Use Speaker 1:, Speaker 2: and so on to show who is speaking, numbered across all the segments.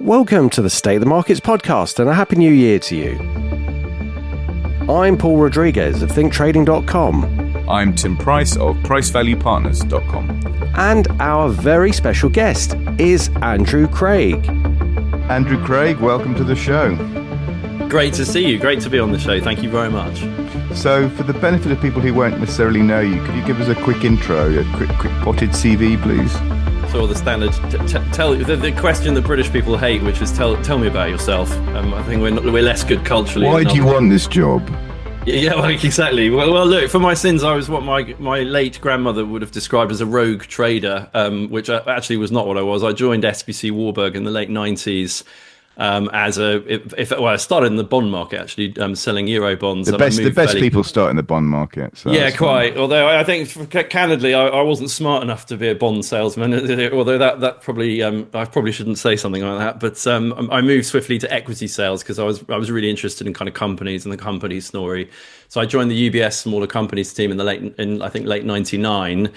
Speaker 1: Welcome to the State of the Markets podcast and a Happy New Year to you. I'm Paul Rodriguez of ThinkTrading.com.
Speaker 2: I'm Tim Price of PriceValuePartners.com.
Speaker 1: And our very special guest is Andrew Craig.
Speaker 3: Andrew Craig, welcome to the show.
Speaker 4: Great to see you. Great to be on the show. Thank you very much.
Speaker 3: So, for the benefit of people who won't necessarily know you, could you give us a quick intro, a quick potted CV, please?
Speaker 4: So the standard, tell the question that British people hate, which is tell me about yourself. I think we're less good culturally.
Speaker 3: Why do you want this job?
Speaker 4: Yeah, well, exactly. Well, look, for my sins, I was what my late grandmother would have described as a rogue trader, which actually was not what I was. I joined SBC Warburg in the late 90s. I started in the bond market actually, selling euro bonds.
Speaker 3: The best people start in the bond market. So
Speaker 4: yeah, quite. Although I think, candidly, I wasn't smart enough to be a bond salesman. Although that probably I probably shouldn't say something like that. But I moved swiftly to equity sales because I was really interested in kind of companies and the company story. So I joined the UBS smaller companies team in late '99.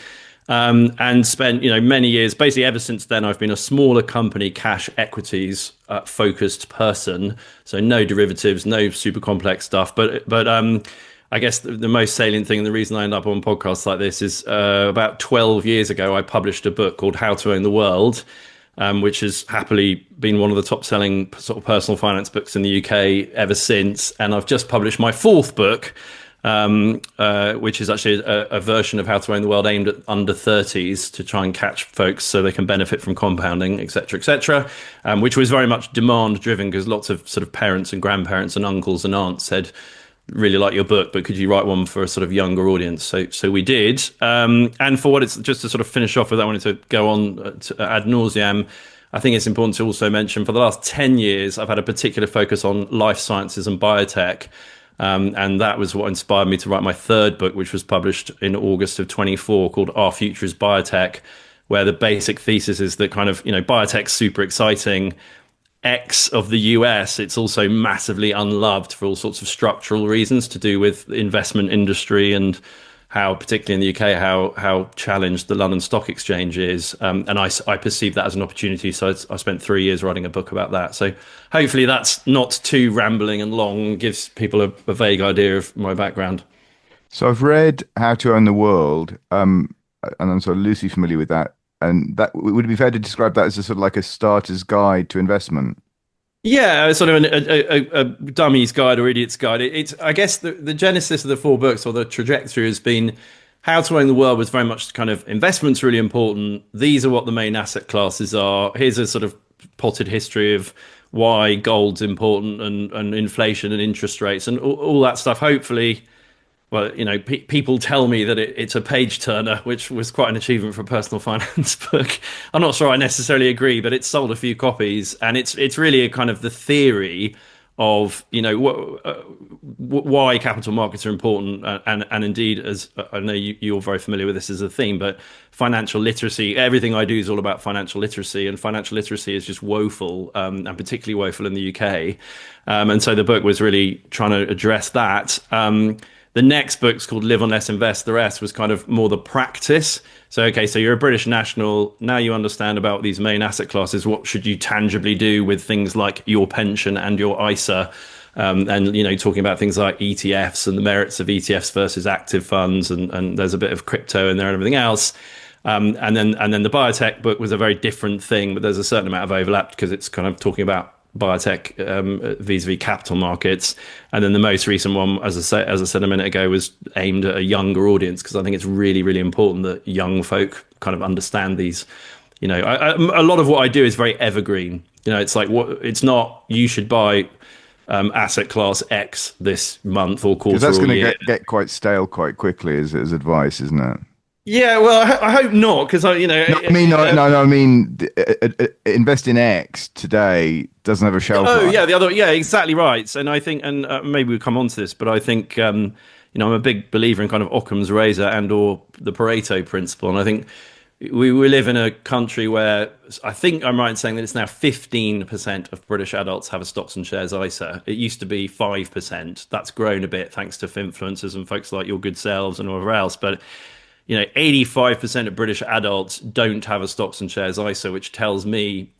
Speaker 4: And spent many years, basically ever since then I've been a smaller company cash equities focused person, so no derivatives, no super complex stuff, but I guess the most salient thing and the reason I end up on podcasts like this is about 12 years ago I published a book called How to Own the World, which has happily been one of the top selling sort of personal finance books in the UK ever since, and I've just published my fourth book, which is actually a version of How to Own the World aimed at under 30s to try and catch folks so they can benefit from compounding, etc., which was very much demand driven because lots of sort of parents and grandparents and uncles and aunts said, really like your book, but could you write one for a sort of younger audience? So we did. And for what it's just to sort of finish off with, I wanted to go on to ad nauseam. I think it's important to also mention for the last 10 years, I've had a particular focus on life sciences and biotech. And that was what inspired me to write my third book, which was published in August of 24, called Our Future is Biotech, where the basic thesis is that kind of, biotech's super exciting. X of the US, it's also massively unloved for all sorts of structural reasons to do with the investment industry and how, particularly in the UK, how challenged the London Stock Exchange is. And I perceive that as an opportunity. So I spent 3 years writing a book about that. So hopefully that's not too rambling and long, gives people a vague idea of my background.
Speaker 3: So I've read How to Own the World, and I'm sort of loosely familiar with that. And that would it be fair to describe that as a sort of like a starter's guide to investment?
Speaker 4: Yeah, sort of a dummy's guide or idiot's guide. It's I guess the genesis of the four books, or the trajectory, has been How to Own the World was very much kind of investment's really important. These are what the main asset classes are. Here's a sort of potted history of why gold's important and inflation and interest rates and all that stuff. Hopefully, well, people tell me that it's a page turner, which was quite an achievement for a personal finance book. I'm not sure I necessarily agree, but it's sold a few copies, and it's really a kind of the theory of why capital markets are important, and indeed, as I know you're very familiar with this as a theme, but financial literacy. Everything I do is all about financial literacy, and financial literacy is just woeful, and particularly woeful in the UK. And so the book was really trying to address that. The next book's called Live on Less, Invest the Rest, was kind of more the practice. So, okay, so you're a British national. Now you understand about these main asset classes. What should you tangibly do with things like your pension and your ISA? And, talking about things like ETFs and the merits of ETFs versus active funds. And there's a bit of crypto in there and everything else. And then the biotech book was a very different thing, but there's a certain amount of overlap because it's kind of talking about biotech vis-a-vis capital markets. And then the most recent one, as I said a minute ago, was aimed at a younger audience because I think it's really, really important that young folk kind of understand these. A lot of what I do is very evergreen. It's like it's not you should buy asset class X this month or quarter.
Speaker 3: Because that's going
Speaker 4: to
Speaker 3: get quite stale quite quickly as advice, isn't it?
Speaker 4: Yeah, well, I hope not, because I
Speaker 3: mean, invest in X today doesn't have a shelf life.
Speaker 4: Yeah, exactly right. And I think, and maybe we'll come on to this, but I think, I'm a big believer in kind of Occam's razor and or the Pareto principle. And I think we live in a country where I think I'm right in saying that it's now 15% of British adults have a stocks and shares ISA. It used to be 5%. That's grown a bit thanks to influencers and folks like your good selves and whatever else. But 85% of British adults don't have a stocks and shares ISA, which tells me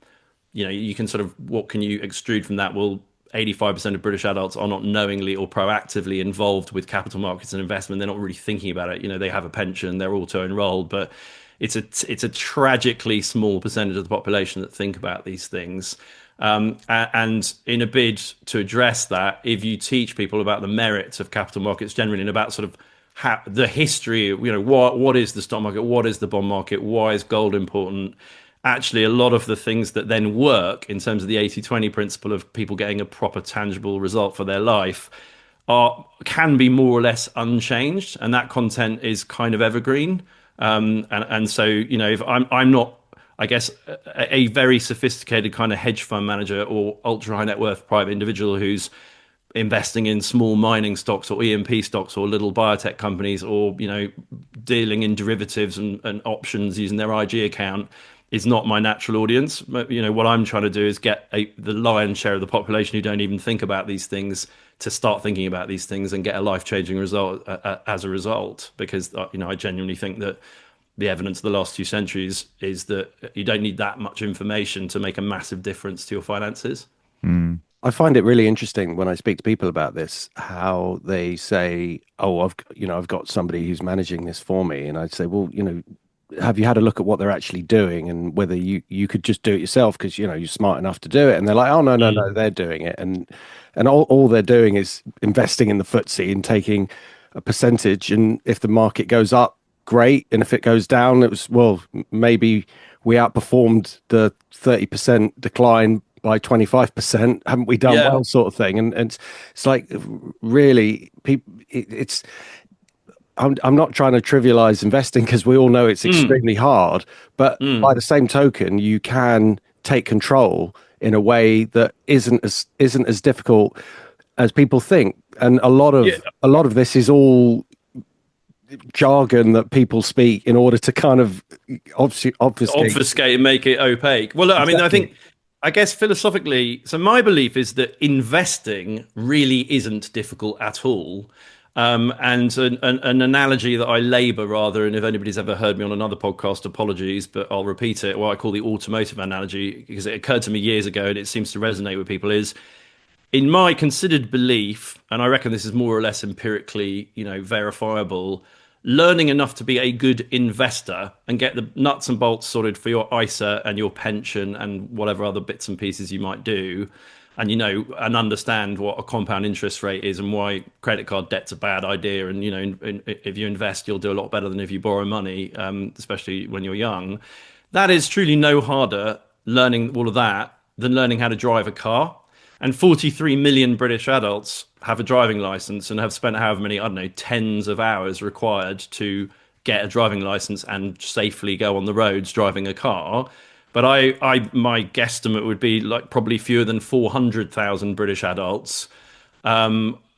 Speaker 4: you can sort of, what can you extrude from that? Well, 85% of British adults are not knowingly or proactively involved with capital markets and investment. They're not really thinking about it. They have a pension, they're auto enrolled, but it's a tragically small percentage of the population that think about these things. And in a bid to address that, if you teach people about the merits of capital markets generally and about sort of the history, what is the stock market, what is the bond market, why is gold important? Actually, a lot of the things that then work in terms of the 80-20 principle of people getting a proper tangible result for their life can be more or less unchanged, and that content is kind of evergreen. And so, if I'm not, I guess, a very sophisticated kind of hedge fund manager or ultra high net worth private individual who's investing in small mining stocks or EMP stocks or little biotech companies, or dealing in derivatives and options using their IG account, is not my natural audience. But, what I'm trying to do is get the lion's share of the population who don't even think about these things to start thinking about these things and get a life-changing result as a result. Because I genuinely think that the evidence of the last 2 centuries is that you don't need that much information to make a massive difference to your finances.
Speaker 1: I find it really interesting when I speak to people about this, how they say, "Oh, I've got somebody who's managing this for me," and I'd say, "Well, have you had a look at what they're actually doing and whether you could just do it yourself because you're smart enough to do it?" And they're like, "Oh, no, no, no, they're doing it," and all they're doing is investing in the FTSE and taking a percentage. And if the market goes up, great, and if it goes down, maybe we outperformed the 30% decline by 25%, haven't we done
Speaker 4: Yeah.
Speaker 1: well, sort of thing. And it's like, really, people, I'm not trying to trivialize investing because we all know it's extremely hard, but by the same token, you can take control in a way that isn't as difficult as people think. And a lot of this is all jargon that people speak in order to kind of
Speaker 4: Obfuscate and make it opaque. Well, look, I mean, I guess philosophically, so my belief is that investing really isn't difficult at all. And an analogy that I labour rather, and if anybody's ever heard me on another podcast, apologies, but I'll repeat it, what I call the automotive analogy, because it occurred to me years ago and it seems to resonate with people, is in my considered belief, and I reckon this is more or less empirically, verifiable, learning enough to be a good investor and get the nuts and bolts sorted for your ISA and your pension and whatever other bits and pieces you might do, and and understand what a compound interest rate is and why credit card debt's a bad idea, and if you invest, you'll do a lot better than if you borrow money, especially when you're young. That is truly no harder learning all of that than learning how to drive a car. And 43 million British adults have a driving license and have spent however many, I don't know, tens of hours required to get a driving license and safely go on the roads driving a car. But my guesstimate would be like probably fewer than 400,000 British adults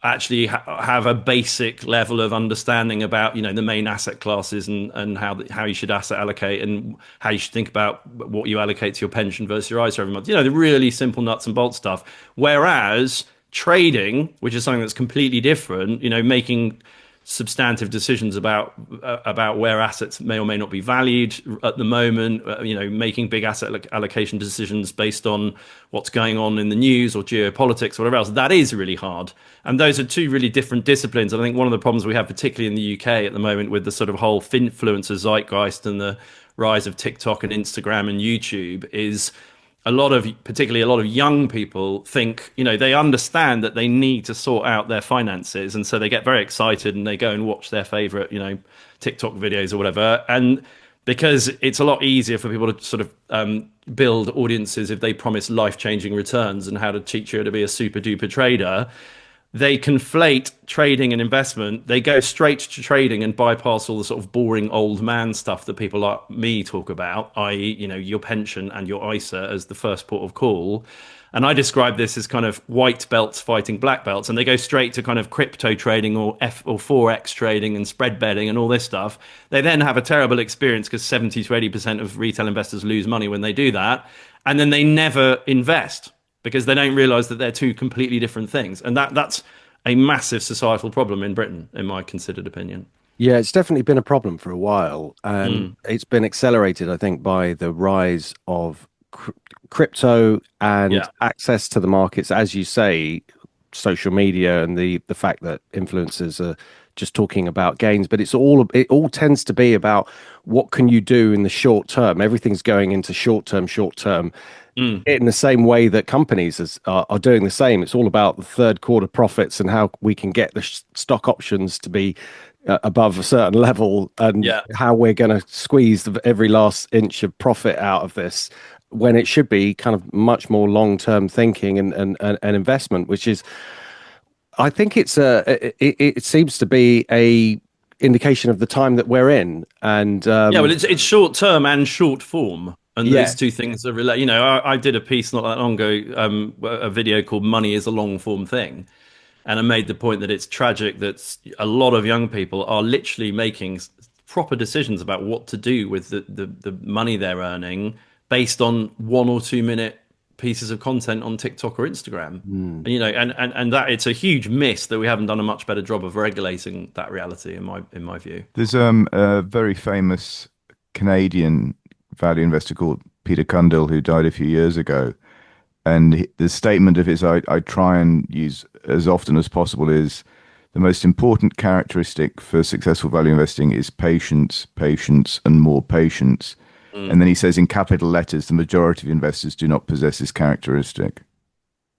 Speaker 4: actually have a basic level of understanding about the main asset classes and how you should asset allocate and how you should think about what you allocate to your pension versus your ISA every month. The really simple nuts and bolts stuff. Whereas trading, which is something that's completely different, making substantive decisions about where assets may or may not be valued at the moment, making big asset allocation decisions based on what's going on in the news or geopolitics or whatever else, that is really hard. And those are two really different disciplines. I think one of the problems we have, particularly in the UK at the moment, with the sort of whole finfluencer zeitgeist and the rise of TikTok and Instagram and YouTube, is particularly a lot of young people think, they understand that they need to sort out their finances. And so they get very excited and they go and watch their favorite, TikTok videos or whatever. And because it's a lot easier for people to sort of build audiences if they promise life-changing returns and how to teach you to be a super duper trader, they conflate trading and investment. They go straight to trading and bypass all the sort of boring old man stuff that people like me talk about, i.e., your pension and your ISA as the first port of call. And I describe this as kind of white belts fighting black belts, and they go straight to kind of crypto trading or Forex trading and spread betting and all this stuff. They then have a terrible experience because 70 to 80% of retail investors lose money when they do that, and then they never invest, because they don't realize that they're two completely different things. And that's a massive societal problem in Britain, in my considered opinion.
Speaker 1: Yeah, it's definitely been a problem for a while, and it's been accelerated, I think, by the rise of cr crypto and
Speaker 4: Yeah.
Speaker 1: access to the markets, as you say, social media and the fact that influencers are just talking about gains, but it all tends to be about what can you do in the short term. Everything's going into short term,
Speaker 4: Mm.
Speaker 1: in the same way that companies are doing the same. It's all about the third quarter profits and how we can get the stock options to be above a certain level, and
Speaker 4: Yeah.
Speaker 1: how we're going to squeeze every last inch of profit out of this, when it should be kind of much more long-term thinking and investment, which is, I think it seems to be a indication of the time that we're in. And
Speaker 4: Yeah, well, it's short term and short form, and
Speaker 1: yeah.
Speaker 4: those two things are related. You know, I did a piece not that long ago, a video called "Money is a Long Form Thing," and I made the point that it's tragic that a lot of young people are literally making proper decisions about what to do with the money they're earning based on 1 or 2 minute pieces of content on TikTok or Instagram.
Speaker 1: Hmm.
Speaker 4: And, you know, and that it's a huge miss that we haven't done a much better job of regulating that reality, in my view.
Speaker 3: There's a very famous Canadian value investor called Peter Cundill who died a few years ago, and the statement of his I try and use as often as possible is the most important characteristic for successful value investing is patience, patience, and more patience. And
Speaker 4: Mm.
Speaker 3: then he says in capital letters, the majority of investors do not possess this characteristic.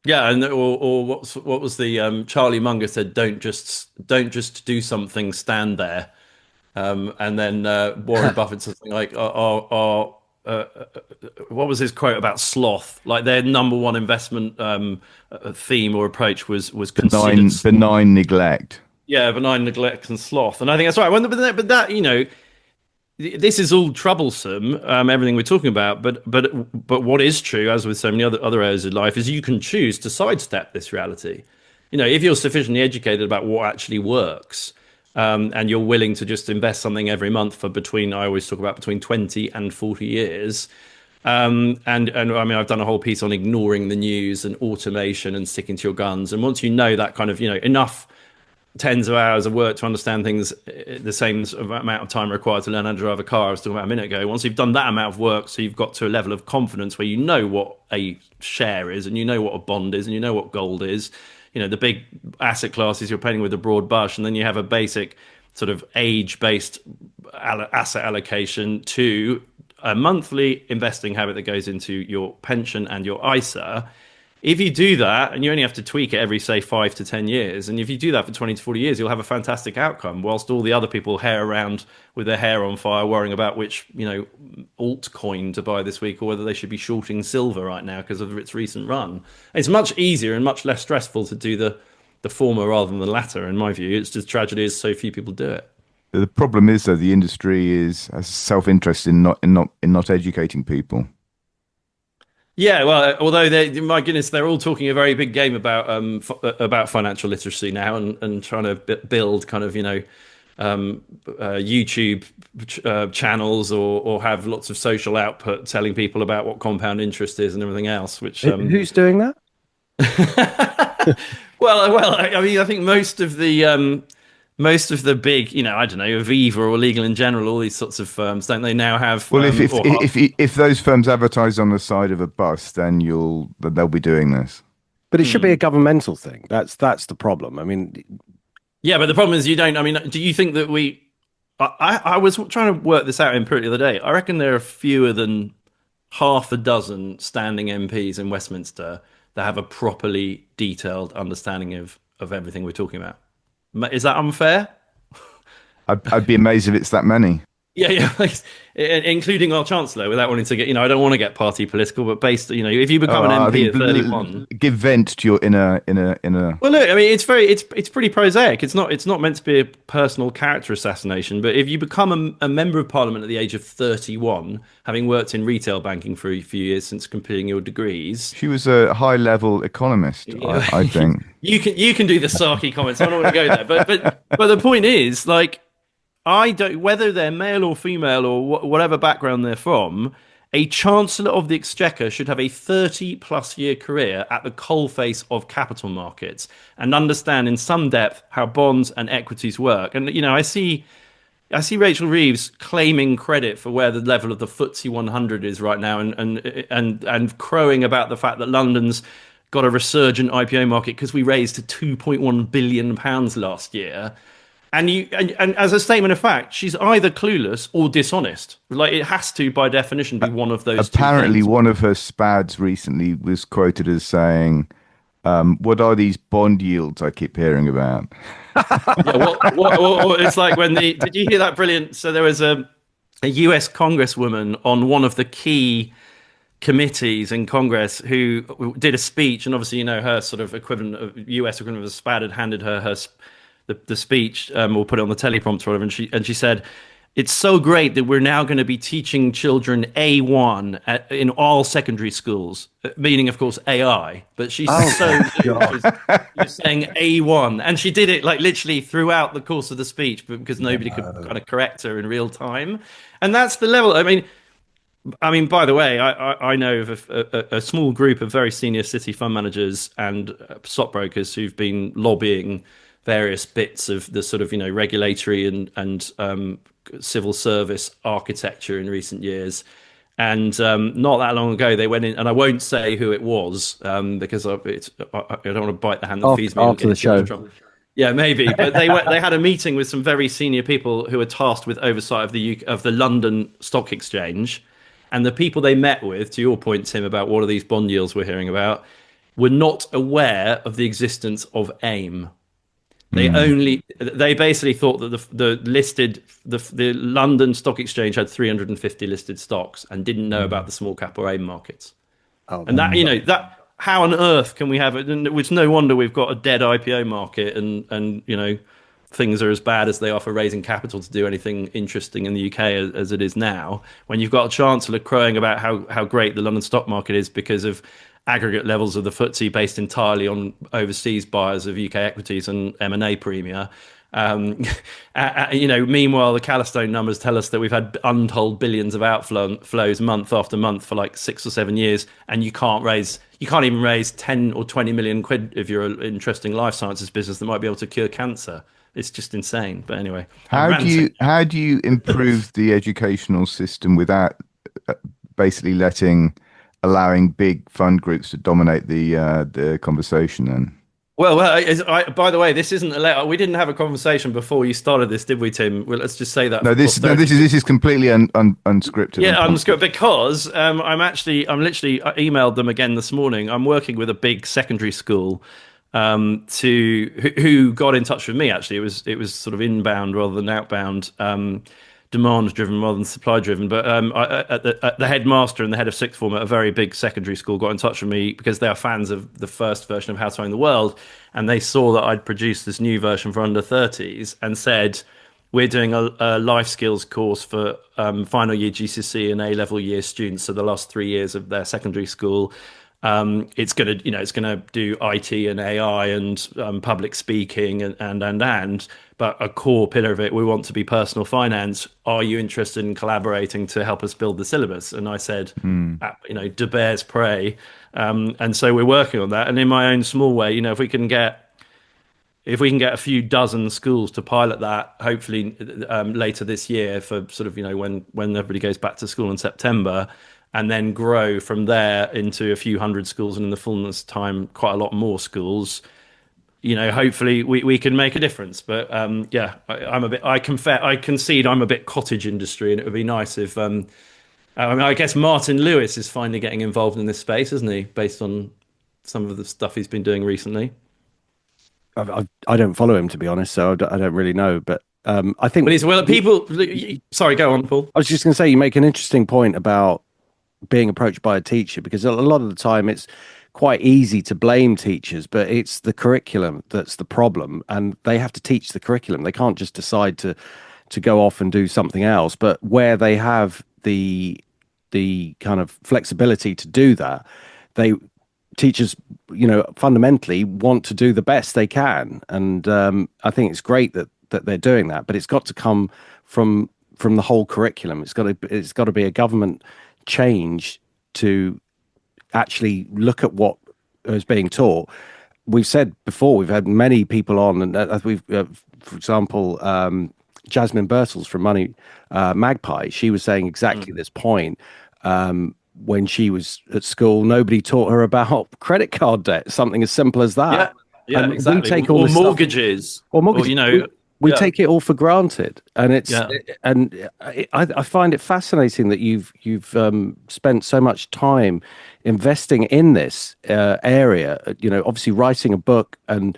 Speaker 4: Yeah, and or what was the Charlie Munger said? Don't just do something, stand there. And then Warren Buffett said something like, what was his quote about sloth? Like their number one investment theme or approach was considered,
Speaker 3: Benign neglect.
Speaker 4: yeah, benign neglect and sloth. And I think that's right. But that, you know, this is all troublesome, everything we're talking about. But what is true, as with so many other areas of life, is you can choose to sidestep this reality. You know, if you're sufficiently educated about what actually works, and you're willing to just invest something every month for between, I always talk about between 20 and 40 years. And I mean, I've done a whole piece on ignoring the news and automation and sticking to your guns. And once you know that kind of, you know, enough tens of hours of work to understand things, the same amount of time required to learn how to drive a car, I was talking about a minute ago. Once you've done that amount of work, so you've got to a level of confidence where you know what a share is, and you know what a bond is, and you know what gold is, you know, the big asset classes you're painting with a broad brush, and then you have a basic sort of age-based asset allocation to a monthly investing habit that goes into your pension and your ISA. If you do that, and you only have to tweak it every, say, 5 to 10 years, and if you do that for 20 to 40 years, you'll have a fantastic outcome. Whilst all the other people hair around with their hair on fire, worrying about which, you know, altcoin to buy this week or whether they should be shorting silver right now because of its recent run. It's much easier and much less stressful to do the former rather than the latter, in my view. It's just tragedy is so few people do it.
Speaker 3: The problem is though the industry has self-interest in not educating people.
Speaker 4: Yeah, well, although my goodness, they're all talking a very big game about financial literacy now, and trying to build kind of, you know, YouTube channels, or have lots of social output telling people about what compound interest is and everything else. Which
Speaker 1: Who's doing that?
Speaker 4: well, I mean, I think most of the big, you know, I don't know, Aviva or Legal in General, all these sorts of firms, don't they now have
Speaker 3: Well, if if
Speaker 4: or
Speaker 3: if if those firms advertise on the side of a bus, then they'll be doing this.
Speaker 1: But it should be a governmental thing. That's the problem. I mean,
Speaker 4: yeah, but the problem is you don't. I mean, do you think that we? I was trying to work this out empirically the other day. I reckon there are fewer than half a dozen standing MPs in Westminster that have a properly detailed understanding of everything we're talking about. Is that unfair?
Speaker 3: I'd be amazed if it's that many.
Speaker 4: Yeah, yeah, like, including our chancellor, without wanting to get, you know, I don't want to get party political, but based, you know, if you become an
Speaker 3: I
Speaker 4: MP
Speaker 3: think
Speaker 4: at 31.
Speaker 3: give vent to your inner.
Speaker 4: Well, look, I mean, it's pretty prosaic. It's not meant to be a personal character assassination. But if you become a member of parliament at the age of 31, having worked in retail banking for a few years since completing your degrees,
Speaker 3: She was a high-level economist, I think.
Speaker 4: you can do the sarky comments. I'm not going to go there. But the point is, like, I don't, whether they're male or female or whatever background they're from, a Chancellor of the Exchequer should have a 30-plus-year career at the coalface of capital markets and understand in some depth how bonds and equities work. And, you know, I see I see Rachel Reeves claiming credit for where the level of the FTSE 100 is right now, and crowing about the fact that London's got a resurgent IPO market because we raised 2.1 billion pounds last year. And as a statement of fact, she's either clueless or dishonest. Like it has to, by definition, be one of those two
Speaker 3: Apparently,
Speaker 4: things.
Speaker 3: one of her SPADs recently was quoted as saying, "What are these bond yields I keep hearing about?"
Speaker 4: Yeah, it's like when did you hear that brilliant? So there was a US congresswoman on one of the key committees in Congress who did a speech, and obviously, her sort of equivalent of US equivalent of a SPAD had handed her the speech. We'll put it on the teleprompter, or whatever, and she said, "It's so great that we're now going to be teaching children A1 in all secondary schools," meaning, of course, AI. But she's so good. She's saying A1, and she did it like literally throughout the course of the speech, because nobody could kind of correct her in real time, and that's the level. I mean, by the way, I know of a small group of very senior city fund managers and stockbrokers who've been lobbying various bits of the sort of regulatory and civil service architecture in recent years. And not that long ago, they went in, and I won't say who it was because I don't want to bite the hand that feeds me and
Speaker 1: After
Speaker 4: get
Speaker 1: the
Speaker 4: in too much
Speaker 1: show.
Speaker 4: trouble. Yeah, maybe, but they had a meeting with some very senior people who were tasked with oversight of the London Stock Exchange, and the people they met with, to your point, Tim, about what are these bond yields we're hearing about, were not aware of the existence of AIM. They basically thought that the London Stock Exchange had 350 listed stocks and didn't know about the small cap or AIM markets.
Speaker 1: Oh,
Speaker 4: And that how on earth can we have it? And it's no wonder we've got a dead IPO market, and things are as bad as they are for raising capital to do anything interesting in the UK as it is now. When you've got a chancellor crowing about how great the London stock market is because of aggregate levels of the FTSE based entirely on overseas buyers of UK equities and M&A premia. Meanwhile, the Calastone numbers tell us that we've had untold billions of outflows month after month for like 6 or 7 years, and you can't even raise 10 or 20 million quid if you're an interesting life sciences business that might be able to cure cancer. It's just insane. But anyway, I'm ranting.
Speaker 3: How do you improve the educational system without uh, basically allowing big fund groups to dominate the conversation then?
Speaker 4: By the way, this isn't we didn't have a conversation before you started this, did we, Tim? Well, let's just say that
Speaker 3: No,
Speaker 4: for posterity.
Speaker 3: this is completely unscripted.
Speaker 4: Yeah, unscripted, because I'm literally I emailed them again this morning. I'm working with a big secondary school who got in touch with me. Actually, it was sort of inbound rather than outbound. Demand driven rather than supply driven. But the headmaster and the head of sixth form at a very big secondary school got in touch with me because they are fans of the first version of How to Own the World, and they saw that I'd produced this new version for under 30s and said, "We're doing a life skills course for final year GCSE and A-level year students, so the last 3 years of their secondary school. It's gonna do IT and AI and public speaking and but a core pillar of it, we want to be personal finance. Are you interested in collaborating to help us build the syllabus?" And I said, de bears prey. And so we're working on that. And in my own small way, if we can get a few dozen schools to pilot that, hopefully later this year for sort of when everybody goes back to school in September, and then grow from there into a few hundred schools, and in the fullness of time, quite a lot more schools. Hopefully we can make a difference. But I concede I'm a bit cottage industry, and it would be nice if I guess Martin Lewis is finally getting involved in this space, isn't he? Based on some of the stuff he's been doing recently.
Speaker 1: I don't follow him, to be honest, so I don't really know. But I think
Speaker 4: People. Sorry, go on, Paul.
Speaker 1: I was just going to say, you make an interesting point about being approached by a teacher, because a lot of the time it's quite easy to blame teachers, but it's the curriculum that's the problem, and they have to teach the curriculum. They can't just decide to go off and do something else. But where they have the kind of flexibility to do that, teachers fundamentally want to do the best they can, and I think it's great that they're doing that, but it's got to come from the whole curriculum. It's got to be a government change to actually look at what is being taught. We've said before, we've had many people on, and for example, Jasmine Birtles from Money Magpie, she was saying exactly this point. When she was at school, nobody taught her about credit card debt, something as simple as that.
Speaker 4: Yeah, yeah,
Speaker 1: And we
Speaker 4: exactly.
Speaker 1: take all
Speaker 4: Or
Speaker 1: this stuff,
Speaker 4: mortgages,
Speaker 1: or
Speaker 4: or
Speaker 1: mortgages, we
Speaker 4: yeah,
Speaker 1: take it all for granted, and
Speaker 4: yeah.
Speaker 1: I find it fascinating that you've spent so much time investing in this area. Obviously writing a book, and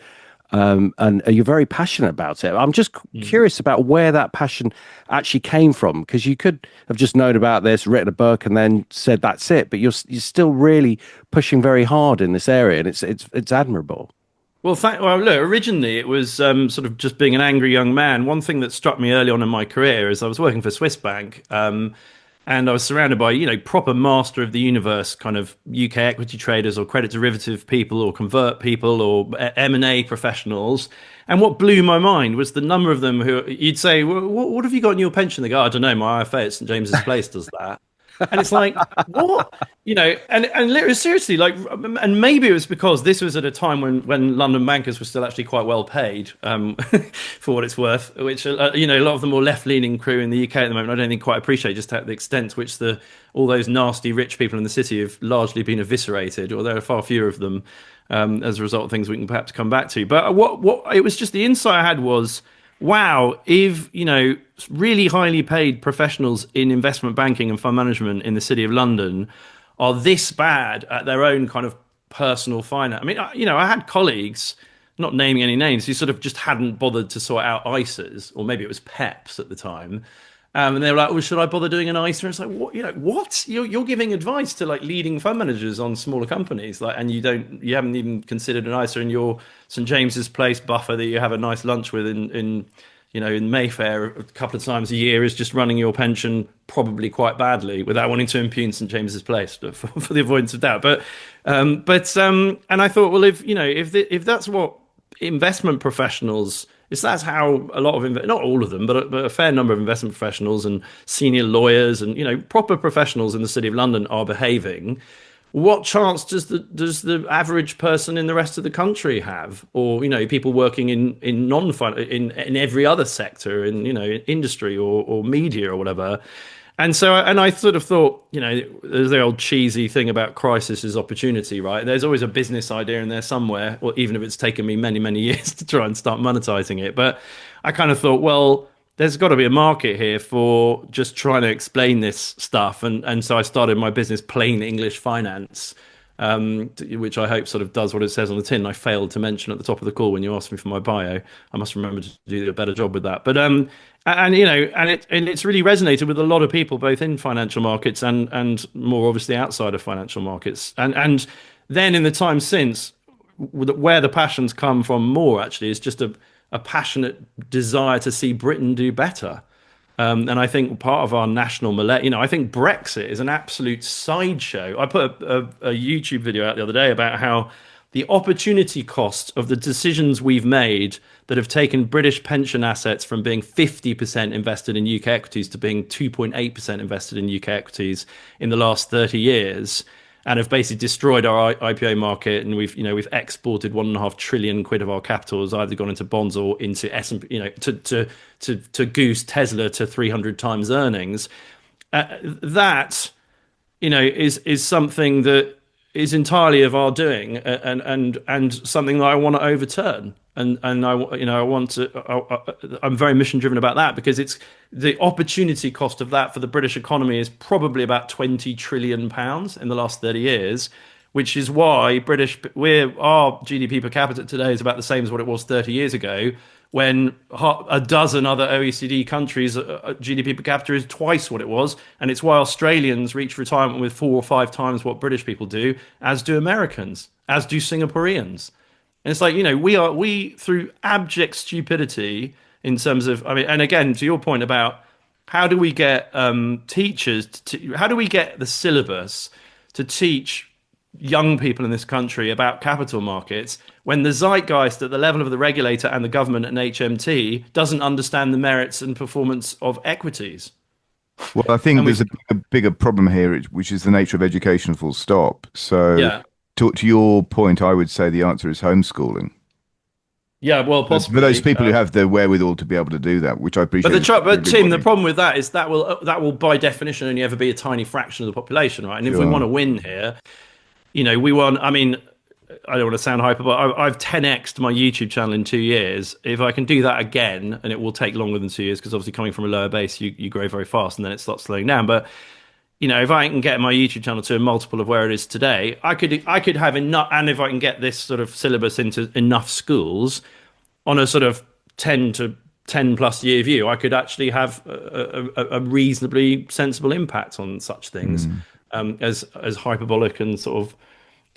Speaker 1: you're very passionate about it. I'm just
Speaker 4: Mm.
Speaker 1: curious about where that passion actually came from, because you could have just known about this, written a book, and then said that's it. But you're still really pushing very hard in this area, and it's admirable.
Speaker 4: Well, look, originally it was sort of just being an angry young man. One thing that struck me early on in my career is I was working for Swiss Bank, and I was surrounded by, proper master of the universe kind of UK equity traders or credit derivative people or convert people or M&A professionals. And what blew my mind was the number of them who you'd say, well, what have you got in your pension? They go, I don't know, my IFA at St James's Place does that. And it's like, what? And literally, seriously, like, and maybe it was because this was at a time when London bankers were still actually quite well paid, for what it's worth, which, a lot of the more left-leaning crew in the UK at the moment, I don't think quite appreciate just the extent to which all those nasty rich people in the city have largely been eviscerated, or there are far fewer of them, as a result of things we can perhaps come back to. But what it was just the insight I had was, wow, if, really highly paid professionals in investment banking and fund management in the city of London are this bad at their own kind of personal finance. I mean, I had colleagues, not naming any names, who sort of just hadn't bothered to sort out ISAs, or maybe it was PEPs at the time. And they were like, "Oh, should I bother doing an ISA?" And it's like, "What? What? You're giving advice to like leading fund managers on smaller companies, like, and you haven't even considered an ISA in your St James's Place buffer that you have a nice lunch with in Mayfair a couple of times a year is just running your pension probably quite badly, without wanting to impugn St James's Place for the avoidance of doubt. And I thought, well, if that's what investment professionals, is that's how a lot of not all of them, but a fair number of investment professionals and senior lawyers and proper professionals in the City of London are behaving, what chance does the average person in the rest of the country have, or people working in non in every other sector, in industry or media or whatever? And I sort of thought, there's the old cheesy thing about crisis is opportunity, right? There's always a business idea in there somewhere, or even if it's taken me many, many years to try and start monetizing it. But I kind of thought, well, there's got to be a market here for just trying to explain this stuff. And so I started my business, Plain English Finance, which I hope sort of does what it says on the tin. I failed to mention at the top of the call when you asked me for my bio. I must remember to do a better job with that. But it's really resonated with a lot of people, both in financial markets and more obviously outside of financial markets. And then in the time since, where the passions come from more actually is just a passionate desire to see Britain do better. And I think part of our national I think Brexit is an absolute sideshow. I put a YouTube video out the other day about how the opportunity cost of the decisions we've made that have taken British pension assets from being 50% invested in UK equities to being 2.8% invested in UK equities in the last 30 years, and have basically destroyed our IPO market, and we've exported £1.5 trillion of our capital has either gone into bonds or into S&P, to goose Tesla to 300 times earnings. That is something that is entirely of our doing, and something that I want to overturn. And I want to. I'm very mission driven about that, because it's the opportunity cost of that for the British economy is probably about £20 trillion in the last 30 years, which is why our GDP per capita today is about the same as what it was 30 years ago, when a dozen other OECD countries' GDP per capita is twice what it was. And it's why Australians reach retirement with 4 or 5 times what British people do, as do Americans, as do Singaporeans. And it's like, we through abject stupidity in terms of, I mean, and again, to your point about how do we get teachers, how do we get the syllabus to teach young people in this country about capital markets, when the zeitgeist at the level of the regulator and the government and HMT doesn't understand the merits and performance of equities?
Speaker 3: Well, I think
Speaker 4: And
Speaker 3: there's
Speaker 4: we,
Speaker 3: a bigger problem here, which is the nature of education, full stop. So,
Speaker 4: yeah.
Speaker 3: to your point, I would say the answer is homeschooling.
Speaker 4: Yeah, well,
Speaker 3: For those
Speaker 4: possibly.
Speaker 3: people who have the wherewithal to be able to do that, which I
Speaker 4: But
Speaker 3: appreciate is not
Speaker 4: but Tim, the
Speaker 3: everybody.
Speaker 4: problem with that is that will by definition only ever be a tiny fraction of the population, right? And if we want
Speaker 3: Sure.
Speaker 4: to win here, we want. I mean, I don't want to sound hyper, but I've 10x'd my YouTube channel in 2 years. If I can do that again, and it will take longer than 2 years, because obviously coming from a lower base, you grow very fast, and then it starts slowing down. But if I can get my YouTube channel to a multiple of where it is today, I could have enough, and if I can get this sort of syllabus into enough schools on a sort of 10 plus year view, I could actually have a reasonably sensible impact on such things, as hyperbolic and sort of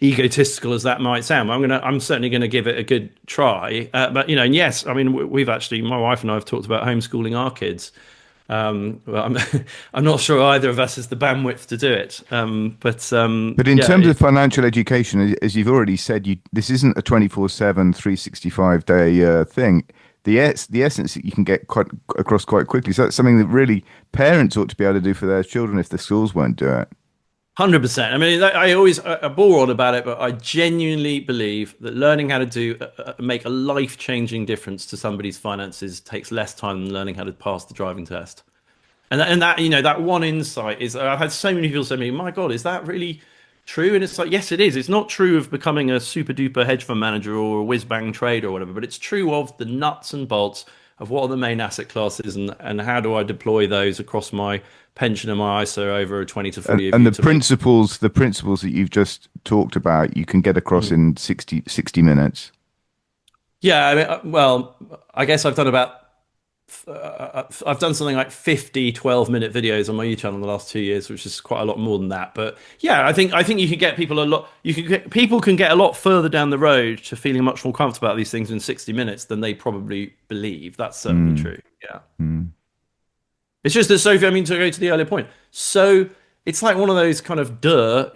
Speaker 4: egotistical as that might sound. I'm certainly gonna give it a good try. But and yes, I mean we've actually, my wife and I have talked about homeschooling our kids. Well, I'm not sure either of us has the bandwidth to do it.
Speaker 3: But in
Speaker 4: Yeah,
Speaker 3: terms of financial education, as you've already said, this isn't a 24/7, 365 day thing. The essence that you can get quite across quite quickly. So that's something that really parents ought to be able to do for their children if the schools won't do it.
Speaker 4: 100%. I mean, I always bore on about it, but I genuinely believe that learning how to make a life-changing difference to somebody's finances takes less time than learning how to pass the driving test. And that one insight is, I've had so many people say to me, "My God, is that really true?" And it's like, yes, it is. It's not true of becoming a super duper hedge fund manager or a whiz bang trader or whatever, but it's true of the nuts and bolts of what are the main asset classes, and how do I deploy those across my pension and my ISA over a 20 to 40 year
Speaker 3: And
Speaker 4: view
Speaker 3: the
Speaker 4: to make.
Speaker 3: principles that you've just talked about, you can get across in 60 minutes.
Speaker 4: Yeah, I mean, well, I guess I've done something like 50 12-minute videos on my YouTube channel in the last 2 years, which is quite a lot more than that. But yeah, I think you can get people a lot. People can get a lot further down the road to feeling much more comfortable about these things in 60 minutes than they probably believe. That's certainly
Speaker 3: Mm,
Speaker 4: true. Yeah.
Speaker 3: mm.
Speaker 4: It's just that, Sophie, I mean, to go to the earlier point. So it's like one of those kind of the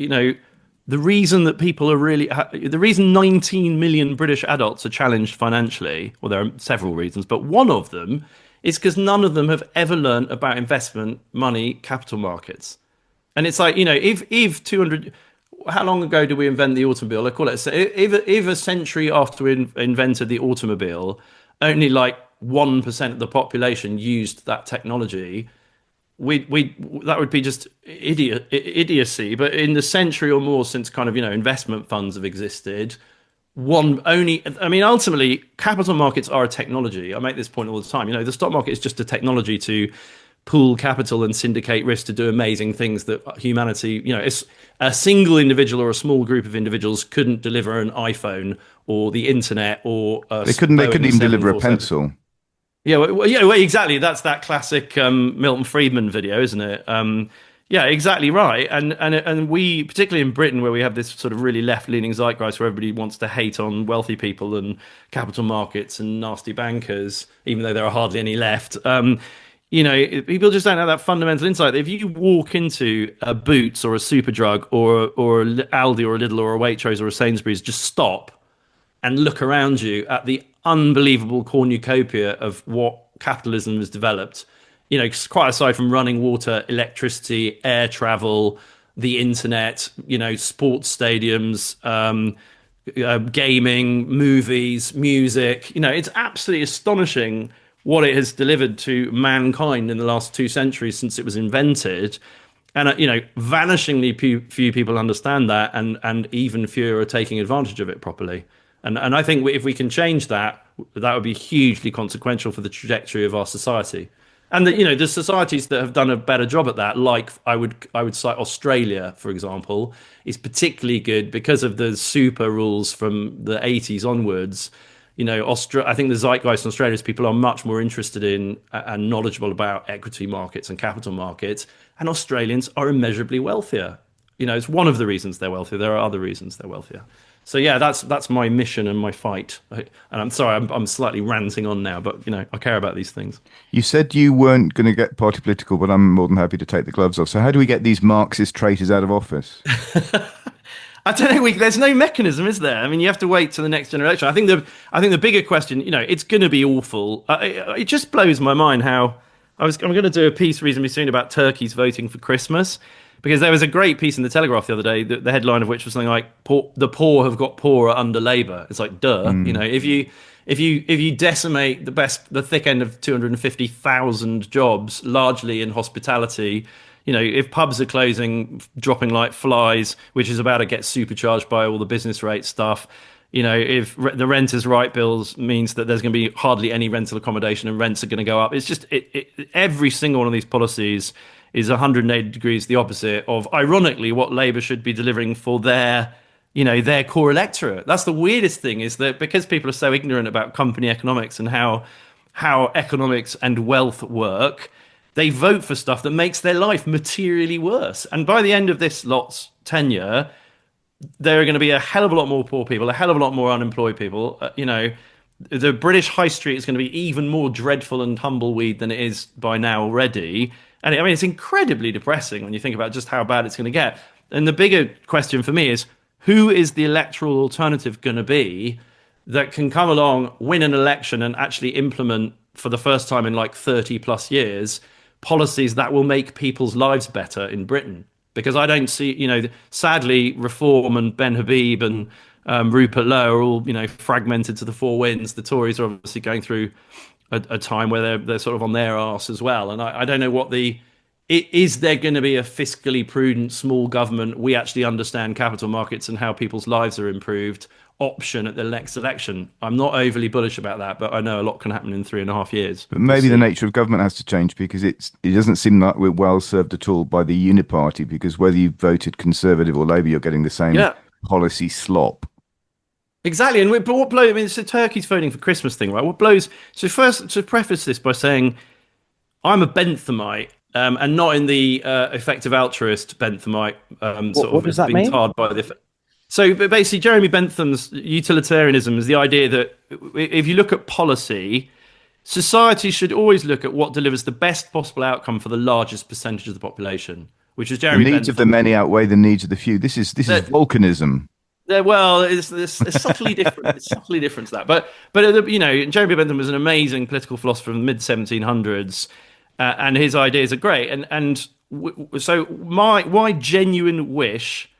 Speaker 4: reason that people are the reason 19 million British adults are challenged financially, well, there are several reasons, but one of them is because none of them have ever learned about investment, money, capital markets. And it's like, if 200, how long ago did we invent the automobile? I call it, if a century after we invented the automobile, only like 1% of the population used that technology, we that would be just idiocy. But in the century or more since kind of, investment funds have existed, one only I mean ultimately capital markets are a technology. I make this point all the time. The stock market is just a technology to pool capital and syndicate risk to do amazing things that humanity, it's a single individual or a small group of individuals couldn't deliver an iPhone or the internet or a
Speaker 3: They couldn't
Speaker 4: Boeing
Speaker 3: even deliver a
Speaker 4: 747.
Speaker 3: pencil.
Speaker 4: Yeah, well, exactly. That's that classic Milton Friedman video, isn't it? Yeah, exactly right. And we, particularly in Britain, where we have this sort of really left-leaning zeitgeist, where everybody wants to hate on wealthy people and capital markets and nasty bankers, even though there are hardly any left. People just don't have that fundamental insight. If you walk into a Boots or a Superdrug or Aldi or a Lidl or a Waitrose or a Sainsbury's, just stop and look around you at the unbelievable cornucopia of what capitalism has developed. Quite aside from running water, electricity, air travel, the internet, sports stadiums, gaming, movies, music. It's absolutely astonishing what it has delivered to mankind in the last 2 centuries since it was invented. And vanishingly few people understand that, and even fewer are taking advantage of it properly. And I think if we can change that, that would be hugely consequential for the trajectory of our society. And the societies that have done a better job at that, like I would cite Australia, for example, is particularly good because of the super rules from the 80s onwards. I think the zeitgeist in Australia is people are much more interested in and knowledgeable about equity markets and capital markets, and Australians are immeasurably wealthier. It's one of the reasons they're wealthier. There are other reasons they're wealthier. So yeah, that's my mission and my fight. And I'm sorry, I'm slightly ranting on now, but I care about these things.
Speaker 3: You said you weren't going to get party political, but I'm more than happy to take the gloves off. So how do we get these Marxist traitors out of office?
Speaker 4: I don't know. There's no mechanism, is there? I mean, you have to wait to the next generation. I think the bigger question, it's going to be awful. It just blows my mind how I'm going to do a piece reasonably soon about turkeys voting for Christmas. Because there was a great piece in the Telegraph the other day, the headline of which was something like "The poor have got poorer under Labour." It's like, duh,
Speaker 3: Mm.
Speaker 4: if you decimate the thick end of 250,000 jobs, largely in hospitality, if pubs are closing, dropping like flies, which is about to get supercharged by all the business rate stuff. If the renters' right bills means that there's going to be hardly any rental accommodation and rents are going to go up. It's just every single one of these policies is 180 degrees the opposite of, ironically, what Labour should be delivering for their core electorate. That's the weirdest thing, is that because people are so ignorant about company economics and how economics and wealth work, they vote for stuff that makes their life materially worse. And by the end of this lot's tenure, there are going to be a hell of a lot more poor people, a hell of a lot more unemployed people. The British high street is going to be even more dreadful and tumbleweed than it is by now already. And I mean, it's incredibly depressing when you think about just how bad it's going to get. And the bigger question for me is, who is the electoral alternative going to be that can come along, win an election, and actually implement, for the first time in like 30 plus years, policies that will make people's lives better in Britain? Because I don't see, sadly, Reform and Ben Habib and Rupert Lowe are all, fragmented to the four winds. The Tories are obviously going through a time where they're sort of on their arse as well. And I don't know is there going to be a fiscally prudent small government, we actually understand capital markets and how people's lives are improved option at the next election? I'm not overly bullish about that, but I know a lot can happen in 3.5 years.
Speaker 3: But maybe the nature of government has to change, because it doesn't seem like we're well served at all by the uniparty, because whether you voted Conservative or Labour, you're getting the same policy slop.
Speaker 4: Exactly. But what blows, I mean, it's the turkey's voting for Christmas thing, right? What blows, so first, to preface this by saying I'm a Benthamite, and not in the effective altruist Benthamite,
Speaker 1: What does that
Speaker 4: being
Speaker 1: mean?
Speaker 4: tarred by the. So basically, Jeremy Bentham's utilitarianism is the idea that if you look at policy, society should always look at what delivers the best possible outcome for the largest percentage of the population, which is
Speaker 3: The
Speaker 4: Jeremy
Speaker 3: needs of the
Speaker 4: Bentham.
Speaker 3: many outweigh the needs of the few. This is volcanism.
Speaker 4: Well, it's subtly different. It's subtly different to that. But Jeremy Bentham was an amazing political philosopher from the mid 1700s, and his ideas are great. So my genuine wish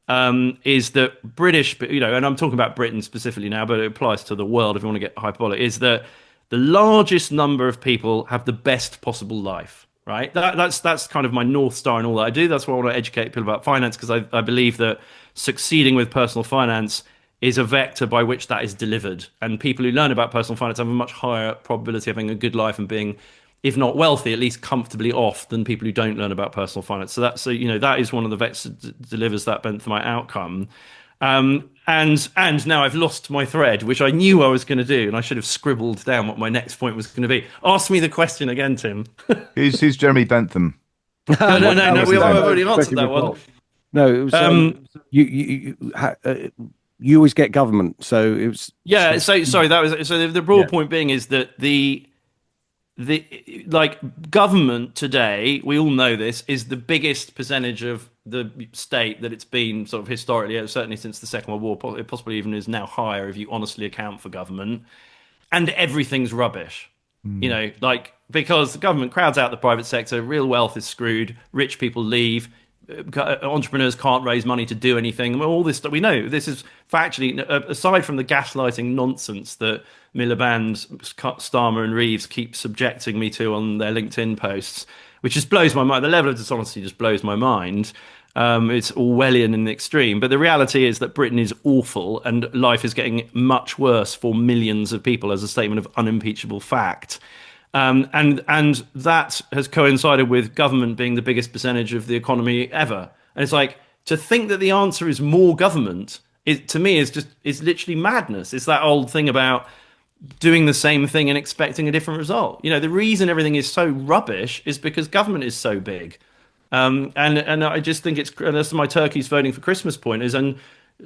Speaker 4: is that British, and I'm talking about Britain specifically now, but it applies to the world if you want to get hyperbolic, is that the largest number of people have the best possible life, right? That's kind of my North Star in all that I do. That's why I want to educate people about finance, because I believe that succeeding with personal finance is a vector by which that is delivered. And people who learn about personal finance have a much higher probability of having a good life and being, if not wealthy, at least comfortably off, than people who don't learn about personal finance. So that is one of the vectors that delivers that Benthamite outcome. And now I've lost my thread, which I knew I was going to do, and I should have scribbled down what my next point was going to be. Ask me the question again, Tim.
Speaker 3: Who's Jeremy Bentham?
Speaker 4: No. We've already answered
Speaker 1: Question
Speaker 4: that one.
Speaker 1: report. No, it was you always get government, so it was.
Speaker 4: Yeah. So sorry. That was so. The broad point being is that the like government today, we all know this, is the biggest percentage of the state that it's been sort of historically, certainly since the Second World War. It possibly even is now higher if you honestly account for government, and everything's rubbish. Because the government crowds out the private sector, real wealth is screwed, rich people leave, entrepreneurs can't raise money to do anything. All this stuff we know. This is factually, aside from the gaslighting nonsense that Miliband, Starmer, and Reeves keep subjecting me to on their LinkedIn posts, which just blows my mind. The level of dishonesty just blows my mind. It's Orwellian in the extreme. But the reality is that Britain is awful, and life is getting much worse for millions of people, as a statement of unimpeachable fact. And that has coincided with government being the biggest percentage of the economy ever. And it's like, to think that the answer is more government, to me is literally madness. It's that old thing about doing the same thing and expecting a different result. The reason everything is so rubbish is because government is so big. And I just think and that's my turkeys voting for Christmas point is, and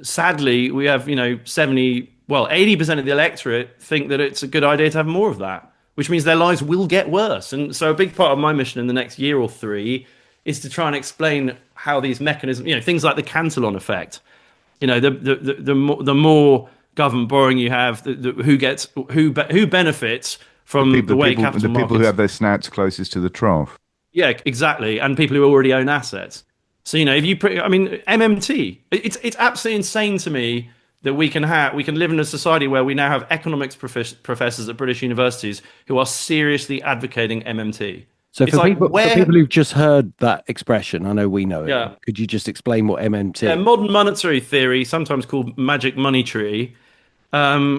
Speaker 4: sadly we have 80% of the electorate think that it's a good idea to have more of that, which means their lives will get worse. And so a big part of my mission in the next year or three is to try and explain how these mechanisms, things like the Cantillon effect, the more government borrowing you have, who benefits from the way capital markets.
Speaker 3: The people who have their snouts closest to the trough.
Speaker 4: Yeah, exactly. And people who already own assets. So if you put, I mean, MMT, it's absolutely insane to me that we can live in a society where we now have economics professors at British universities who are seriously advocating MMT.
Speaker 1: So
Speaker 4: It's like
Speaker 1: for
Speaker 4: where,
Speaker 1: people who've just heard that expression, I know we know it,
Speaker 4: yeah,
Speaker 1: but could you just explain what
Speaker 4: yeah,
Speaker 1: MMT?
Speaker 4: modern monetary theory, sometimes called magic money tree,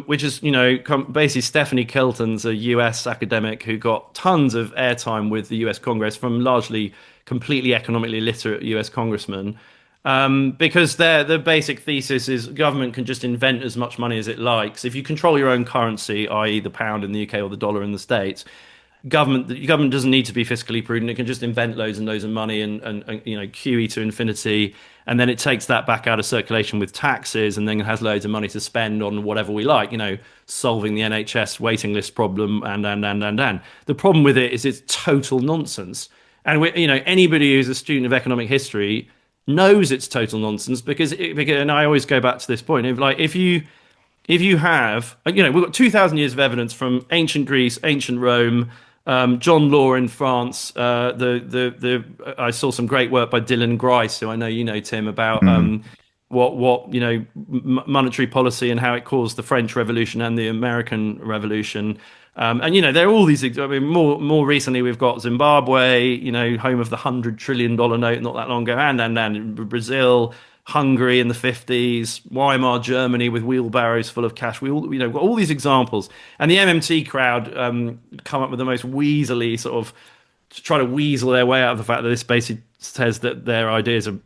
Speaker 4: which is, basically Stephanie Kelton's a US academic who got tons of airtime with the US Congress from largely completely economically literate US congressmen. Because the basic thesis is government can just invent as much money as it likes. If you control your own currency, i.e., the pound in the UK or the dollar in the States, the government doesn't need to be fiscally prudent. It can just invent loads and loads of money and QE to infinity, and then it takes that back out of circulation with taxes, and then it has loads of money to spend on whatever we like. Solving the NHS waiting list problem, and. The problem with it is it's total nonsense. And anybody who's a student of economic history knows it's total nonsense and I always go back to this point. If you have, we've got 2,000 years of evidence from ancient Greece, ancient Rome, John Law in France. I saw some great work by Dylan Grice, who I know you know, Tim, about
Speaker 3: Mm.
Speaker 4: what monetary policy and how it caused the French Revolution and the American Revolution. And there are all these. I mean, more recently, we've got Zimbabwe, home of the $100 trillion note not that long ago, and Brazil, Hungary in the 50s, Weimar Germany with wheelbarrows full of cash. We all, got all these examples, and the MMT crowd come up with the most weaselly sort of to try to weasel their way out of the fact that this basically says that their ideas are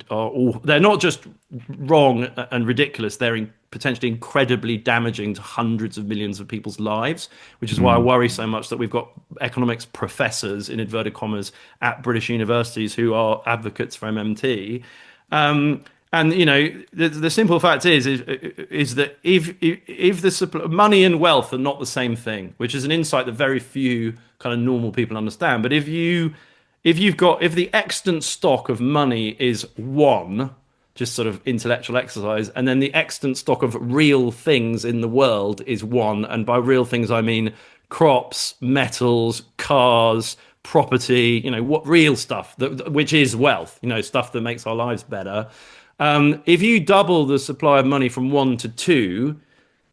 Speaker 4: all, they're not just wrong and ridiculous, they're potentially incredibly damaging to hundreds of millions of people's lives, which is why I
Speaker 3: Mm.
Speaker 4: worry so much that we've got economics professors, in inverted commas, at British universities who are advocates for MMT. And the simple fact is that if the money and wealth are not the same thing, which is an insight that very few kind of normal people understand. But if the extant stock of money is one, just sort of intellectual exercise, and then the extant stock of real things in the world is one, and by real things I mean crops, metals, cars, property, what real stuff which is wealth, stuff that makes our lives better. If you double the supply of money from one to two,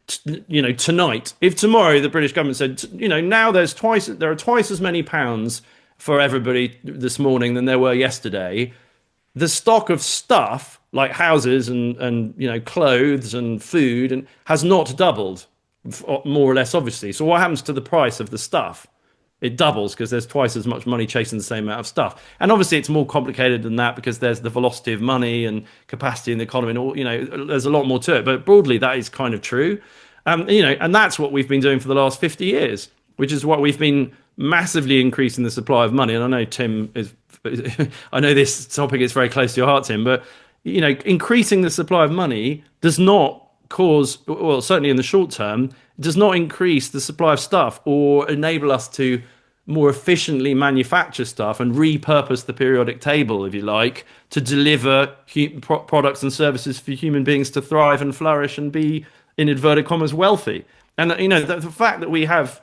Speaker 4: tonight, if tomorrow the British government said, now there are twice as many pounds for everybody this morning than there were yesterday, the stock of stuff like houses and clothes and food and has not doubled, more or less, obviously. So what happens to the price of the stuff? It doubles because there's twice as much money chasing the same amount of stuff. And obviously it's more complicated than that because there's the velocity of money and capacity in the economy and all, there's a lot more to it. But broadly, that is kind of true. And that's what we've been doing for the last 50 years, which is what we've been massively increasing the supply of money. And I know Tim is, I know this topic is very close to your heart, Tim, but, increasing the supply of money does not cause, well, certainly in the short term, does not increase the supply of stuff or enable us to more efficiently manufacture stuff and repurpose the periodic table, if you like, to deliver products and services for human beings to thrive and flourish and be, in inverted commas, wealthy. And, the fact that we have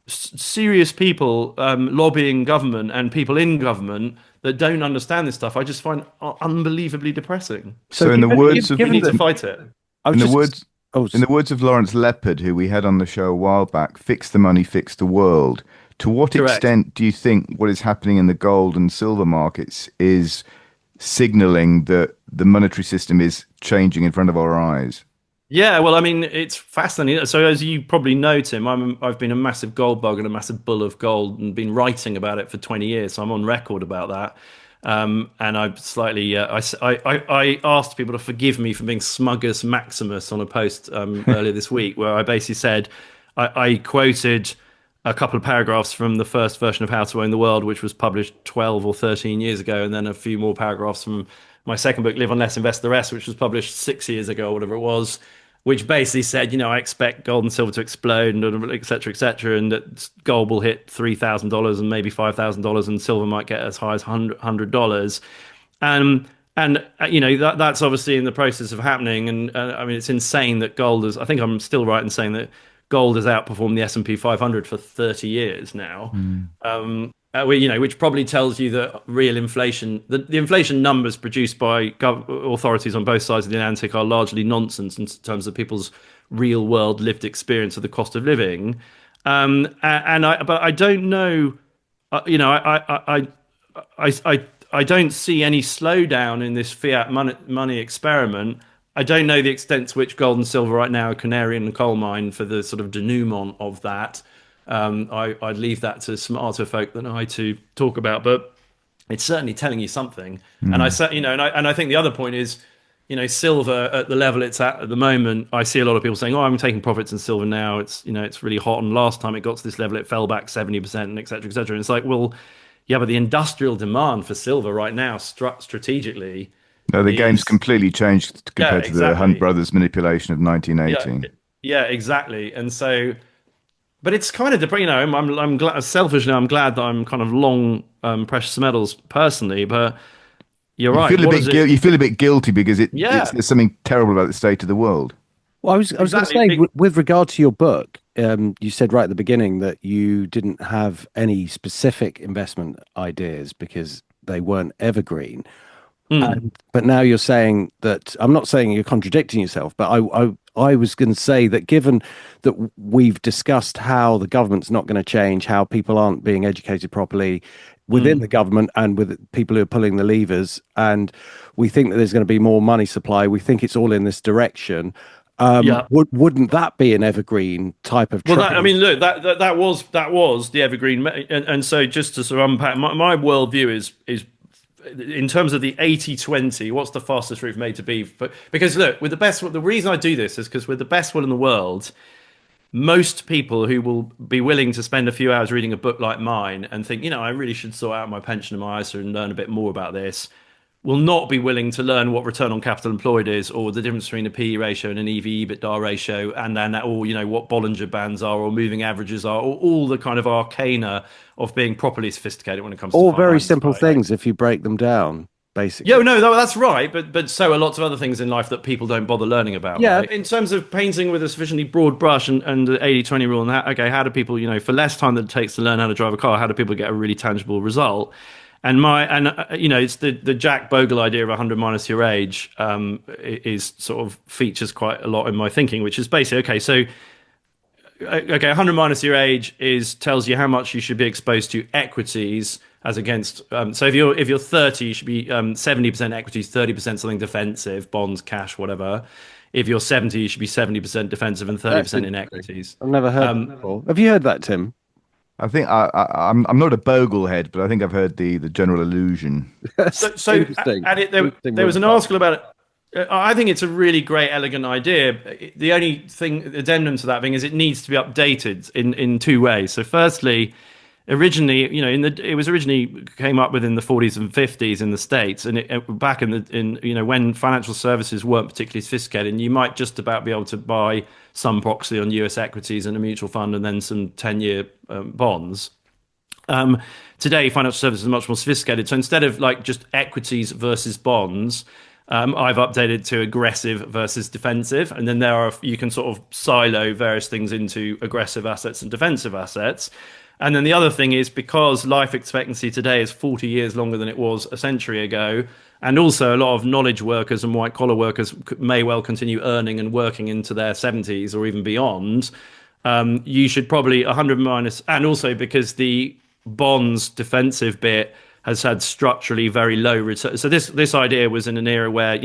Speaker 4: serious people lobbying government and people in government that don't understand this stuff, I just find unbelievably depressing.
Speaker 3: So, in the words of
Speaker 4: We need to fight it.
Speaker 1: I
Speaker 3: in
Speaker 1: was
Speaker 3: the
Speaker 1: just
Speaker 3: words
Speaker 1: oh
Speaker 3: in the words of Lawrence Leopard, who we had on the show a while back, "Fix the money, fix the world." To what
Speaker 4: Correct.
Speaker 3: extent do you think what is happening in the gold and silver markets is signaling that the monetary system is changing in front of our eyes?
Speaker 4: Yeah, well, I mean, it's fascinating. So, as you probably know, Tim, I've been a massive gold bug and a massive bull of gold, and been writing about it for 20 years. So I'm on record about that. And I slightly, I asked people to forgive me for being smuggus maximus on a post earlier this week, where I basically said I quoted a couple of paragraphs from the first version of How to Own the World, which was published 12 or 13 years ago, and then a few more paragraphs from my second book, Live on Less, Invest the Rest, which was published 6 years ago or whatever it was, which basically said, I expect gold and silver to explode, and et cetera, and that gold will hit $3,000 and maybe $5,000, and silver might get as high as $100. That's obviously in the process of happening. And I mean, it's insane that gold is. I think I'm still right in saying that gold has outperformed the S&P 500 for 30 years now. which probably tells you that real inflation, the inflation numbers produced by authorities on both sides of the Atlantic are largely nonsense in terms of people's real world lived experience of the cost of living. But I don't know, I don't see any slowdown in this fiat money experiment. I don't know the extent to which gold and silver right now are canary in the coal mine for the sort of denouement of that. I'd leave that to smarter folk than I to talk about, but it's certainly telling you something. And I
Speaker 3: Mm.
Speaker 4: said, and I think the other point is, silver at the level it's at the moment. I see a lot of people saying, "Oh, I'm taking profits in silver now. It's really hot, and last time it got to this level, it fell back 70%, and et cetera, et cetera." And it's like, well, yeah, but the industrial demand for silver right now, strategically,
Speaker 3: No, the game's
Speaker 4: is
Speaker 3: completely changed
Speaker 4: yeah,
Speaker 3: compared to the Hunt
Speaker 4: exactly,
Speaker 3: brothers manipulation of
Speaker 4: yeah,
Speaker 3: 1918.
Speaker 4: yeah, exactly. And so, but it's kind of I'm glad selfishly, I'm glad that I'm kind of long precious metals personally. But you're
Speaker 3: You
Speaker 4: right.
Speaker 3: feel a
Speaker 4: What is
Speaker 3: bit
Speaker 4: it?
Speaker 3: you feel a bit guilty because it's
Speaker 4: Yeah,
Speaker 3: there's something terrible about the state of the world.
Speaker 1: Well, I was going to
Speaker 4: exactly.
Speaker 1: say, with regard to your book, you said right at the beginning that you didn't have any specific investment ideas because they weren't evergreen.
Speaker 4: Mm,
Speaker 1: But now you're saying that I'm not saying you're contradicting yourself, but I was going to say that given that we've discussed how the government's not going to change, how people aren't being educated properly within the
Speaker 4: mm.
Speaker 1: government and with people who are pulling the levers, and we think that there's going to be more money supply, we think it's all in this direction.
Speaker 4: Yeah.
Speaker 1: Wouldn't that be an evergreen type of
Speaker 4: Well, I
Speaker 1: trade?
Speaker 4: mean, look, that was the evergreen, and so just to sort of unpack, my worldview is in terms of the 80-20, what's the fastest route made to be? Because look, the reason I do this is because with the best will in the world, most people who will be willing to spend a few hours reading a book like mine and think, I really should sort out my pension and my ISA and learn a bit more about this, will not be willing to learn what return on capital employed is, or the difference between a PE ratio and an EV/EBITDA ratio, and then or what Bollinger Bands are, or moving averages are, or all the kind of arcana of being properly sophisticated when it comes to
Speaker 1: All very
Speaker 4: finance,
Speaker 1: simple
Speaker 4: right?
Speaker 1: things if you break them down,
Speaker 4: Yeah,
Speaker 1: basically.
Speaker 4: no, that's right, but so are lots of other things in life that people don't bother learning about,
Speaker 1: Yeah.
Speaker 4: right? In terms of painting with a sufficiently broad brush and the 80-20 rule, and how do people, for less time than it takes to learn how to drive a car, how do people get a really tangible result? It's the Jack Bogle idea of 100 minus your age is sort of features quite a lot in my thinking, which is basically okay. So 100 minus your age is tells you how much you should be exposed to equities as against. So if you're 30, you should be 70% equities, 30% something defensive, bonds, cash, whatever. If you're 70, you should be 70% defensive and
Speaker 1: That's
Speaker 4: 30% in
Speaker 1: interesting.
Speaker 4: equities.
Speaker 1: I've never heard that before. Have you heard that, Tim?
Speaker 3: I think I'm not a Boglehead, but I think I've heard the general illusion.
Speaker 1: That's
Speaker 4: So
Speaker 1: interesting.
Speaker 4: and
Speaker 1: Interesting
Speaker 4: there
Speaker 1: with
Speaker 4: was
Speaker 1: the
Speaker 4: an
Speaker 1: bug.
Speaker 4: article about it. I think it's a really great, elegant idea. The only thing, addendum to that thing is it needs to be updated in two ways. So, firstly, originally, it was originally came up within the 40s and 50s in the States, and back when financial services weren't particularly sophisticated, and you might just about be able to buy some proxy on US equities and a mutual fund, and then some 10-year bonds. Today, financial services are much more sophisticated. So instead of like just equities versus bonds, I've updated to aggressive versus defensive, and then you can sort of silo various things into aggressive assets and defensive assets. And then the other thing is because life expectancy today is 40 years longer than it was a century ago, and also a lot of knowledge workers and white collar workers may well continue earning and working into their 70s or even beyond. You should probably 100 minus, and also because the bonds defensive bit has had structurally very low return. So this idea was in an era where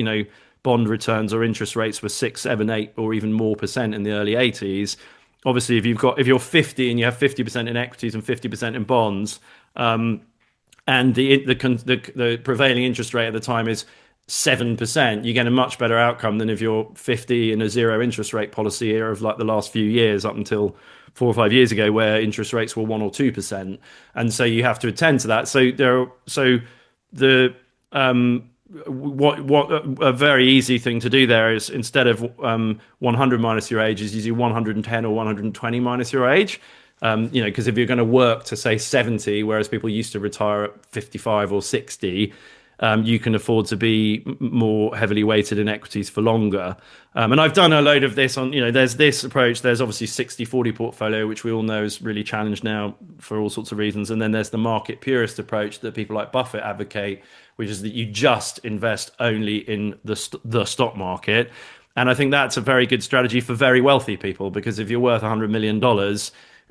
Speaker 4: bond returns or interest rates were 6, 7, 8, or even more percent in the early 80s. Obviously, if you're 50 and you have 50% in equities and 50% in bonds, and the prevailing interest rate at the time is 7%, you get a much better outcome than if you're 50 in a zero interest rate policy era of like the last few years up until 4 or 5 years ago, where interest rates were 1 or 2%, and so you have to attend to that. So the what a very easy thing to do there is instead of 100 minus your age is you do 110 or 120 minus your age. Because if you're going to work to say 70, whereas people used to retire at 55 or 60, you can afford to be more heavily weighted in equities for longer. And I've done a load of this on, there's this approach. There's obviously 60/40 portfolio, which we all know is really challenged now for all sorts of reasons. And then there's the market purist approach that people like Buffett advocate, which is that you just invest only in the stock market. And I think that's a very good strategy for very wealthy people, because if you're worth $100 million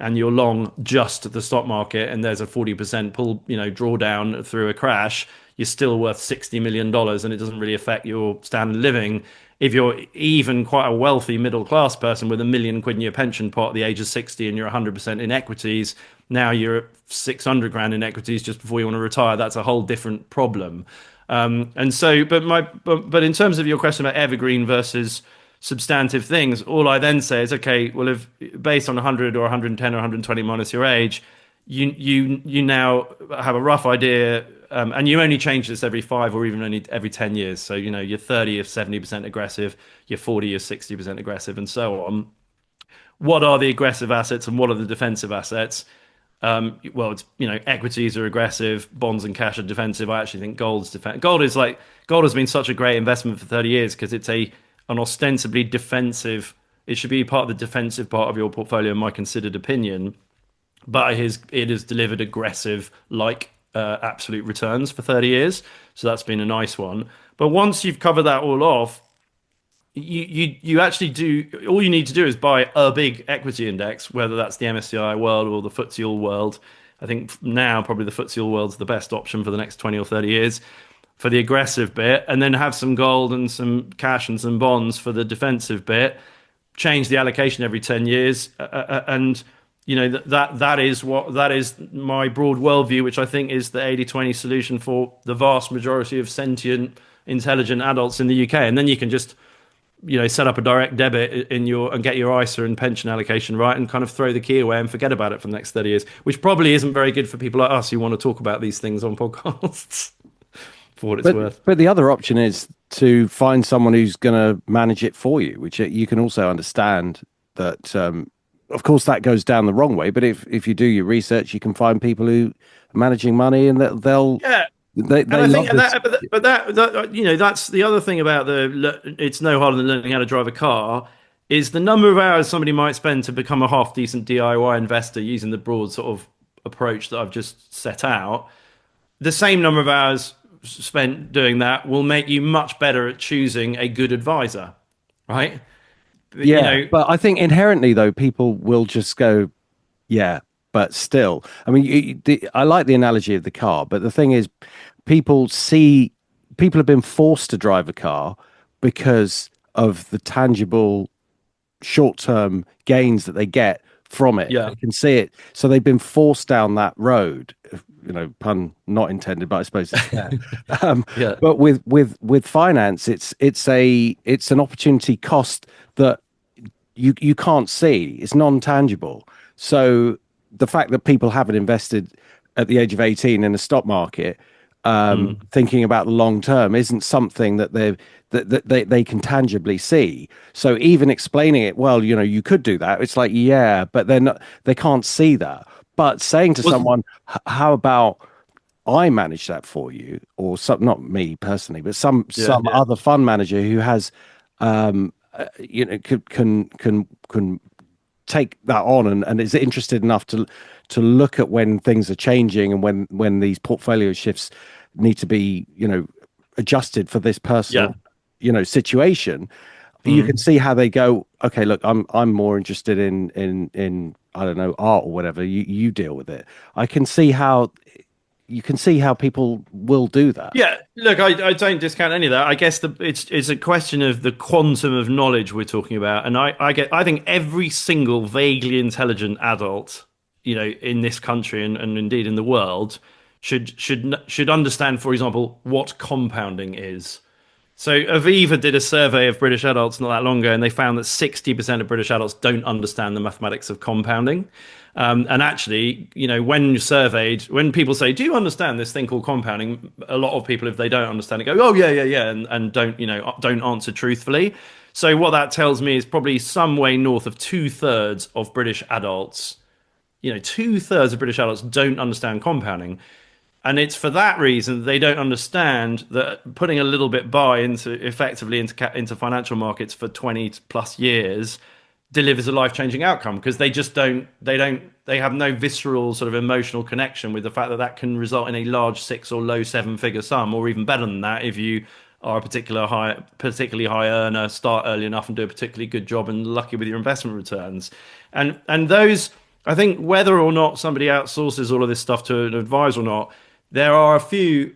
Speaker 4: and you're long just the stock market and there's a 40% pull, drawdown through a crash, you're still worth $60 million, and it doesn't really affect your standard of living. If you're even quite a wealthy middle class person with £1 million in your pension pot at the age of 60 and you're 100% in equities, now you're at 600 grand in equities just before you want to retire. That's a whole different problem. And so, but in terms of your question about evergreen versus substantive things, all I then say is, okay, well, if based on 100 or 110 or 120 minus your age, you now have a rough idea, and you only change this every 5 or even only every 10 years. So, you're 30 if 70% aggressive, you're 40 if 60% aggressive, and so on. What are the aggressive assets and what are the defensive assets? Well, it's, equities are aggressive, bonds and cash are defensive. I actually think gold's defensive. Gold has been such a great investment for 30 years because it's an ostensibly defensive. It should be part of the defensive part of your portfolio, in my considered opinion. But it has delivered aggressive, absolute returns for 30 years. So that's been a nice one. But once you've covered that all off, you actually do, all you need to do is buy a big equity index, whether that's the MSCI World or the FTSE All World. I think now probably the FTSE All World's the best option for the next 20 or 30 years for the aggressive bit, and then have some gold and some cash and some bonds for the defensive bit. Change the allocation every 10 years, and that is my broad worldview, which I think is the 80/20 solution for the vast majority of sentient, intelligent adults in the UK. And then you can just set up a direct debit and get your ISA and pension allocation right, and kind of throw the key away and forget about it for the next 30 years, which probably isn't very good for people like us who want to talk about these things on podcasts. For what it's worth.
Speaker 1: But the other option is to find someone who's going to manage it for you, which you can also understand that, of course, that goes down the wrong way. But if you do your research, you can find people who are managing money, and they'll
Speaker 4: yeah.
Speaker 1: They
Speaker 4: And I think
Speaker 1: love this.
Speaker 4: that's the other thing about it's no harder than learning how to drive a car, is the number of hours somebody might spend to become a half decent DIY investor using the broad sort of approach that I've just set out. The same number of hours spent doing that will make you much better at choosing a good advisor, right?
Speaker 1: Yeah, but I think inherently though, people will just go, yeah, but still, I mean, I like the analogy of the car, but the thing is, people have been forced to drive a car because of the tangible short-term gains that they get from it.
Speaker 4: Yeah.
Speaker 1: They can see it, so they've been forced down that road. Pun not intended, but I suppose it's there.
Speaker 4: Yeah.
Speaker 1: But with finance, it's an opportunity cost that you can't see. It's non-tangible. So the fact that people haven't invested at the age of 18 in the stock market, thinking about the long term, isn't something that they can tangibly see. So even explaining it, well, you could do that. It's like, yeah, but they can't see that. But saying to someone, how about I manage that for you, or some, not me personally, but some other fund manager who has, can take that on and is interested enough to look at when things are changing and when these portfolio shifts need to be adjusted for this personal situation. You can see how they go, okay, look, I'm more interested in I don't know, art or whatever. You deal with it. I can see how people will do that.
Speaker 4: Yeah, look, I don't discount any of that. I guess it's a question of the quantum of knowledge we're talking about, and I think every single vaguely intelligent adult, in this country and indeed in the world, should understand, for example, what compounding is. So Aviva did a survey of British adults not that long ago, and they found that 60% of British adults don't understand the mathematics of compounding. And actually, when surveyed, when people say, "Do you understand this thing called compounding?" a lot of people, if they don't understand it, go, "Oh yeah," and don't answer truthfully. So what that tells me is probably some way north of 2/3 of British adults. 2/3 of British adults don't understand compounding. And it's for that reason that they don't understand that putting a little bit buy into effectively into financial markets for 20 plus years delivers a life-changing outcome, because they have no visceral sort of emotional connection with the fact that that can result in a large six or low seven-figure sum, or even better than that if you are a particularly high earner, start early enough and do a particularly good job and lucky with your investment returns. And those, I think, whether or not somebody outsources all of this stuff to an advisor or not, there are a few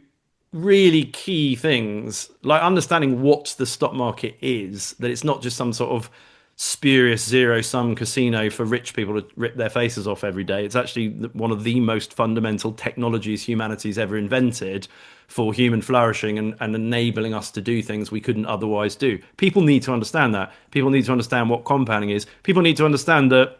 Speaker 4: really key things, like understanding what the stock market is, that it's not just some sort of spurious zero sum casino for rich people to rip their faces off every day. It's actually one of the most fundamental technologies humanity's ever invented for human flourishing and enabling us to do things we couldn't otherwise do. People need to understand that. People need to understand what compounding is. People need to understand that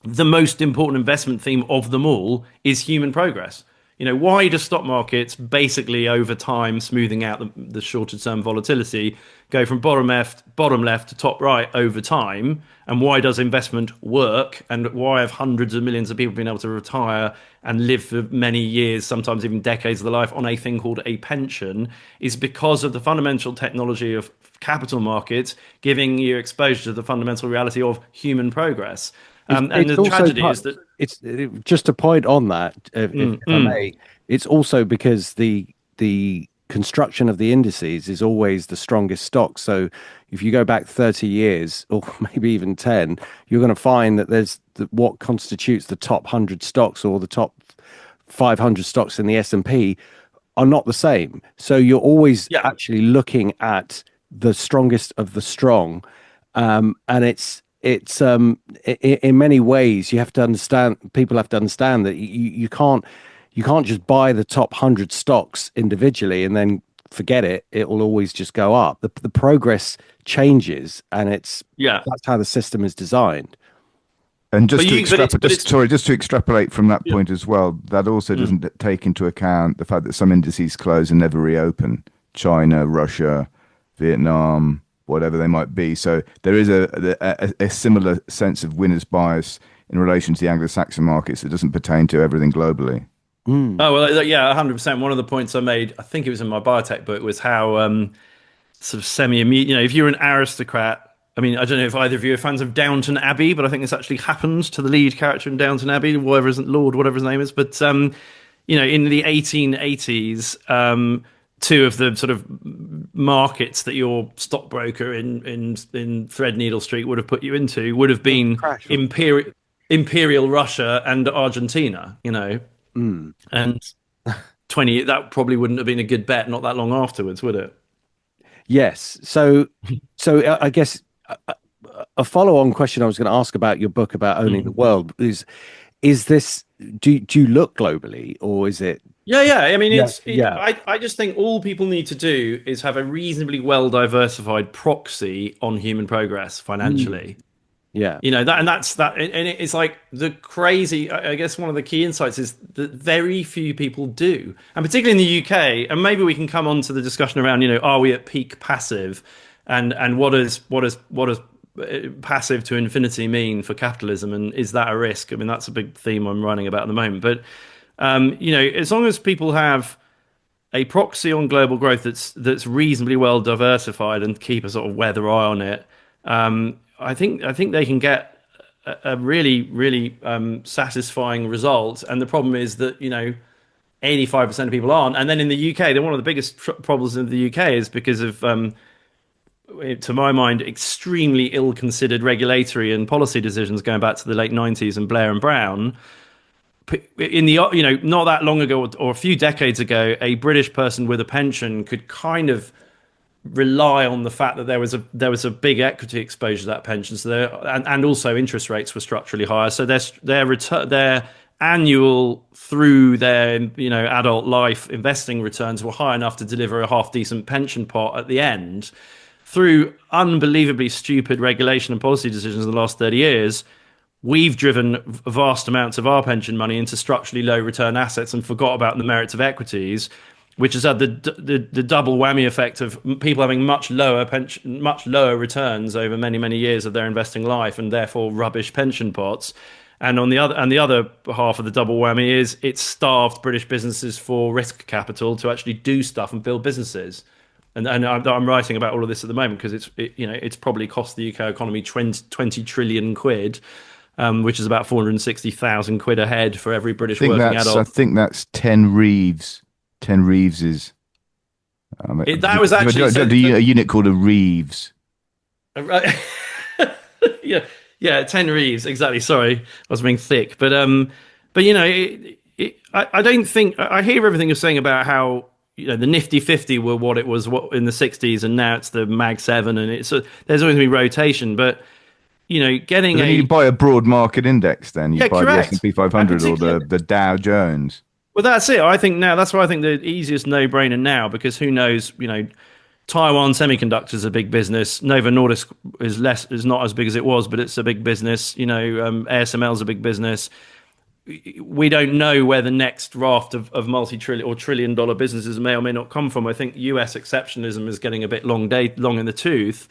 Speaker 4: the most important investment theme of them all is human progress. Why do stock markets basically over time, smoothing out the shorter term volatility, go from bottom left to top right over time? And why does investment work? And why have hundreds of millions of people been able to retire and live for many years, sometimes even decades of their life, on a thing called a pension? Is because of the fundamental technology of capital markets giving you exposure to the fundamental reality of human progress. And
Speaker 1: It's
Speaker 4: the
Speaker 1: also
Speaker 4: tragedy is that
Speaker 1: just a point on that, if
Speaker 4: mm,
Speaker 1: I
Speaker 4: mm,
Speaker 1: may. It's also because the construction of the indices is always the strongest stock. So if you go back 30 years or maybe even 10, you're going to find that what constitutes the top 100 stocks or the top 500 stocks in the S&P are not the same. So you're always
Speaker 4: yeah,
Speaker 1: actually looking at the strongest of the strong, and in many ways you have to understand. People have to understand that you can't just buy the top 100 stocks individually and then forget it. It will always just go up. The progress changes, and
Speaker 4: yeah.
Speaker 1: that's how the system is designed.
Speaker 3: And
Speaker 4: But
Speaker 3: just to
Speaker 4: you, but it's,
Speaker 3: extrapolate,
Speaker 4: but it's,
Speaker 3: just to extrapolate from that
Speaker 4: yeah.
Speaker 3: point as well, that also
Speaker 4: Mm.
Speaker 3: doesn't take into account the fact that some indices close and never reopen. China, Russia, Vietnam, whatever they might be. So there is a similar sense of winner's bias in relation to the Anglo-Saxon markets that doesn't pertain to everything globally.
Speaker 1: Mm.
Speaker 4: Oh well, yeah, 100%. One of the points I made, I think it was in my biotech book, was how sort of semi-immediate. If you're an aristocrat. I mean, I don't know if either of you are fans of Downton Abbey, but I think this actually happened to the lead character in Downton Abbey, whatever his name is. But in the 1880s, two of the sort of markets that your stockbroker in Threadneedle Street would have put you into would have been
Speaker 1: Crash.
Speaker 4: Imperial Russia and Argentina.
Speaker 1: Mm.
Speaker 4: And 20, that probably wouldn't have been a good bet not that long afterwards, would it?
Speaker 1: Yes. So I guess a follow-on question I was going to ask about your book about owning the
Speaker 4: Mm.
Speaker 1: world is this, do you look globally, or is it?
Speaker 4: Yeah, yeah. I mean,
Speaker 1: Yeah, yeah.
Speaker 4: I just think all people need to do is have a reasonably well diversified proxy on human progress
Speaker 1: Mm.
Speaker 4: financially.
Speaker 1: Yeah.
Speaker 4: That, and that's that, and it's like the crazy. I guess one of the key insights is that very few people do, and particularly in the UK. And maybe we can come on to the discussion around, are we at peak passive, and what does passive to infinity mean for capitalism, and is that a risk? I mean, that's a big theme I'm writing about at the moment. But as long as people have a proxy on global growth that's reasonably well diversified and keep a sort of weather eye on it, I think they can get a really really satisfying result. And the problem is that 85% of people aren't. And then in the UK, one of the biggest problems in the UK is because of to my mind, extremely ill-considered regulatory and policy decisions going back to the late 90s and Blair and Brown. In the not that long ago or a few decades ago, a British person with a pension could kind of rely on the fact that there was a big equity exposure to that pension, so and also interest rates were structurally higher, so their annual through their adult life investing returns were high enough to deliver a half decent pension pot at the end. Through unbelievably stupid regulation and policy decisions in the last 30 years, we've driven vast amounts of our pension money into structurally low return assets and forgot about the merits of equities, which has had the double whammy effect of people having much lower returns over many, many years of their investing life, and therefore rubbish pension pots. And on the other half of the double whammy is it's starved British businesses for risk capital to actually do stuff and build businesses. And I'm writing about all of this at the moment because it's probably cost the UK economy 20 trillion quid, which is about 460,000 quid a head for every British working
Speaker 3: I
Speaker 4: adult.
Speaker 3: think that's 10 Reeves. 10 Reeves is
Speaker 4: That was actually so.
Speaker 3: a unit called a Reeves.
Speaker 4: Right. Yeah, yeah, 10 Reeves, exactly. Sorry, I was being thick, but I don't think I hear everything you're saying about how the Nifty 50 were what it was what in the 60s, and now it's the Mag 7, and there's always going to be rotation, but
Speaker 3: But
Speaker 4: getting
Speaker 3: then you buy a broad market index. Then you
Speaker 4: yeah,
Speaker 3: buy the
Speaker 4: correct.
Speaker 3: S&P
Speaker 4: And
Speaker 3: 500 or
Speaker 4: particularly,
Speaker 3: the Dow Jones.
Speaker 4: well, that's it. I think now that's why I think the easiest no-brainer now, because who knows, Taiwan Semiconductor is a big business. Nova Nordisk is not as big as it was, but it's a big business. ASML is a big business. We don't know where the next raft of multi-trillion or trillion-dollar businesses may or may not come from. I think US exceptionalism is getting a bit long in the tooth.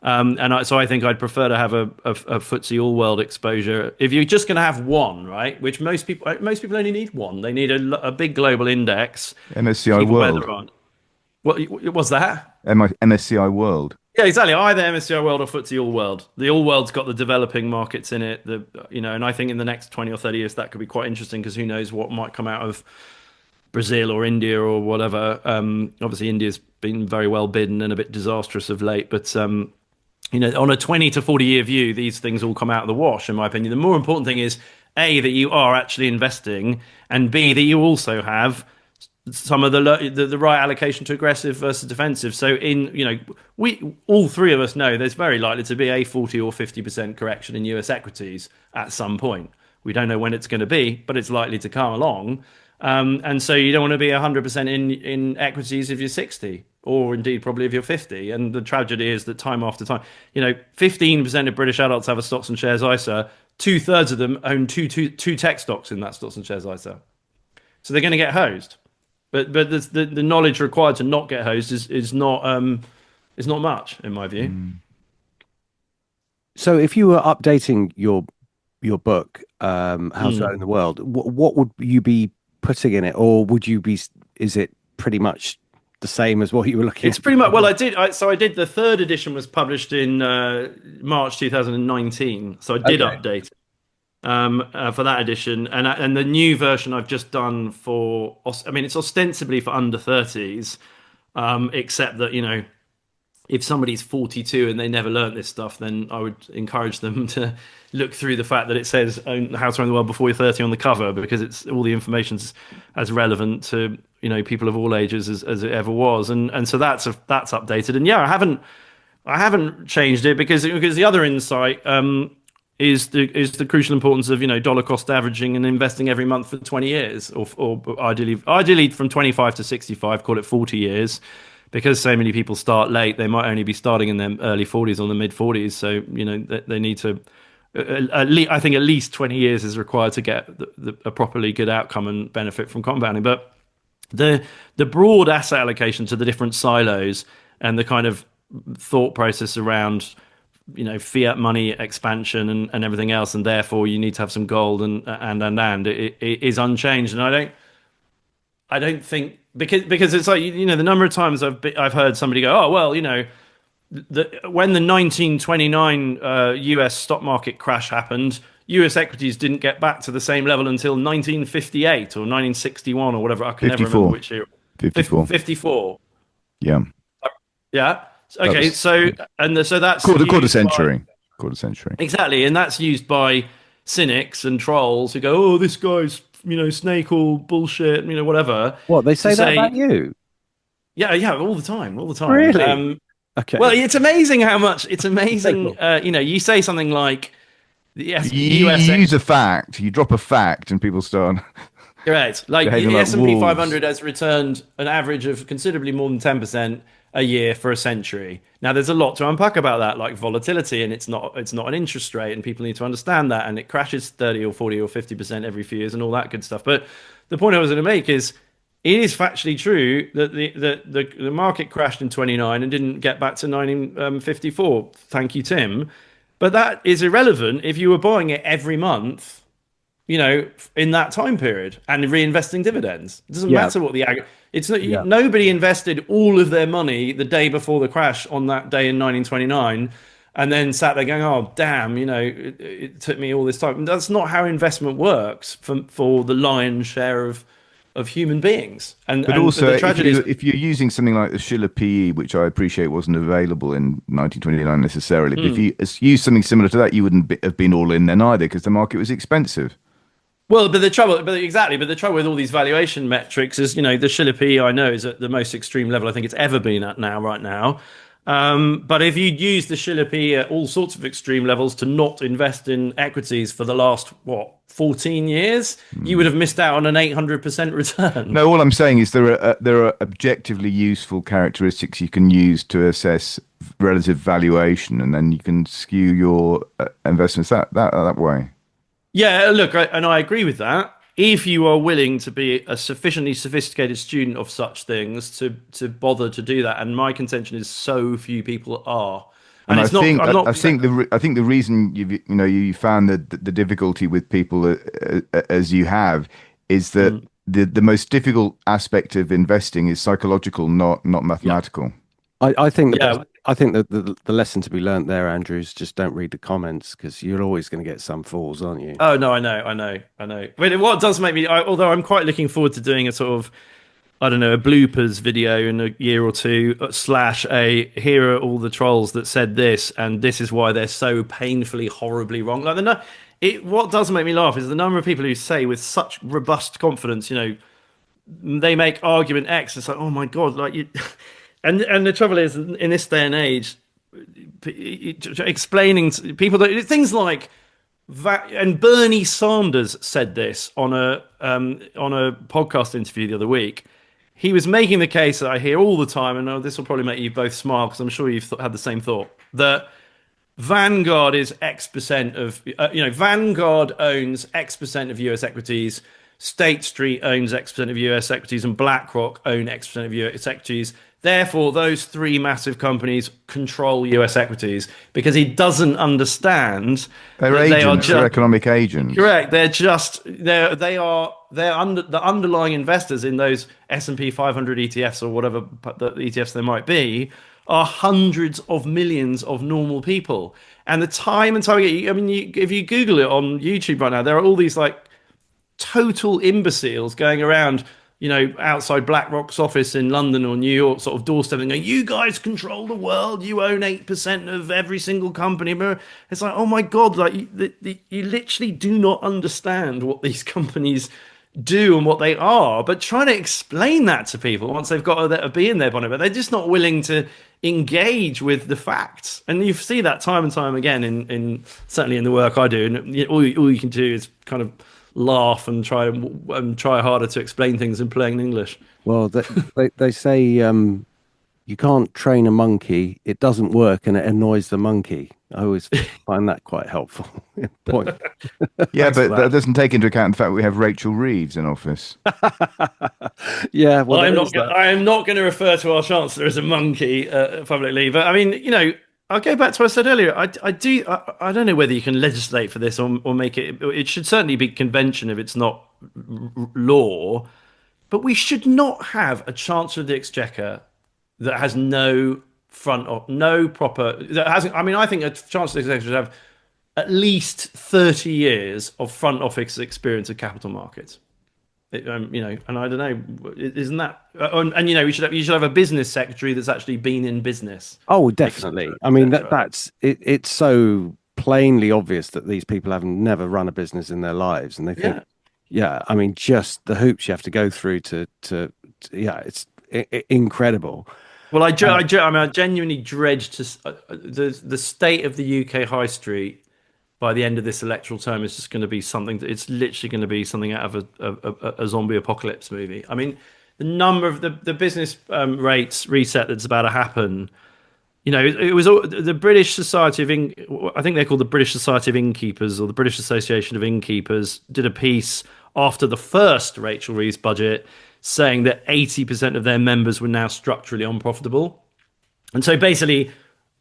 Speaker 4: So I think I'd prefer to have a FTSE all world exposure. If you're just going to have one, right, which most people only need one. They need a big global index to
Speaker 3: MSCI
Speaker 4: keep a
Speaker 3: World.
Speaker 4: weather on. What was that?
Speaker 3: MSCI World.
Speaker 4: Yeah, exactly. Either MSCI World or FTSE All World. The All World's got the developing markets in it. And I think in the next 20 or 30 years that could be quite interesting because who knows what might come out of Brazil or India or whatever. Obviously, India's been very well bidden and a bit disastrous of late, but on a 20 to 40-year view, these things all come out of the wash. In my opinion, the more important thing is A, that you are actually investing, and B, that you also have some of the right allocation to aggressive versus defensive. So we all three of us know there's very likely to be a 40 or 50% correction in US equities at some point. We don't know when it's going to be, but it's likely to come along. And so you don't want to be 100% in equities if you're 60, or indeed probably if you're 50. And the tragedy is that time after time, 15% of British adults have a stocks and shares ISA. Two-thirds of them own two tech stocks in that stocks and shares ISA. So they're going to get hosed. But the knowledge required to not get hosed is not much in my view.
Speaker 1: So if you were updating your book, How to Own the World, what would you be putting in it, or is it pretty much the same as what you were looking
Speaker 4: It's
Speaker 1: at?
Speaker 4: pretty much well. I did the third edition was published in March 2019, so I did
Speaker 1: Okay.
Speaker 4: update for that edition, and the new version I've just done for. I mean, it's ostensibly for under 30s, except that if somebody's 42 and they never learnt this stuff, then I would encourage them to look through the fact that it says How to Own the World Before You're 30 on the cover, because it's all the information's as relevant to people of all ages as it ever was, and so that's updated. And yeah, I haven't changed it because the other insight is the crucial importance of dollar cost averaging and investing every month for 20 years, or ideally from 25 to 65, call it 40 years. Because so many people start late, they might only be starting in their early 40s or the mid 40s. So they need to. I think at least 20 years is required to get a properly good outcome and benefit from compounding. But the broad asset allocation to the different silos and the kind of thought process around fiat money expansion and everything else, and therefore you need to have some gold and it is unchanged. And I don't think because it's like the number of times I've heard somebody go, oh well, when the 1929 US stock market crash happened, US equities didn't get back to the same level until 1958 or 1961 or whatever. I can never remember
Speaker 3: 54.
Speaker 4: which year.
Speaker 3: 54.
Speaker 4: 54.
Speaker 3: Yeah.
Speaker 4: Yeah.
Speaker 3: That
Speaker 4: Okay.
Speaker 3: was
Speaker 4: So that's
Speaker 3: quarter
Speaker 4: used
Speaker 3: century. Quarter century.
Speaker 4: exactly, and that's used by cynics and trolls who go, "Oh, this guy's snake oil bullshit," whatever.
Speaker 1: What, they
Speaker 4: To
Speaker 1: say that
Speaker 4: say,
Speaker 1: about you?
Speaker 4: yeah, yeah, all the time, all the time.
Speaker 1: Really? Okay.
Speaker 4: Well, it's amazing how much. It's amazing.
Speaker 1: Cool.
Speaker 4: You say something like the
Speaker 3: You use a fact, you drop a fact, and people start
Speaker 4: correct. Like
Speaker 3: behaving
Speaker 4: the
Speaker 3: like
Speaker 4: S&P
Speaker 3: wolves.
Speaker 4: 500 has returned an average of considerably more than 10% a year for a century. Now, there's a lot to unpack about that, like volatility, and it's not an interest rate, and people need to understand that. And it crashes 30 or 40 or 50% every few years, and all that good stuff. But the point I was going to make is, it is factually true that the market crashed in 29 and didn't get back to 1954. Thank you, Tim. But that is irrelevant if you were buying it every month in that time period and reinvesting dividends. It doesn't
Speaker 1: Yeah,
Speaker 4: matter what the it's not,
Speaker 1: yeah.
Speaker 4: nobody invested all of their money the day before the crash on that day in 1929 and then sat there going, oh, damn, it took me all this time. That's not how investment works for the lion's share of human beings. And
Speaker 3: But
Speaker 4: and
Speaker 3: also,
Speaker 4: the tragedy is,
Speaker 3: if you're using something like the Schiller PE, which I appreciate wasn't available in 1929 necessarily, but if you use something similar to that, you wouldn't have been all in then either because the market was expensive.
Speaker 4: well, but the trouble with all these valuation metrics is, the Schiller PE I know is at the most extreme level I think it's ever been at right now. But if you'd used the Schiller PE at all sorts of extreme levels to not invest in equities for the last, 14 years, you would have missed out on an 800% return.
Speaker 3: No, all I'm saying is there are objectively useful characteristics you can use to assess relative valuation, and then you can skew your investments that way.
Speaker 4: Yeah, look, and I agree with that. If you are willing to be a sufficiently sophisticated student of such things to bother to do that, and my contention is so few people are,
Speaker 3: And
Speaker 4: and it's not. I'm not.
Speaker 3: I think the reason you found the difficulty with people as you have is that the most difficult aspect of investing is psychological, not
Speaker 4: Yeah,
Speaker 3: mathematical.
Speaker 1: I think
Speaker 4: yeah.
Speaker 1: I think that the lesson to be learnt there, Andrew, is just don't read the comments because you're always going to get some fools, aren't you?
Speaker 4: Oh no, I know. But what does make me, although I'm quite looking forward to doing a sort of, I don't know, a bloopers video in a year or two, slash here are all the trolls that said this, and this is why they're so painfully, horribly wrong. Like what does make me laugh is the number of people who say with such robust confidence, they make argument X. It's like, oh my God, like you, and the trouble is in this day and age, explaining to people that things like that, and Bernie Sanders said this on a podcast interview the other week. He was making the case that I hear all the time, and this will probably make you both smile because I'm sure you've had the same thought, that Vanguard is X percent of, Vanguard owns X percent of US equities, State Street owns X percent of US equities, and BlackRock own X percent of US equities. Therefore, those three massive companies control US equities because he doesn't understand
Speaker 3: They're
Speaker 4: that they are
Speaker 3: agents, they're
Speaker 4: just
Speaker 3: economic agents.
Speaker 4: correct. They're underlying investors in those S&P 500 ETFs or whatever the ETFs there might be are hundreds of millions of normal people. And the time and time again, I mean, if you Google it on YouTube right now, there are all these like total imbeciles going around, outside BlackRock's office in London or New York, sort of doorstep and going, you guys control the world. You own 8% of every single company. It's like, oh my God, like you literally do not understand what these companies do and what they are, but trying to explain that to people once they've got a bee in their bonnet, but they're just not willing to engage with the facts. And you see that time and time again in certainly in the work I do. And all you can do is kind of laugh and try harder to explain things in plain English.
Speaker 1: Well, they say you can't train a monkey; it doesn't work, and it annoys the monkey. I always find that quite helpful. Point.
Speaker 3: Yeah,
Speaker 1: Thanks for
Speaker 3: but that
Speaker 1: that.
Speaker 3: doesn't take into account the fact we have Rachel Reeves in office.
Speaker 1: Yeah, well,
Speaker 4: I'm
Speaker 1: there
Speaker 4: not.
Speaker 1: is that.
Speaker 4: I am not going to refer to our chancellor as a monkey publicly. But I mean, I'll go back to what I said earlier. I do. I don't know whether you can legislate for this or make it. It should certainly be convention if it's not law. But we should not have a chancellor of the exchequer that has no no proper, that hasn't. I mean, I think a chancellor of the exchequer should have at least 30 years of front office experience of capital markets. And I don't know, isn't that? And you should have a business secretary that's actually been in business.
Speaker 1: Oh,
Speaker 4: Et
Speaker 1: definitely.
Speaker 4: cetera,
Speaker 1: I
Speaker 4: et
Speaker 1: mean
Speaker 4: cetera.
Speaker 1: that's it. It's so plainly obvious that these people have never run a business in their lives, and they think,
Speaker 4: Yeah.
Speaker 1: yeah. I mean, just the hoops you have to go through yeah, it's incredible.
Speaker 4: Well, I genuinely dread the state of the UK high street by the end of this electoral term is just going to be something that it's literally going to be something out of a zombie apocalypse movie. I mean, the number of the business rates reset that's about to happen. It was the British Society of I think they're called the British Society of Innkeepers or the British Association of Innkeepers did a piece after the first Rachel Reeves budget saying that 80% of their members were now structurally unprofitable. And so basically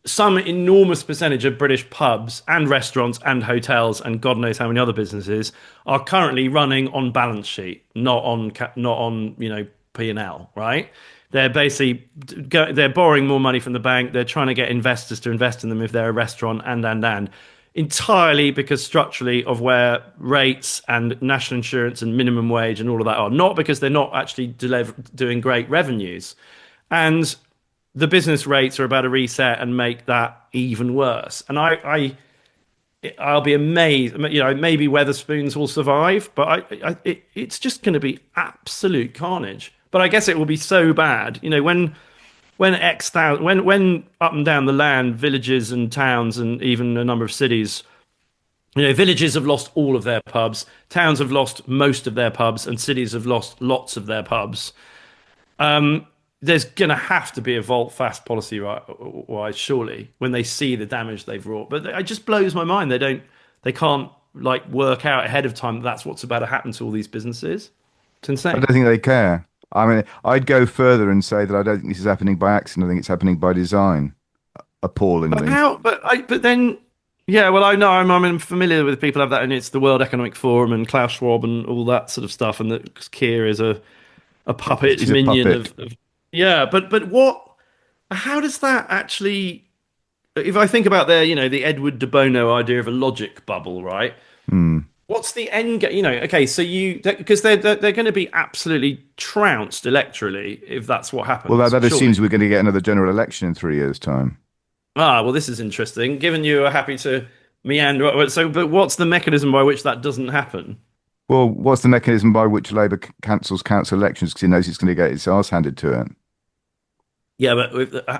Speaker 4: some enormous percentage of British pubs and restaurants and hotels and God knows how many other businesses are currently running on balance sheet, not on P&L, right? They're basically they're borrowing more money from the bank. They're trying to get investors to invest in them if they're a restaurant and entirely because structurally of where rates and national insurance and minimum wage and all of that are, not because they're not actually doing great revenues. And the business rates are about to reset and make that even worse. And I'll be amazed. Maybe Weatherspoons will survive, but it's just going to be absolute carnage. But I guess it will be so bad. When X thousand, when up and down the land, villages and towns and even a number of cities, villages have lost all of their pubs, towns have lost most of their pubs, and cities have lost lots of their pubs. There's going to have to be a vault fast policy, right? Wise, surely, when they see the damage they've wrought. But it just blows my mind. They can't like work out ahead of time that that's what's about to happen to all these businesses. It's
Speaker 3: I
Speaker 4: insane.
Speaker 3: don't think they care. I mean, I'd go further and say that I don't think this is happening by accident. I think it's happening by design,
Speaker 4: But
Speaker 3: appallingly.
Speaker 4: how? But then, yeah. Well, I know I'm familiar with people have that, and it's the World Economic Forum and Klaus Schwab and all that sort of stuff, and that Keir is a puppet
Speaker 3: He's a
Speaker 4: minion
Speaker 3: puppet.
Speaker 4: of yeah. But what? How does that actually? If I think about the Edward de Bono idea of a logic bubble, right?
Speaker 3: Hmm.
Speaker 4: What's the end game? Okay, so because they're going to be absolutely trounced electorally if that's what
Speaker 3: Well,
Speaker 4: happens,
Speaker 3: that
Speaker 4: surely.
Speaker 3: assumes we're going to get another general election in 3 years' time.
Speaker 4: Ah, well, this is interesting. Given you are happy to meander, so but what's the mechanism by which that doesn't happen?
Speaker 3: Well, what's the mechanism by which Labour cancels council elections because it knows it's going to get its arse handed to it?
Speaker 4: Yeah, but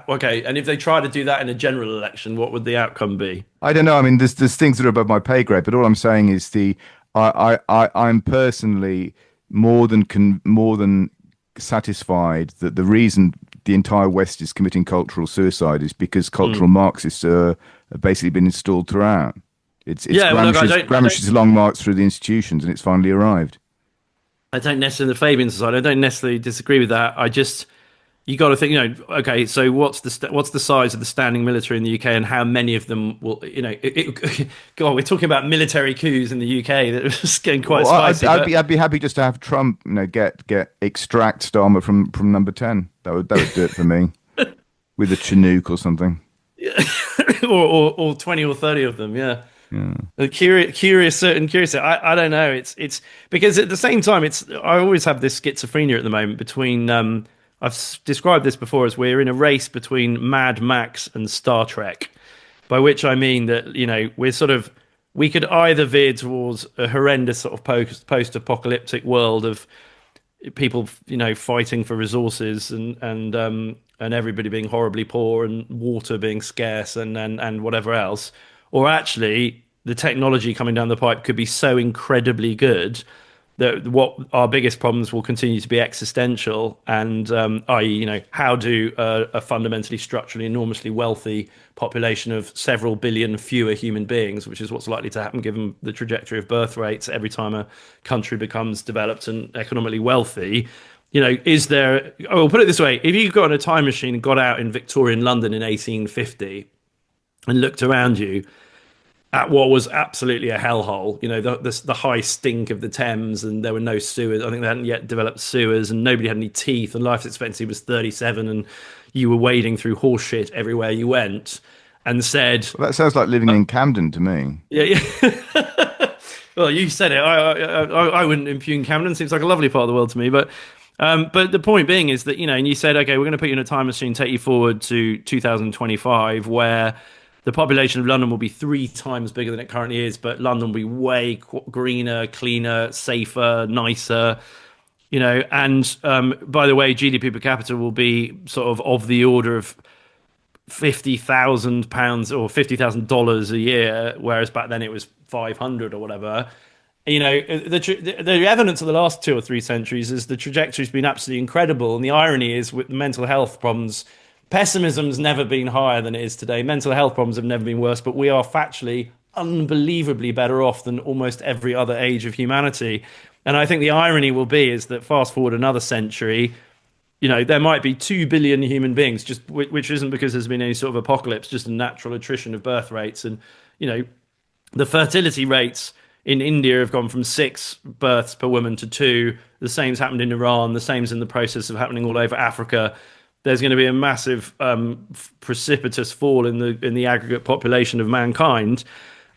Speaker 4: okay, and if they try to do that in a general election, what would the outcome be?
Speaker 3: I don't know. I mean, there's things that are above my pay grade, but all I'm saying is I'm personally more than satisfied that the reason the entire West is committing cultural suicide is because cultural
Speaker 4: Mm.
Speaker 3: Marxists have basically been installed throughout. It's
Speaker 4: Yeah, well, look,
Speaker 3: Gramsci's long march through the institutions, and it's finally arrived.
Speaker 4: I don't necessarily the Fabian Society. I don't necessarily disagree with that. I just you got to think, okay, so what's the size of the standing military in the UK, and how many of them will, God, we're talking about military coups in the UK that was getting quite
Speaker 3: Well,
Speaker 4: spicy, but
Speaker 3: I'd be happy just to have Trump, get extract Starmer from number 10. That would do it for me with a Chinook or something.
Speaker 4: or 20 or 30 of them, yeah. Curious. I don't know. It's because at the same time, I always have this schizophrenia at the moment between. I've described this before as we're in a race between Mad Max and Star Trek, by which I mean that we could either veer towards a horrendous sort of post-apocalyptic world of people, fighting for resources and everybody being horribly poor and water being scarce and whatever else, or actually the technology coming down the pipe could be so incredibly good that what our biggest problems will continue to be existential and i.e. How do a fundamentally structurally enormously wealthy population of several billion fewer human beings, which is what's likely to happen given the trajectory of birth rates every time a country becomes developed and economically wealthy, is there, oh, I'll put it this way, if you got on a time machine and got out in Victorian London in 1850 and looked around you at what was absolutely a hellhole, the high stink of the Thames, and there were no sewers. I think they hadn't yet developed sewers, and nobody had any teeth, and life expectancy was 37, and you were wading through horse shit everywhere you went, and said,
Speaker 3: Well, that sounds like living in Camden to me.
Speaker 4: yeah, yeah. Well, you said it. I wouldn't impugn Camden. Seems like a lovely part of the world to me. But the point being is that, and you said, okay, we're going to put you in a time machine, take you forward to 2025, where the population of London will be 3 times bigger than it currently is, but London will be way greener, cleaner, safer, nicer. And by the way, GDP per capita will be sort of the order of £50,000 or $50,000 a year, whereas back then it was 500 or whatever. The evidence of the last 2 or 3 centuries is the trajectory's been absolutely incredible, and the irony is with mental health problems, pessimism's never been higher than it is today. Mental health problems have never been worse, but we are factually unbelievably better off than almost every other age of humanity. And I think the irony will be is that fast forward another century, there might be 2 billion human beings, just which isn't because there's been any sort of apocalypse, just a natural attrition of birth rates. And, you know, the fertility rates in India have gone from 6 births per woman to 2. The same's happened in Iran. The same's in the process of happening all over Africa. There's going to be a massive, precipitous fall in the aggregate population of mankind.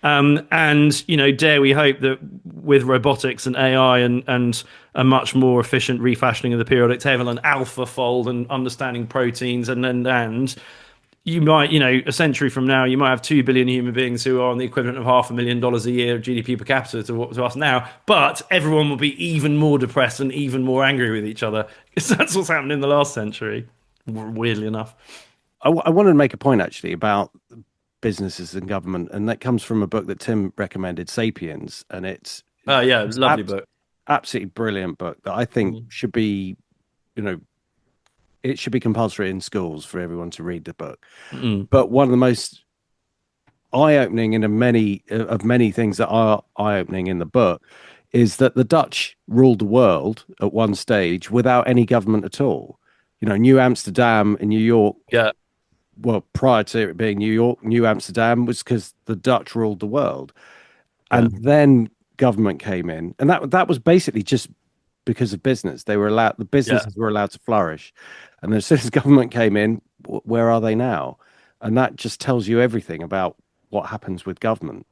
Speaker 4: And, dare we hope that with robotics and AI and a much more efficient refashioning of the periodic table and AlphaFold and understanding proteins and you might, a century from now, you might have 2 billion human beings who are on the equivalent of $500,000 a year of GDP per capita to us now, but everyone will be even more depressed and even more angry with each other because that's what's happened in the last century, weirdly enough.
Speaker 1: I wanted to make a point actually about businesses and government, and that comes from a book that Tim recommended, Sapiens, and
Speaker 4: Oh yeah,
Speaker 1: it's
Speaker 4: lovely book.
Speaker 1: absolutely brilliant book that I think should be, you know, it should be compulsory in schools for everyone to read the book.
Speaker 4: Mm.
Speaker 1: But one of the most eye-opening in many things that are eye-opening in the book is that the Dutch ruled the world at one stage without any government at all. New Amsterdam and New York,
Speaker 4: Yeah,
Speaker 1: well, prior to it being New York, New Amsterdam was because the Dutch ruled the world.
Speaker 4: yeah,
Speaker 1: And then government came in, and that was basically just because of business. The
Speaker 4: yeah.
Speaker 1: businesses were allowed to flourish. And as soon as government came in, where are they now? And that just tells you everything about what happens with government.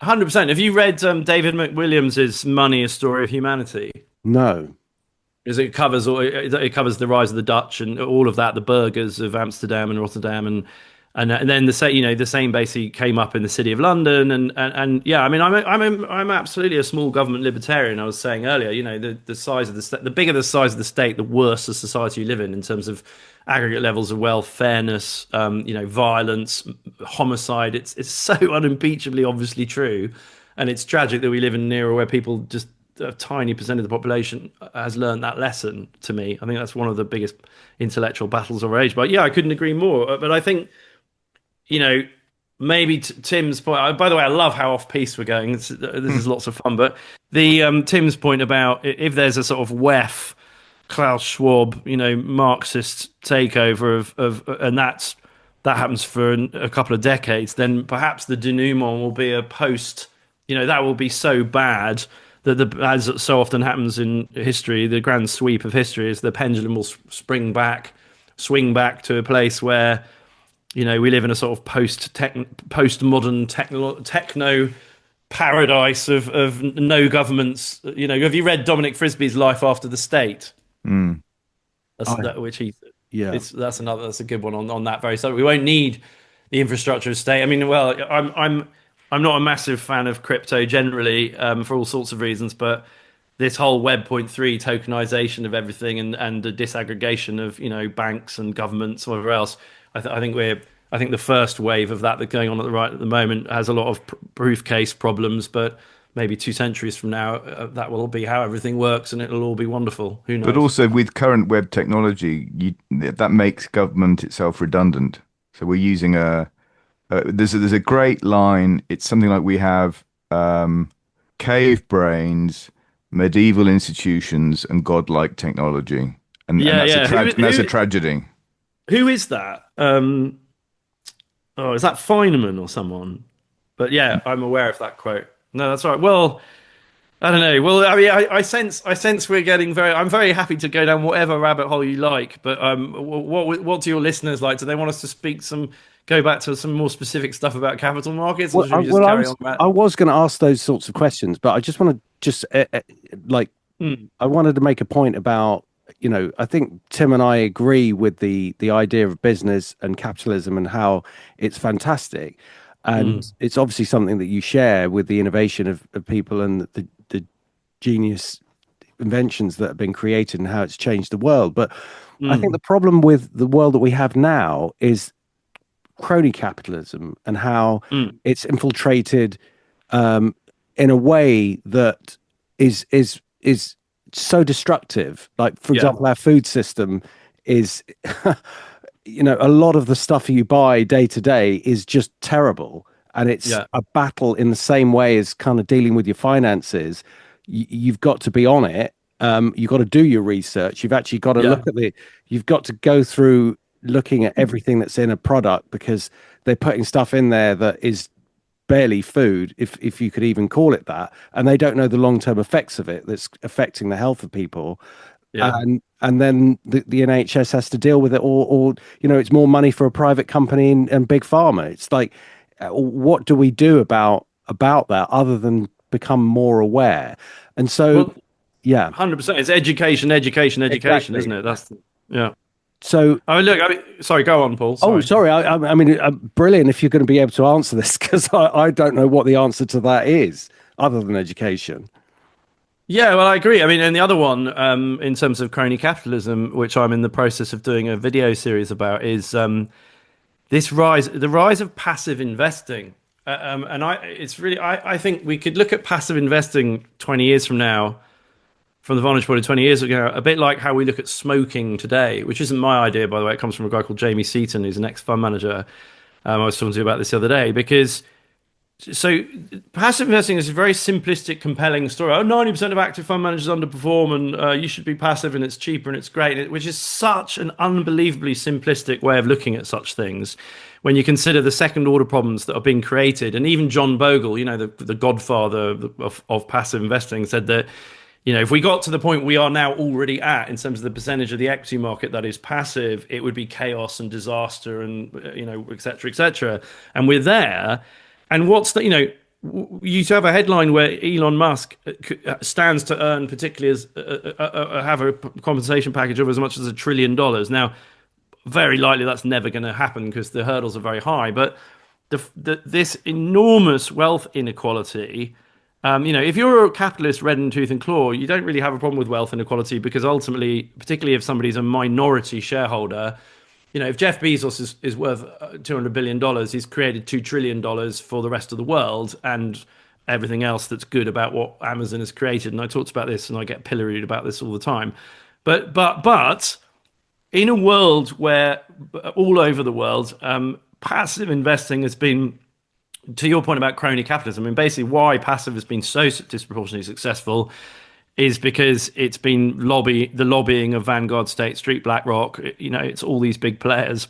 Speaker 4: 100%. Have you read David McWilliams's Money: A Story of Humanity?
Speaker 1: No.
Speaker 4: Because it covers the rise of the Dutch and all of that, the burghers of Amsterdam and Rotterdam, and then the same basically came up in the city of London, and yeah, I mean, I'm absolutely a small government libertarian. I was saying earlier, the size of the state, the bigger the size of the state, the worse the society you live in terms of aggregate levels of wealth, fairness, violence, homicide. It's so unimpeachably obviously true, and it's tragic that we live in an era where people just a tiny percent of the population has learned that lesson. To me, I think that's one of the biggest intellectual battles of our age. But yeah, I couldn't agree more. But I think, maybe Tim's point. By the way, I love how off piece we're going. This is lots of fun. But the Tim's point about if there's a sort of WEF, Klaus Schwab, Marxist takeover of and that happens for a couple of decades, then perhaps the denouement will be a post. That will be so bad that as so often happens in history, the grand sweep of history is the pendulum will swing back to a place where, we live in a sort of post-modern techno paradise of no governments. Have you read Dominic Frisby's Life After the State?
Speaker 3: Mm.
Speaker 4: Which he,
Speaker 1: Yeah.
Speaker 4: that's a good one on that very subject. We won't need the infrastructure of state. I mean, well, I'm not a massive fan of crypto generally, for all sorts of reasons, but this whole Web.3 tokenization of everything and the disaggregation of banks and governments, whatever else, I think the first wave of that's going on at the moment has a lot of proof case problems, but maybe 2 centuries from now, that will be how everything works, and it'll all be wonderful. Who knows?
Speaker 3: But also with current web technology, that makes government itself redundant. So we're using there's a great line. It's something like we have cave brains, medieval institutions, and godlike technology, and that's a tragedy.
Speaker 4: Who is that? Is that Feynman or someone? But yeah, I'm aware of that quote. No, that's right. Well, I don't know. Well, I mean, I sense we're getting very. I'm very happy to go down whatever rabbit hole you like. But what do your listeners like? Do they want us to go back to some more specific stuff about capital markets, or should we just carry on?
Speaker 1: I was going to ask those sorts of questions, but I just want to I wanted to make a point about, I think Tim and I agree with the idea of business and capitalism and how it's fantastic. And it's obviously something that you share with the innovation of people and the genius inventions that have been created and how it's changed the world. But I think the problem with the world that we have now is crony capitalism and how it's infiltrated in a way that is so destructive. Like, for example, our food system is a lot of the stuff you buy day to day is just terrible, and it's a battle in the same way as kind of dealing with your finances. You've got to be on it, You've got to do your research. You've actually got to
Speaker 4: Yeah.
Speaker 1: you've got to go through looking at everything that's in a product, because they're putting stuff in there that is barely food, if you could even call it that, and they don't know the long-term effects of it that's affecting the health of people.
Speaker 4: Yeah.
Speaker 1: And then the NHS has to deal with it, or it's more money for a private company and big pharma. It's like, what do we do about that other than become more aware? And so,
Speaker 4: Well,
Speaker 1: yeah,
Speaker 4: 100%. It's education, education, education,
Speaker 1: exactly.
Speaker 4: isn't it? Yeah.
Speaker 1: So,
Speaker 4: I mean, look, I mean, sorry, go on, Paul.
Speaker 1: oh,
Speaker 4: Sorry.
Speaker 1: sorry. I mean, brilliant if you're going to be able to answer this, because I don't know what the answer to that is other than education.
Speaker 4: Yeah, well, I agree. I mean, and the other one, in terms of crony capitalism, which I'm in the process of doing a video series about, is the rise of passive investing. I think we could look at passive investing 20 years from now, from the vantage point of 20 years ago, a bit like how we look at smoking today, which isn't my idea, by the way. It comes from a guy called Jamie Seaton, who's an ex-fund manager. I was talking to you about this the other day, because so passive investing is a very simplistic, compelling story. Oh, 90% of active fund managers underperform, and you should be passive, and it's cheaper and it's great, which is such an unbelievably simplistic way of looking at such things. When you consider the second order problems that are being created, and even John Bogle, the godfather of passive investing, said that, if we got to the point we are now already at in terms of the percentage of the equity market that is passive, it would be chaos and disaster and, et cetera, et cetera. And we're there. And you used to have a headline where Elon Musk stands to earn, particularly as have a compensation package of as much as $1 trillion. Now, very likely that's never going to happen because the hurdles are very high. But this enormous wealth inequality, if you're a capitalist red in tooth and claw, you don't really have a problem with wealth inequality, because ultimately, particularly if somebody's a minority shareholder, if Jeff Bezos is worth $200 billion, he's created $2 trillion for the rest of the world and everything else that's good about what Amazon has created. And I talked about this, and I get pilloried about this all the time. But in a world where all over the world, passive investing has been, to your point about crony capitalism, I mean, basically why passive has been so disproportionately successful is because it's been the lobbying of Vanguard, State Street, BlackRock. It's all these big players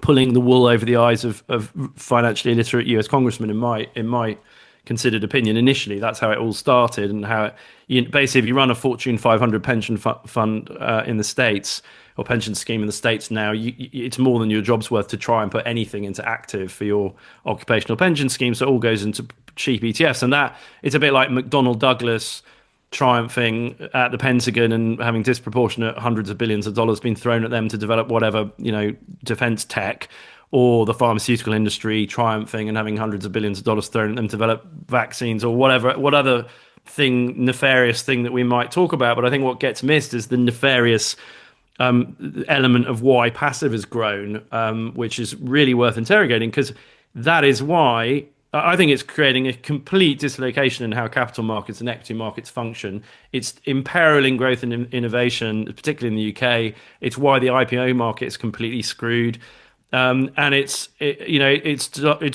Speaker 4: pulling the wool over the eyes of financially illiterate US congressmen. In my considered opinion, initially, that's how it all started, and how basically, if you run a Fortune 500 pension fund in the States, or pension scheme in the States now, it's more than your job's worth to try and put anything into active for your occupational pension scheme. So it all goes into cheap ETFs, and that it's a bit like McDonnell Douglas triumphing at the Pentagon and having disproportionate hundreds of billions of dollars being thrown at them to develop whatever, defense tech, or the pharmaceutical industry triumphing and having hundreds of billions of dollars thrown at them to develop vaccines, or what other nefarious thing that we might talk about. But I think what gets missed is the nefarious element of why passive has grown, which is really worth interrogating, because that is why I think it's creating a complete dislocation in how capital markets and equity markets function. It's imperiling growth and innovation, particularly in the UK. It's why the IPO market is completely screwed, and it's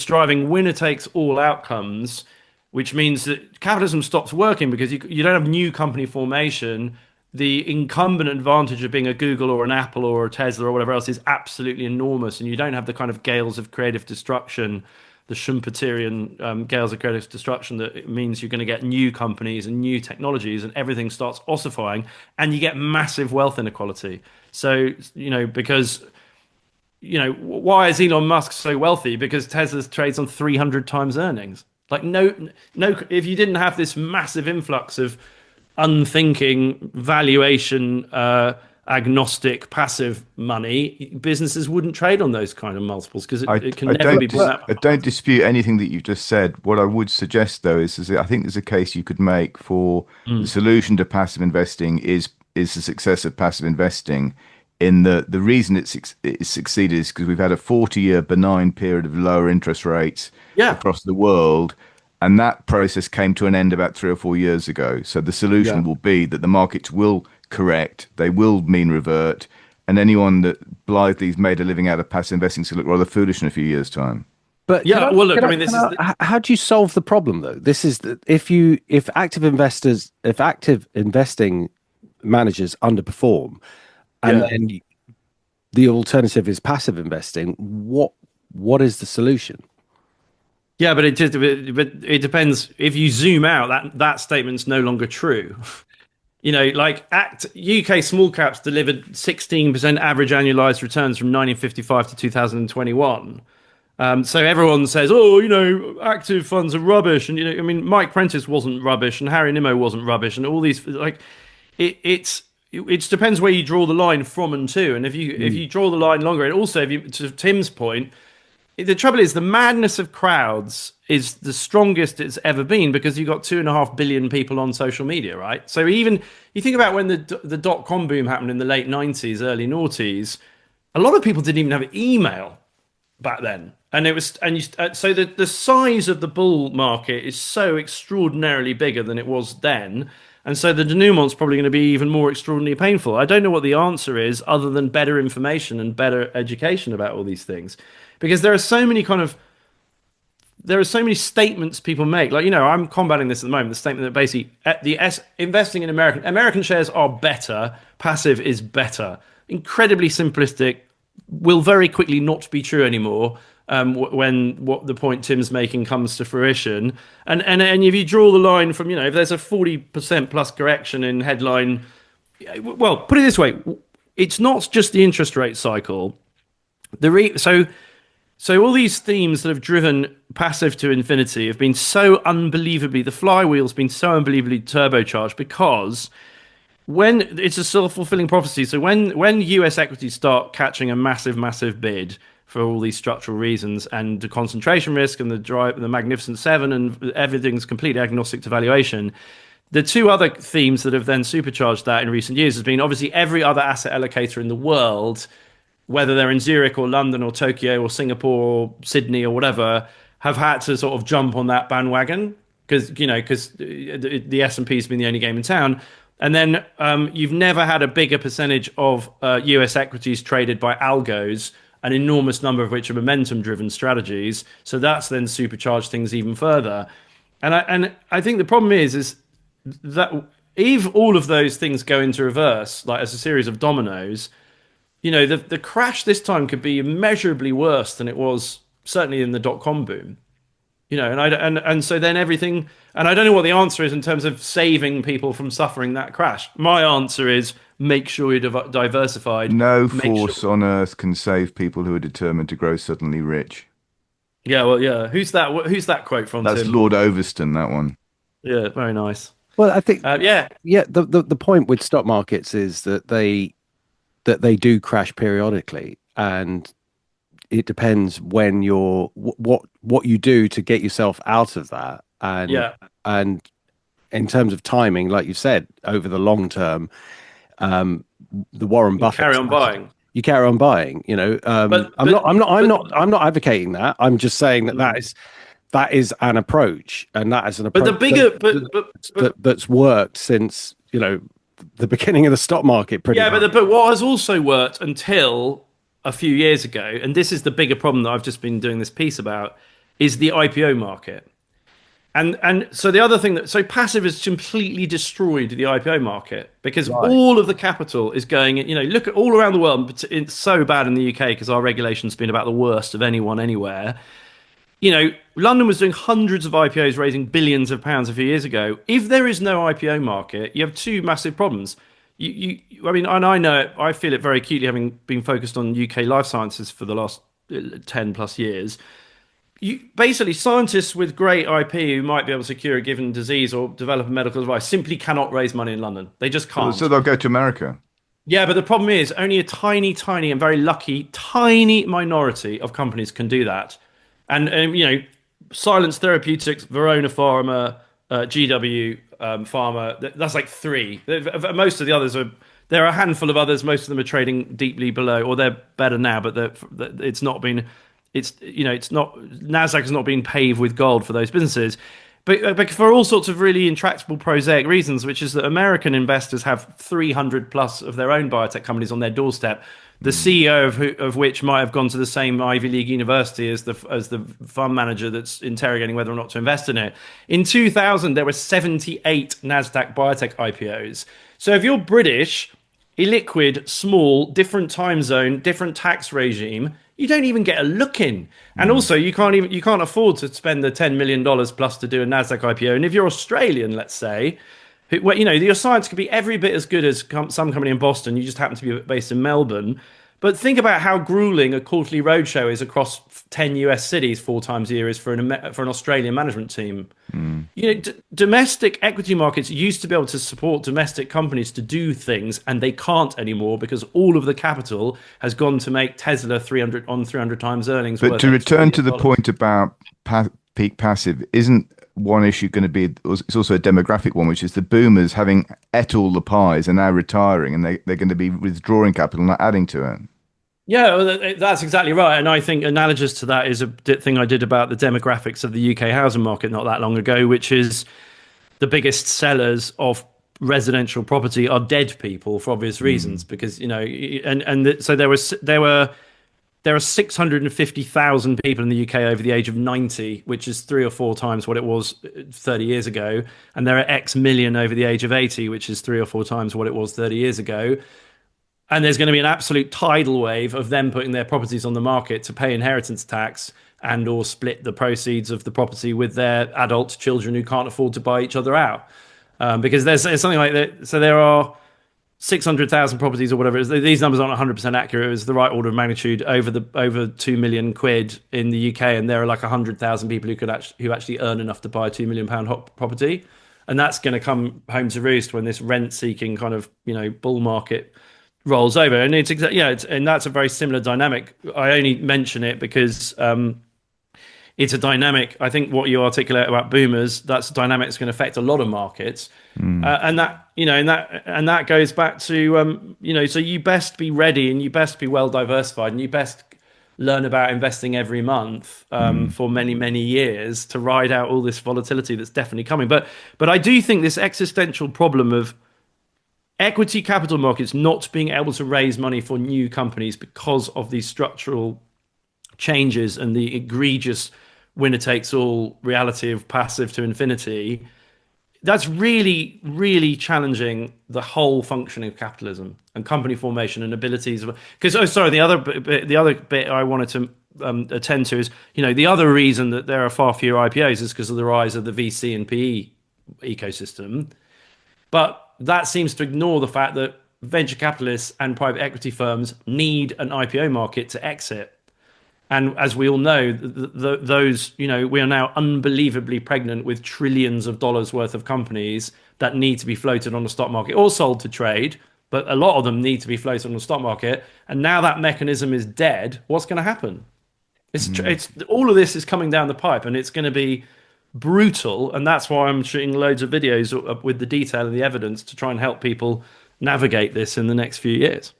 Speaker 4: driving winner takes all outcomes, which means that capitalism stops working because you don't have new company formation. The incumbent advantage of being a Google or an Apple or a Tesla or whatever else is absolutely enormous, and you don't have the kind of gales of creative destruction, the Schumpeterian gales of creative destruction, that it means you're going to get new companies and new technologies, and everything starts ossifying, and you get massive wealth inequality. So, why is Elon Musk so wealthy? Because Tesla trades on 300 times earnings. Like, no, if you didn't have this massive influx of unthinking valuation agnostic passive money, businesses wouldn't trade on those kind of multiples, because it can never be bought
Speaker 3: I don't dispute anything that you've just said. What I would suggest, though, is that I think there's a case you could make for the solution to passive investing is the success of passive investing. In the reason it's succeeded is because we've had a 40-year benign period of lower interest rates across the world. And that process came to an end about 3 or 4 years ago. So the solution will be that the markets will correct, they will mean revert, and anyone that blithely's made a living out of passive investing is going to look rather foolish in a few years' time.
Speaker 1: But how do you solve the problem though? This is if active investing managers underperform, and
Speaker 4: Yeah.
Speaker 1: then the alternative is passive investing. What is the solution?
Speaker 4: Yeah, but it depends. If you zoom out, that statement's no longer true. Like Act UK small caps delivered 16% average annualized returns from 1955 to 2021. So everyone says, "Oh, active funds are rubbish," and I mean, Mike Prentice wasn't rubbish, and Harry Nimmo wasn't rubbish, and all these like, it depends where you draw the line from and to, and if you draw the line longer, and also if you to Tim's point, the trouble is the madness of crowds is the strongest it's ever been because you've got 2.5 billion people on social media, right? So even you think about when the dot-com boom happened in the late 90s, early noughties, a lot of people didn't even have email back then, and it was so the size of the bull market is so extraordinarily bigger than it was then, and so the denouement's probably going to be even more extraordinarily painful. I don't know what the answer is other than better information and better education about all these things, because there are so many statements people make. Like, I'm combating this at the moment. The statement that basically investing in American shares are better, passive is better. Incredibly simplistic, will very quickly not be true anymore when what the point Tim's making comes to fruition. And if you draw the line from, if there's a 40% plus correction in headline, well, put it this way, it's not just the interest rate cycle. So all these themes that have driven passive to infinity have been so unbelievably, the flywheel's been so unbelievably turbocharged because when it's a self-fulfilling prophecy. So when US equities start catching a massive bid for all these structural reasons and the concentration risk and the Magnificent Seven and everything's completely agnostic to valuation, the two other themes that have then supercharged that in recent years has been obviously every other asset allocator in the world, whether they're in Zurich or London or Tokyo or Singapore or Sydney or whatever, have had to sort of jump on that bandwagon because the S&P has been the only game in town. And then you've never had a bigger percentage of US equities traded by algos, an enormous number of which are momentum-driven strategies. So that's then supercharged things even further. And I think the problem is that if all of those things go into reverse, like as a series of dominoes, the crash this time could be immeasurably worse than it was certainly in the dot-com boom. And so then everything, and I don't know what the answer is in terms of saving people from suffering that crash. My answer is make sure you're diversified.
Speaker 3: No
Speaker 4: Make
Speaker 3: force
Speaker 4: sure.
Speaker 3: on earth can save people who are determined to grow suddenly rich.
Speaker 4: Yeah, well, yeah. Who's that? Who's that quote from,
Speaker 3: That's
Speaker 4: Tim?
Speaker 3: Lord Overston, that one.
Speaker 4: Yeah, very nice.
Speaker 1: Well, I think
Speaker 4: Yeah,
Speaker 1: yeah, the point with stock markets is that they do crash periodically, and it depends when what you do to get yourself out of that,
Speaker 4: yeah.
Speaker 1: and in terms of timing, like you said, over the long term, um, the Warren
Speaker 4: You
Speaker 1: Buffett
Speaker 4: carry on
Speaker 1: strategy,
Speaker 4: buying,
Speaker 1: you carry on buying.
Speaker 4: but
Speaker 1: I'm not, I'm not, I'm
Speaker 4: but
Speaker 1: not, I'm not advocating that. I'm just saying that is an approach, and that is an
Speaker 4: but the
Speaker 1: approach
Speaker 4: bigger but
Speaker 1: that's worked since the beginning of the stock market, pretty
Speaker 4: yeah,
Speaker 1: much.
Speaker 4: but what has also worked until a few years ago, and this is the bigger problem that I've just been doing this piece about, is the IPO market. And so the other thing so passive has completely destroyed the IPO market because
Speaker 1: Right.
Speaker 4: all of the capital is going, look at all around the world, but it's so bad in the UK because our regulation's been about the worst of anyone anywhere. London was doing hundreds of IPOs, raising billions of pounds a few years ago. If there is no IPO market, you have two massive problems. I mean, and I know it, I feel it very acutely, having been focused on UK life sciences for the last 10 plus years. Basically, scientists with great IP who might be able to cure a given disease or develop a medical device simply cannot raise money in London. They just
Speaker 3: So
Speaker 4: can't.
Speaker 3: they'll go to America.
Speaker 4: Yeah, but the problem is only a tiny, and very lucky, tiny minority of companies can do that. And Silence Therapeutics, Verona Pharma, GW Pharma, that's like three. Most of the others there are a handful of others. Most of them are trading deeply below, or they're better now, but it's not been, it's not, NASDAQ has not been paved with gold for those businesses. But for all sorts of really intractable prosaic reasons, which is that American investors have 300 plus of their own biotech companies on their doorstep, the CEO of which might have gone to the same Ivy League university as the fund manager that's interrogating whether or not to invest in it. In 2000, there were 78 NASDAQ biotech IPOs. So if you're British, illiquid, small, different time zone, different tax regime, you don't even get a look in. And also you can't afford to spend the $10 million plus to do a Nasdaq IPO. And if you're Australian, let's say, well, your science could be every bit as good as some company in Boston. You just happen to be based in Melbourne. But think about how grueling a quarterly roadshow is across 10 US cities 4 times a year is for an Australian management team. Domestic equity markets used to be able to support domestic companies to do things, and they can't anymore because all of the capital has gone to make Tesla 300 times earnings
Speaker 3: But
Speaker 4: worth
Speaker 3: to
Speaker 4: X
Speaker 3: return
Speaker 4: billion
Speaker 3: to the
Speaker 4: dollars.
Speaker 3: point about peak passive, isn't one issue going to be, it's also a demographic one, which is the boomers having ate all the pies are now retiring and they're going to be withdrawing capital, not adding to it.
Speaker 4: Yeah, well, that's exactly right. And I think analogous to that is a thing I did about the demographics of the UK housing market not that long ago, which is the biggest sellers of residential property are dead people for obvious reasons, because so there are 650,000 people in the UK over the age of 90, which is 3 or 4 times what it was 30 years ago, and there are X million over the age of 80, which is 3 or 4 times what it was 30 years ago. And there's going to be an absolute tidal wave of them putting their properties on the market to pay inheritance tax and or split the proceeds of the property with their adult children who can't afford to buy each other out. Because there's something like that. So there are 600,000 properties or whatever. These numbers aren't 100% accurate. It was the right order of magnitude over 2 million quid in the UK, and there are like 100,000 people who actually earn enough to buy a £2 million property, and that's going to come home to roost when this rent-seeking kind of bull market rolls over. And it's exactly and that's a very similar dynamic. I only mention it because it's a dynamic. I think what you articulate about boomers, that's a dynamic that's going to affect a lot of markets, and that goes back to so you best be ready and you best be well diversified and you best learn about investing every month for many years to ride out all this volatility that's definitely coming. But I do think this existential problem of equity capital markets not being able to raise money for new companies because of these structural changes and the egregious winner takes all reality of passive to infinity, that's really, really challenging the whole functioning of capitalism and company formation and abilities of, because the other bit I wanted to attend to is the other reason that there are far fewer IPOs is because of the rise of the VC and PE ecosystem. But that seems to ignore the fact that venture capitalists and private equity firms need an IPO market to exit. And as we all know, we are now unbelievably pregnant with trillions of dollars worth of companies that need to be floated on the stock market or sold to trade. But a lot of them need to be floated on the stock market. And now that mechanism is dead, what's going to happen? It's all of this is coming down the pipe, and it's going to be brutal. And that's why I'm shooting loads of videos with the detail and the evidence to try and help people navigate this in the next few years.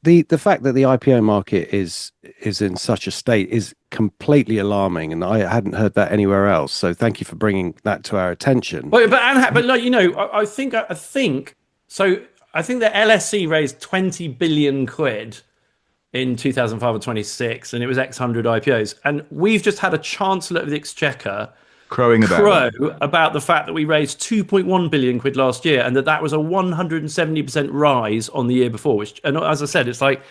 Speaker 1: The fact that the IPO market is in such a state is completely alarming, and I hadn't heard that anywhere else. So thank you for bringing that to our attention.
Speaker 4: But I think so. I think the LSE raised 20 billion quid in 2005 or 26, and it was X hundred IPOs. And we've just had a Chancellor of the Exchequer
Speaker 3: Crowing about
Speaker 4: about the fact that we raised 2.1 billion quid last year, and that was a 170% rise on the year before. Which, and as I said, it's like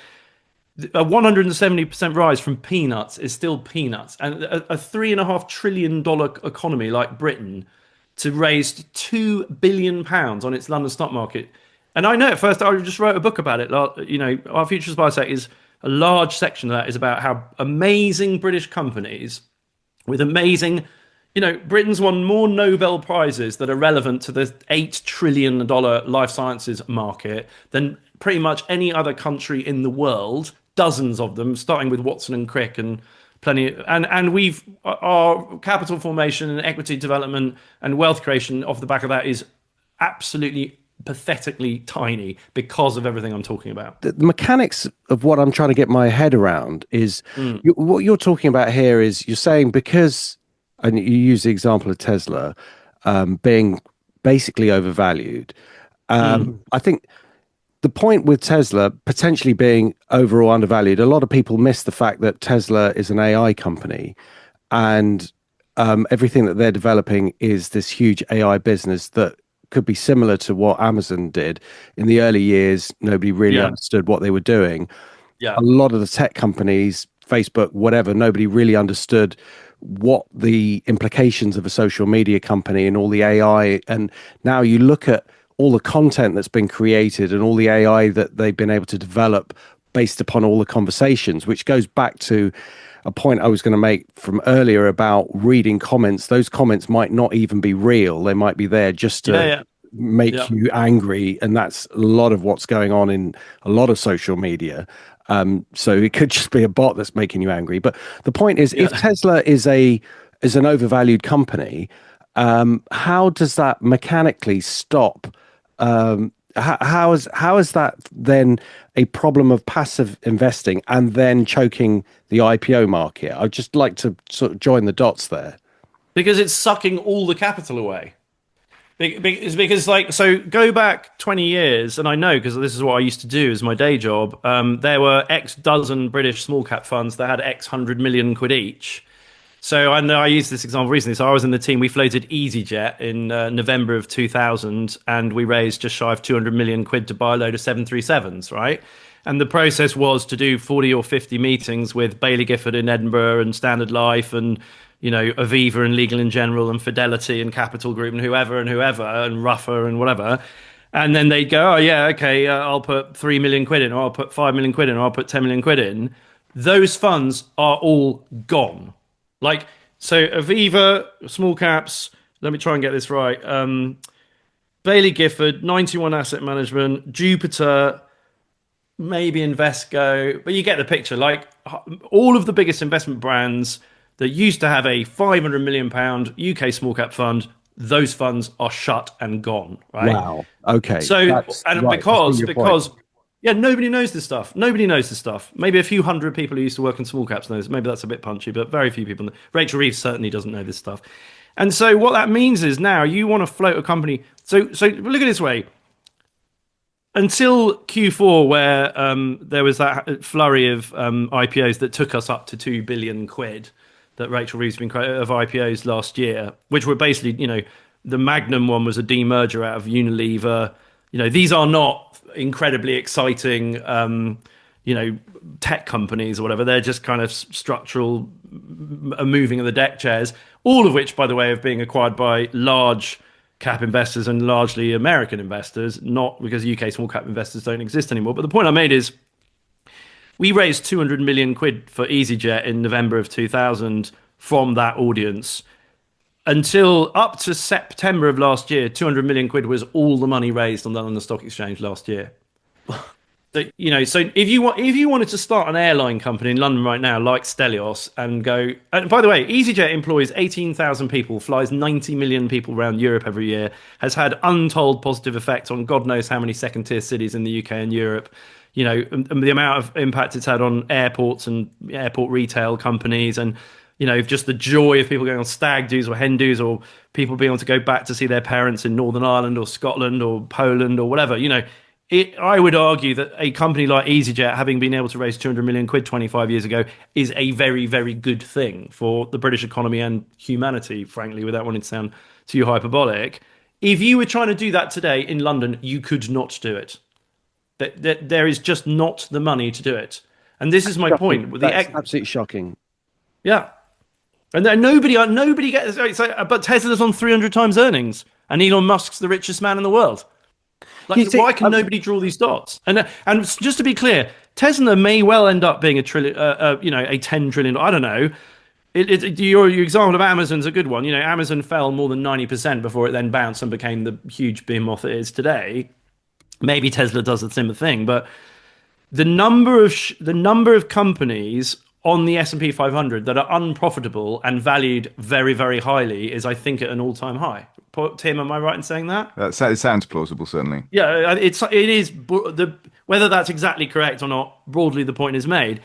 Speaker 4: a 170% rise from peanuts is still peanuts, and a $3.5 trillion economy like Britain to raise £2 billion on its London stock market. And I know at first I just wrote a book about it. Our Futures Biotech is a large section of that is about how amazing British companies with amazing. Britain's won more Nobel Prizes that are relevant to the $8 trillion life sciences market than pretty much any other country in the world. Dozens of them, starting with Watson and Crick and plenty. And our capital formation and equity development and wealth creation off the back of that is absolutely pathetically tiny because of everything I'm talking about.
Speaker 1: The mechanics of what I'm trying to get my head around is what you're talking about here is you're saying because. And you use the example of Tesla being basically overvalued. I think the point with Tesla potentially being over or undervalued, a lot of people miss the fact that Tesla is an AI company, and everything that they're developing is this huge AI business that could be similar to what Amazon did in the early years. Nobody really
Speaker 4: Yeah,
Speaker 1: understood what they were doing.
Speaker 4: yeah.
Speaker 1: A lot of the tech companies, Facebook, whatever, nobody really understood what the implications of a social media company and all the AI. And now you look at all the content that's been created and all the AI that they've been able to develop based upon all the conversations, which goes back to a point I was going to make from earlier about reading comments. Those comments might not even be real. They might be there just
Speaker 4: Yeah,
Speaker 1: to
Speaker 4: yeah,
Speaker 1: make
Speaker 4: yeah.
Speaker 1: you angry. And that's a lot of what's going on in a lot of social media. So it could just be a bot that's making you angry. But the point is, if
Speaker 4: Yeah.
Speaker 1: Tesla is an overvalued company, how does that mechanically stop? How is that then a problem of passive investing and then choking the IPO market? I'd just like to sort of join the dots there.
Speaker 4: Because it's sucking all the capital away. It's because, like, so go back 20 years, and I know because this is what I used to do as my day job. There were X dozen British small cap funds that had X 100 million quid each. So I know I used this example recently. So I was in the team. We floated EasyJet in November of 2000, and we raised just shy of 200 million quid to buy a load of 737s, right? And the process was to do 40 or 50 meetings with Bailey Gifford in Edinburgh and Standard Life and Aviva and Legal in General and Fidelity and Capital Group and whoever and Ruffer and whatever. And then they'd go, oh yeah, okay, I'll put 3 million quid in, or I'll put 5 million quid in, or I'll put 10 million quid in. Those funds are all gone. Like, so Aviva, small caps, let me try and get this right. Bailey Gifford, 91 Asset Management, Jupiter, maybe Invesco, but you get the picture. Like, all of the biggest investment brands that used to have a 500 million pound UK small cap fund, those funds are shut and gone, right?
Speaker 1: Wow. Okay.
Speaker 4: So,
Speaker 1: That's
Speaker 4: and
Speaker 1: right. I see
Speaker 4: because
Speaker 1: your point.
Speaker 4: because yeah, nobody knows this stuff. Nobody knows this stuff. Maybe a few hundred people who used to work in small caps knows. Maybe that's a bit punchy, but very few people. Rachel Reeves certainly doesn't know this stuff. And so what that means is now you want to float a company. So look at it this way. Until Q4, where there was that flurry of IPOs that took us up to 2 billion quid that Rachel Reeves been of IPOs last year, which were basically, the Magnum one was a demerger out of Unilever. These are not incredibly exciting, tech companies or whatever. They're just kind of structural, moving of the deck chairs. All of which, by the way, are being acquired by large cap investors and largely American investors. Not because UK small cap investors don't exist anymore. But the point I made is, we raised 200 million quid for EasyJet in November of 2000 from that audience. Until up to September of last year, 200 million quid was all the money raised on the stock exchange last year. So if you wanted to start an airline company in London right now, like Stelios, and go, and by the way, EasyJet employs 18,000 people, flies 90 million people around Europe every year, has had untold positive effect on God knows how many second tier cities in the UK and Europe. And the amount of impact it's had on airports and airport retail companies, and just the joy of people going on stag do's or hen do's, or people being able to go back to see their parents in Northern Ireland or Scotland or Poland or whatever. I would argue that a company like EasyJet, having been able to raise 200 million quid 25 years ago, is a very, very good thing for the British economy and humanity, frankly, without wanting to sound too hyperbolic. If you were trying to do that today in London, you could not do it. There is just not the money to do it. And this is my
Speaker 1: Shocking.
Speaker 4: point.
Speaker 1: That's absolutely shocking.
Speaker 4: Yeah. And then nobody gets but Tesla's on 300 times earnings, and Elon Musk's the richest man in the world.
Speaker 1: You
Speaker 4: Like,
Speaker 1: see,
Speaker 4: why can nobody draw these dots? And just to be clear, Tesla may well end up being a 10 trillion. I don't know. Your example of Amazon's a good one. Amazon fell more than 90% before it then bounced and became the huge behemoth it is today. Maybe Tesla does the similar thing, but the number of companies on the S&P 500 that are unprofitable and valued very, very highly is, I think, at an all-time high. Tim, am I right in saying that?
Speaker 3: It sounds plausible, certainly.
Speaker 4: Yeah, it is. Whether that's exactly correct or not, broadly the point is made.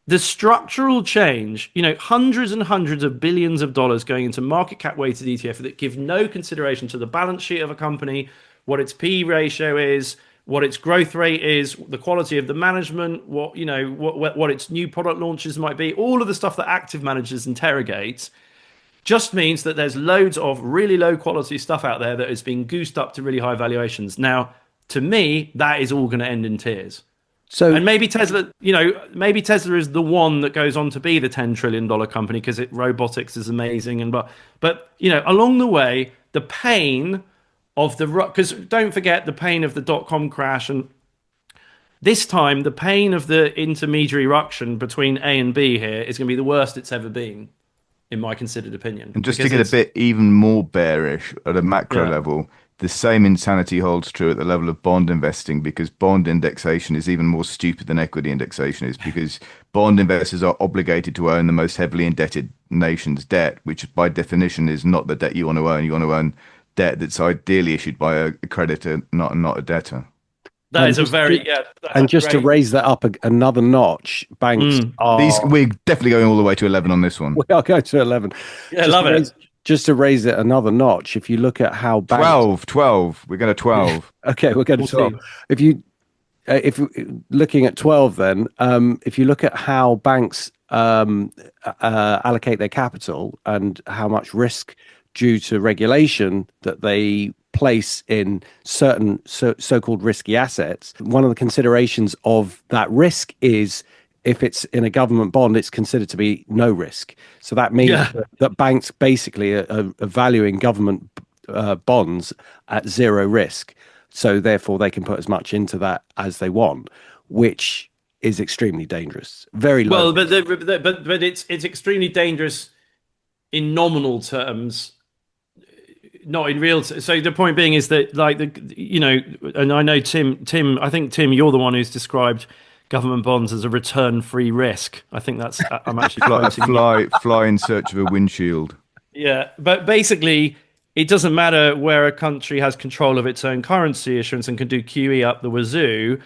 Speaker 4: The structural change, hundreds and hundreds of billions of dollars going into market cap weighted ETF that give no consideration to the balance sheet of a company, what its P ratio is, what its growth rate is, the quality of the management, what its new product launches might be, all of the stuff that active managers interrogate. just means that there's loads of really low quality stuff out there that has been goosed up to really high valuations. Now, to me, that is all going to end in tears.
Speaker 1: So,
Speaker 4: And maybe Tesla, maybe Tesla is the one that goes on to be the $10 trillion company because robotics is amazing but along the way, the pain of because don't forget the pain of the dot-com crash, and this time the pain of the intermediary ruction between A and B here is going to be the worst it's ever been, in my considered opinion.
Speaker 3: And just to
Speaker 4: Because
Speaker 3: get a bit even more bearish at a macro
Speaker 4: yeah,
Speaker 3: level, the same insanity holds true at the level of bond investing because bond indexation is even more stupid than equity indexation is because bond investors are obligated to own the most heavily indebted nation's debt, which by definition is not the debt you want to own. You want to own debt that's ideally issued by a creditor, not a debtor.
Speaker 4: that
Speaker 1: and
Speaker 4: is a
Speaker 1: just
Speaker 4: very that's
Speaker 1: and
Speaker 4: a
Speaker 1: just to
Speaker 4: great.
Speaker 1: raise that up another notch, banks
Speaker 3: These
Speaker 1: are
Speaker 3: we're definitely going all the way to 11 on this one.
Speaker 1: we are going to 11.
Speaker 4: Yeah,
Speaker 1: Just
Speaker 4: love
Speaker 1: to raise
Speaker 4: it.
Speaker 1: just to raise it another notch, if you look at how banks
Speaker 3: 12. We're going to 12.
Speaker 1: okay, we're going to 12.
Speaker 4: 14.
Speaker 1: If looking at 12, then if you look at how banks allocate their capital and how much risk due to regulation that they place in certain so-called risky assets, one of the considerations of that risk is if it's in a government bond, it's considered to be no risk. So that means
Speaker 4: Yeah.
Speaker 1: that banks basically are valuing government bonds at zero risk. So therefore, they can put as much into that as they want, which is extremely dangerous. Very low.
Speaker 4: Well, but it's extremely dangerous in nominal terms, not in real. So the point being is that, like and I know Tim. I think Tim, you're the one who's described government bonds as a return-free risk. I think that's. I'm actually
Speaker 3: Fly,
Speaker 4: quoting.
Speaker 3: fly in search of a windshield.
Speaker 4: Yeah, but basically, it doesn't matter where a country has control of its own currency issuance and can do QE up the wazoo,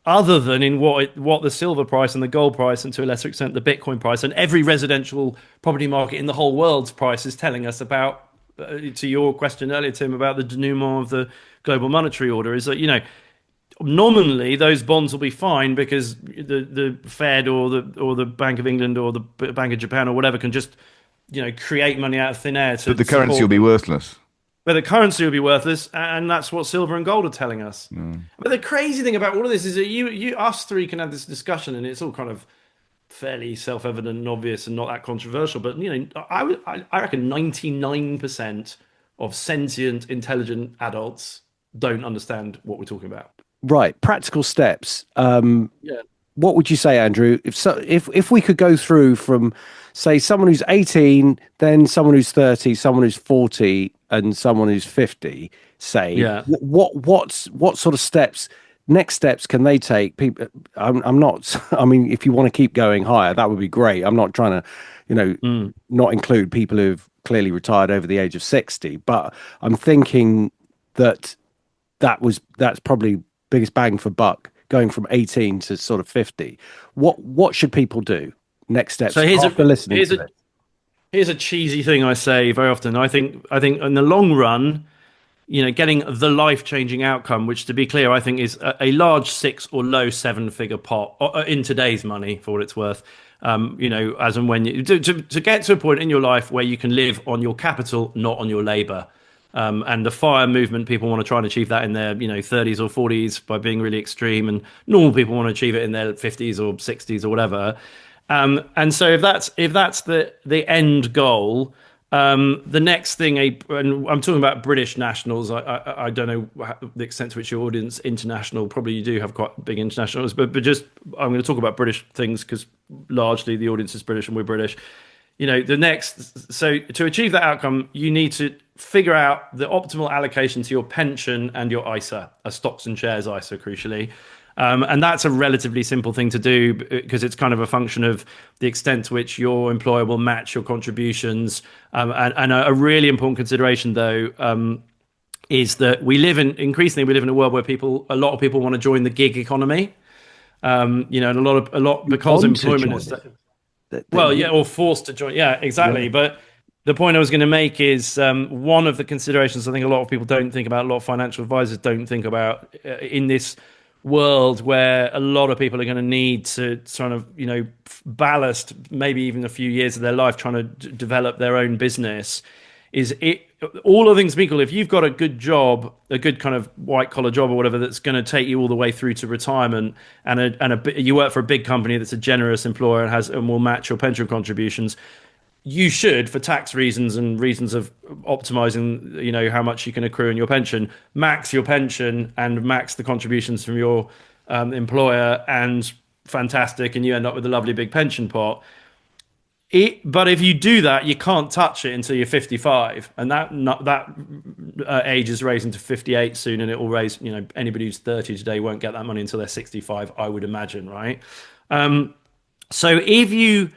Speaker 4: other than in what the silver price and the gold price, and to a lesser extent the Bitcoin price, and every residential property market in the whole world's price is telling us about. To your question earlier, Tim, about the denouement of the global monetary order, is that nominally those bonds will be fine because the Fed or the Bank of England or the Bank of Japan or whatever can just create money out of thin air to
Speaker 3: But the currency
Speaker 4: support
Speaker 3: will be worthless.
Speaker 4: but the currency will be worthless, and that's what silver and gold are telling us. But the crazy thing about all of this is that us three can have this discussion, and it's all kind of fairly self-evident and obvious and not that controversial. But I reckon 99% of sentient, intelligent adults don't understand what we're talking about.
Speaker 1: Right. Practical steps.
Speaker 4: Yeah.
Speaker 1: What would you say, Andrew? If we could go through from, say, someone who's 18, then someone who's 30, someone who's 40, and someone who's 50, say,
Speaker 4: Yeah.
Speaker 1: what sort of next steps can they take? People, I'm not. I mean, if you want to keep going higher, that would be great. I'm not trying to, not include people who've clearly retired over the age of 60, but I'm thinking that's probably biggest bang for buck going from 18 to sort of 50. What should people do? Next steps
Speaker 4: So
Speaker 1: after listening to this.
Speaker 4: here's a cheesy thing I say very often. I think in the long run, getting the life-changing outcome, which to be clear, I think is a large 6 or low 7-figure pot in today's money, for what it's worth. As and when to get to a point in your life where you can live on your capital, not on your labor. And the FIRE movement, people want to try and achieve that in their 30s or 40s by being really extreme, and normal people want to achieve it in their 50s or 60s or whatever. And so if that's the end goal, the next thing, and I'm talking about British nationals. I don't know the extent to which your audience international. Probably you do have quite big internationals, but just I'm going to talk about British things because largely the audience is British and we're British. So to achieve that outcome, you need to figure out the optimal allocation to your pension and your ISA, a stocks and shares ISA, crucially. And that's a relatively simple thing to do because it's kind of a function of the extent to which your employer will match your contributions. And a really important consideration, though, is that increasingly we live in a world where a lot of people want to join the gig economy. And a lot because employment is. Well, yeah, or forced to join. Yeah, exactly. Yeah. But the point I was going to make is one of the considerations I think a lot of people don't think about, a lot of financial advisors don't think about in this world where a lot of people are going to need to sort of, ballast maybe even a few years of their life trying to develop their own business. Is it all other things being equal? If you've got a good job, a good kind of white collar job or whatever that's going to take you all the way through to retirement, you work for a big company that's a generous employer and will match your pension contributions, you should, for tax reasons and reasons of optimizing, how much you can accrue in your pension, max your pension and max the contributions from your employer, and fantastic, and you end up with a lovely big pension pot. But if you do that, you can't touch it until you're 55, and that age is raising to 58 soon, and it will raise. Anybody who's 30 today won't get that money until they're 65, I would imagine, right? So if you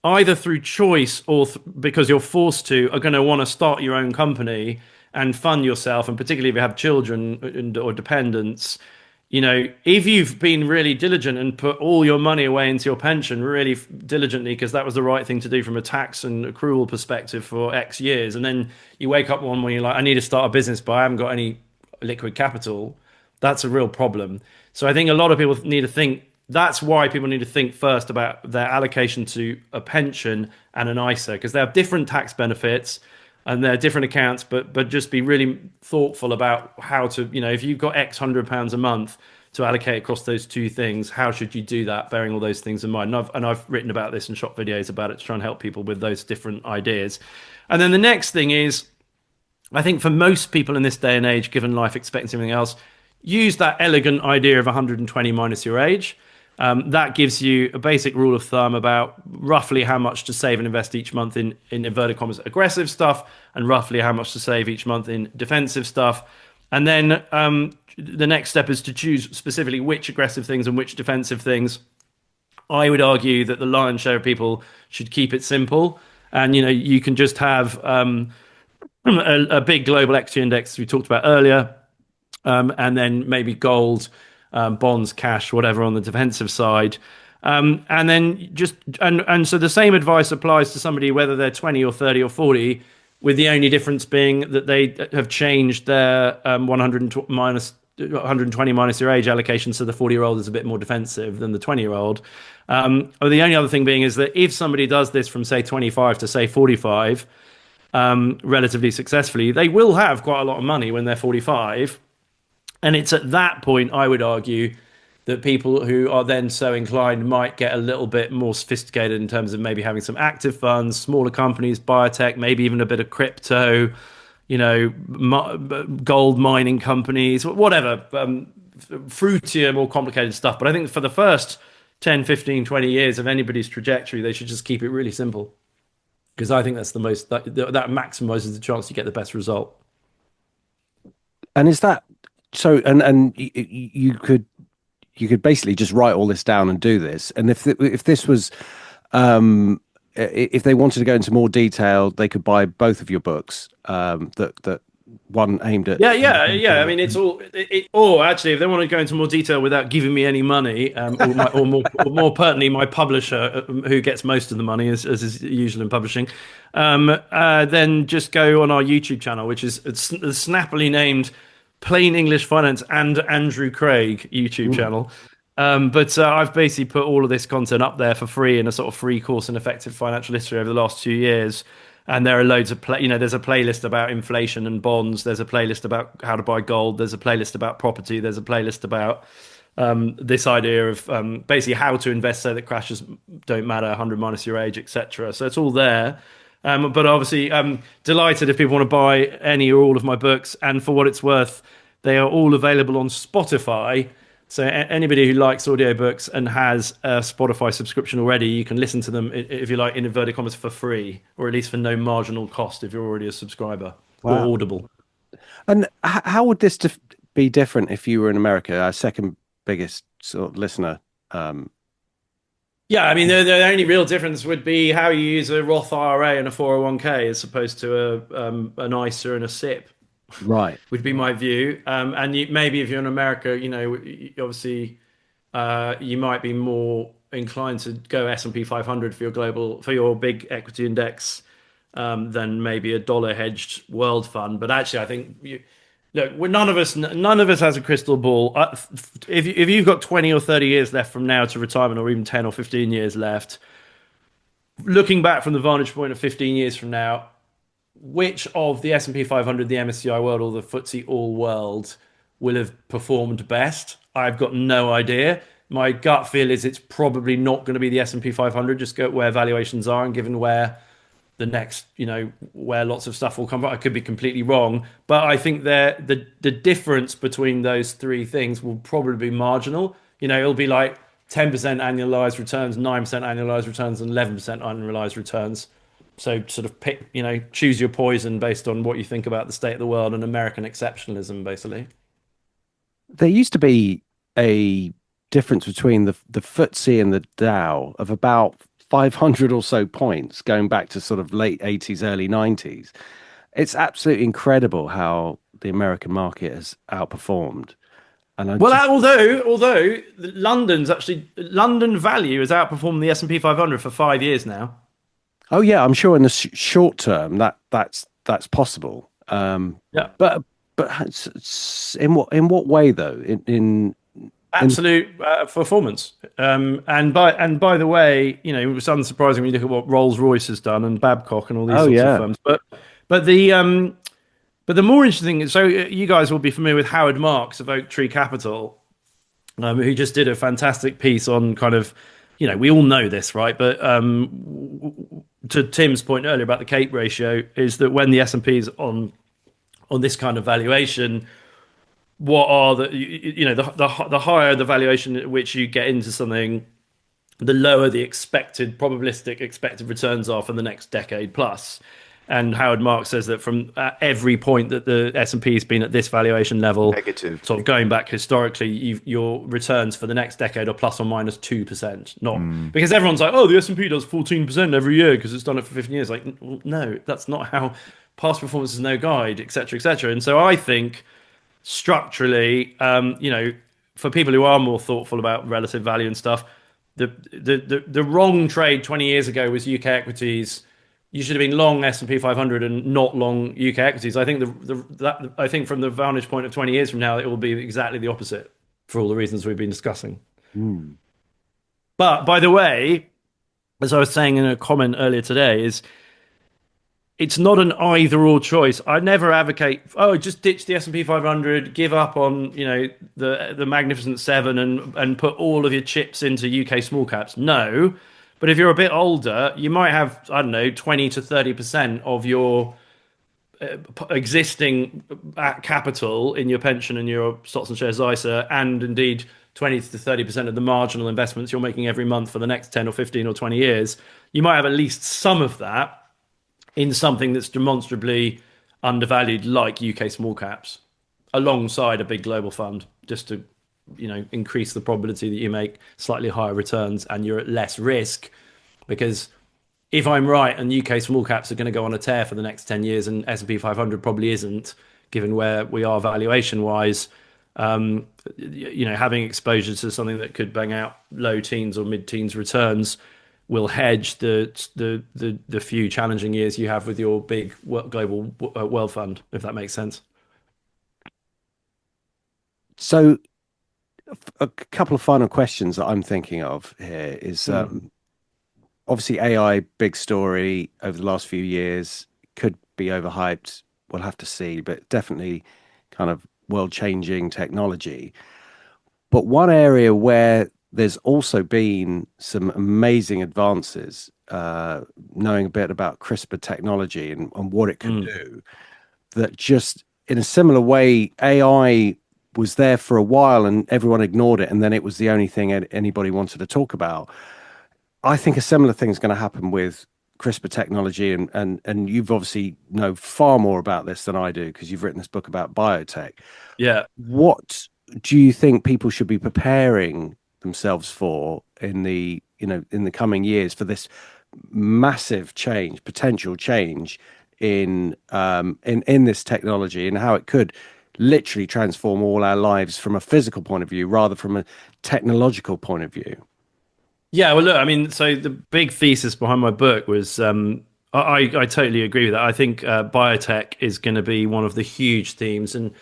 Speaker 4: either through choice or because you're forced to are going to want to start your own company and fund yourself, and particularly if you have children or dependents, if you've been really diligent and put all your money away into your pension really diligently because that was the right thing to do from a tax and accrual perspective for X years, and then you wake up one morning, you're like, I need to start a business, but I haven't got any liquid capital, that's a real problem. So I think a lot of people need to think. That's why people need to think first about their allocation to a pension and an ISA, because they have different tax benefits and they're different accounts, but just be really thoughtful about how to, if you've got X £100 a month to allocate across those two things, how should you do that, bearing all those things in mind? And I've written about this and shot videos about it to try and help people with those different ideas. And then the next thing is, I think for most people in this day and age, given life expectancy and everything else, use that elegant idea of 120 minus your age. That gives you a basic rule of thumb about roughly how much to save and invest each month in inverted commas aggressive stuff, and roughly how much to save each month in defensive stuff. And then the next step is to choose specifically which aggressive things and which defensive things. I would argue that the lion's share of people should keep it simple. And, you can just have a big global equity index we talked about earlier, and then maybe gold, bonds, cash, whatever on the defensive side. And then so the same advice applies to somebody whether they're 20 or 30 or 40, with the only difference being that they have changed their 120 minus your age allocation, so the 40-year-old is a bit more defensive than the 20-year-old. Or the only other thing being is that if somebody does this from say 25 to say 45 relatively successfully, they will have quite a lot of money when they're 45. And it's at that point, I would argue, that people who are then so inclined might get a little bit more sophisticated in terms of maybe having some active funds, smaller companies, biotech, maybe even a bit of crypto, gold mining companies, whatever, fruitier, more complicated stuff. But I think for the first 10, 15, 20 years of anybody's trajectory, they should just keep it really simple. Because I think that's the most, that maximizes the chance you get the best result.
Speaker 1: And is that so? And you could basically just write all this down and do this. And if this was, if they wanted to go into more detail, they could buy both of your books. That one aimed at
Speaker 4: I mean, it's all. Or actually, if they want to go into more detail without giving me any money, or more pertinently, my publisher, who gets most of the money, as is usual in publishing, then just go on our YouTube channel, which is snappily named Plain English Finance and Andrew Craig YouTube channel. But I've basically put all of this content up there for free in a sort of free course in effective financial history over the last 2 years. And there are loads of there's a playlist about inflation and bonds. There's a playlist about how to buy gold. There's a playlist about property. There's a playlist about this idea of basically how to invest so that crashes don't matter, 100 minus your age, etc. So it's all there. But obviously, I'm delighted if people want to buy any or all of my books. And for what it's worth, they are all available on Spotify. So anybody who likes audiobooks and has a Spotify subscription already, you can listen to them, if you like, in inverted commas, for free, or at least for no marginal cost if you're already a subscriber. Wow. Or Audible.
Speaker 1: And how would this be different if you were in America, our second biggest sort of listener?
Speaker 4: Yeah, I mean, the only real difference would be how you use a Roth IRA and a 401k as opposed to an ISA and a SIP.
Speaker 1: Right.
Speaker 4: Would be my view. And maybe if you're in America, obviously you might be more inclined to go S&P 500 for your big equity index than maybe a dollar hedged world fund. But actually, I think Look, none of us has a crystal ball. If you've got 20 or 30 years left from now to retirement, or even 10 or 15 years left, looking back from the vantage point of 15 years from now, which of the S&P 500, the MSCI World, or the FTSE All World will have performed best? I've got no idea. My gut feel is it's probably not going to be the S&P 500, just go where valuations are, and given where the next, where lots of stuff will come from. I could be completely wrong, but I think the difference between those three things will probably be marginal. It'll be like 10% annualized returns, 9% annualized returns, and 11% annualized returns. So sort of pick, choose your poison based on what you think about the state of the world and American exceptionalism, basically.
Speaker 1: There used to be a difference between the FTSE and the Dow of about 500 or so points going back to sort of late 80s, early 90s. It's absolutely incredible how the American market has outperformed. And I
Speaker 4: Well,
Speaker 1: just,
Speaker 4: although London value has outperformed the S&P 500 for 5 years now.
Speaker 1: oh yeah, I'm sure in the short term that's possible.
Speaker 4: Yeah.
Speaker 1: But in what way though? In
Speaker 4: Absolute performance. And by the way, it's unsurprising when you look at what Rolls-Royce has done and Babcock and all these
Speaker 1: oh
Speaker 4: sorts of
Speaker 1: yeah,
Speaker 4: firms. But the more interesting is, so you guys will be familiar with Howard Marks of Oak Tree Capital, who just did a fantastic piece on kind of, we all know this, right? But to Tim's point earlier about the Cape ratio, is that when the S&P is on this kind of valuation, what are the higher the valuation at which you get into something, the lower the probabilistic expected returns are for the next decade plus. And Howard Marks says that from every point that the S&P has been at this valuation level,
Speaker 3: Negative.
Speaker 4: sort of going back historically, your returns for the next decade are plus or minus 2%. Not because everyone's like, oh, the S&P does 14% every year because it's done it for 15 years. Like, no, that's not how past performance is no guide, etc., etc. And so I think structurally, for people who are more thoughtful about relative value and stuff, the wrong trade 20 years ago was UK equities. You should have been long S&P 500 and not long UK equities. I think I think from the vantage point of 20 years from now, it will be exactly the opposite for all the reasons we've been discussing.
Speaker 1: Hmm.
Speaker 4: But by the way, as I was saying in a comment earlier today, is it's not an either or choice. I never advocate, oh, just ditch the S&P 500, give up on, the Magnificent Seven and put all of your chips into UK small caps. No. But if you're a bit older, you might have, I don't know, 20 to 30% of your existing capital in your pension and your stocks and shares ISA, and indeed 20 to 30% of the marginal investments you're making every month for the next 10 or 15 or 20 years. You might have at least some of that in something that's demonstrably undervalued, like UK small caps, alongside a big global fund, just to increase the probability that you make slightly higher returns and you're at less risk. Because if I'm right and UK small caps are going to go on a tear for the next 10 years and S&P 500 probably isn't, given where we are valuation wise, having exposure to something that could bang out low teens or mid teens returns will hedge the few challenging years you have with your big global world fund, if that makes sense.
Speaker 1: So a couple of final questions that I'm thinking of here is obviously AI big story over the last few years, could be overhyped. We'll have to see, but definitely kind of world changing technology. But one area where there's also been some amazing advances, knowing a bit about CRISPR technology and what it can do, that just in a similar way, AI was there for a while and everyone ignored it. And then it was the only thing anybody wanted to talk about. I think a similar thing is going to happen with CRISPR technology. And you've obviously know far more about this than I do because you've written this book about biotech.
Speaker 4: Yeah.
Speaker 1: What do you think people should be preparing themselves for in the coming years for this massive change, potential change in this technology and how it could literally transform all our lives from a physical point of view rather from a technological point of view?
Speaker 4: Yeah, well, look, I mean, so the big thesis behind my book was I totally agree with that. I think biotech is going to be one of the huge themes. And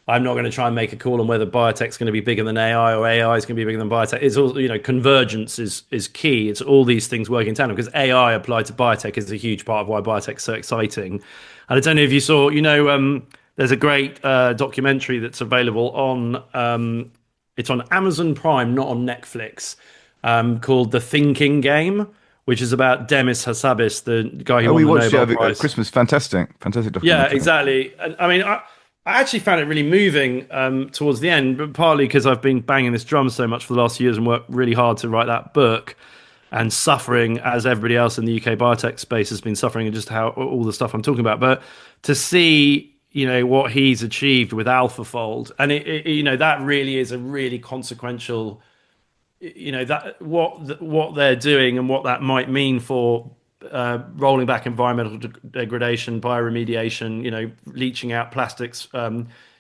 Speaker 4: I'm not going to try and make a call on whether biotech's going to be bigger than AI or AI is going to be bigger than biotech. It's all, convergence is key. It's all these things working in tandem because AI applied to biotech is a huge part of why biotech's so exciting. And I don't know if you saw, there's a great documentary that's available on, it's on Amazon Prime, not on Netflix, called The Thinking Game, which is about Demis Hassabis, the guy who
Speaker 3: Oh,
Speaker 4: won
Speaker 3: we
Speaker 4: the
Speaker 3: watched it
Speaker 4: Nobel
Speaker 3: over at
Speaker 4: Prize.
Speaker 3: Christmas. Fantastic, fantastic
Speaker 4: Yeah,
Speaker 3: documentary.
Speaker 4: exactly. And I mean, I actually found it really moving towards the end, but partly because I've been banging this drum so much for the last few years and worked really hard to write that book and suffering as everybody else in the UK biotech space has been suffering and just how all the stuff I'm talking about. But to see, what he's achieved with AlphaFold, and that really is a really consequential, that what they're doing and what that might mean for rolling back environmental degradation, bioremediation, leaching out plastics,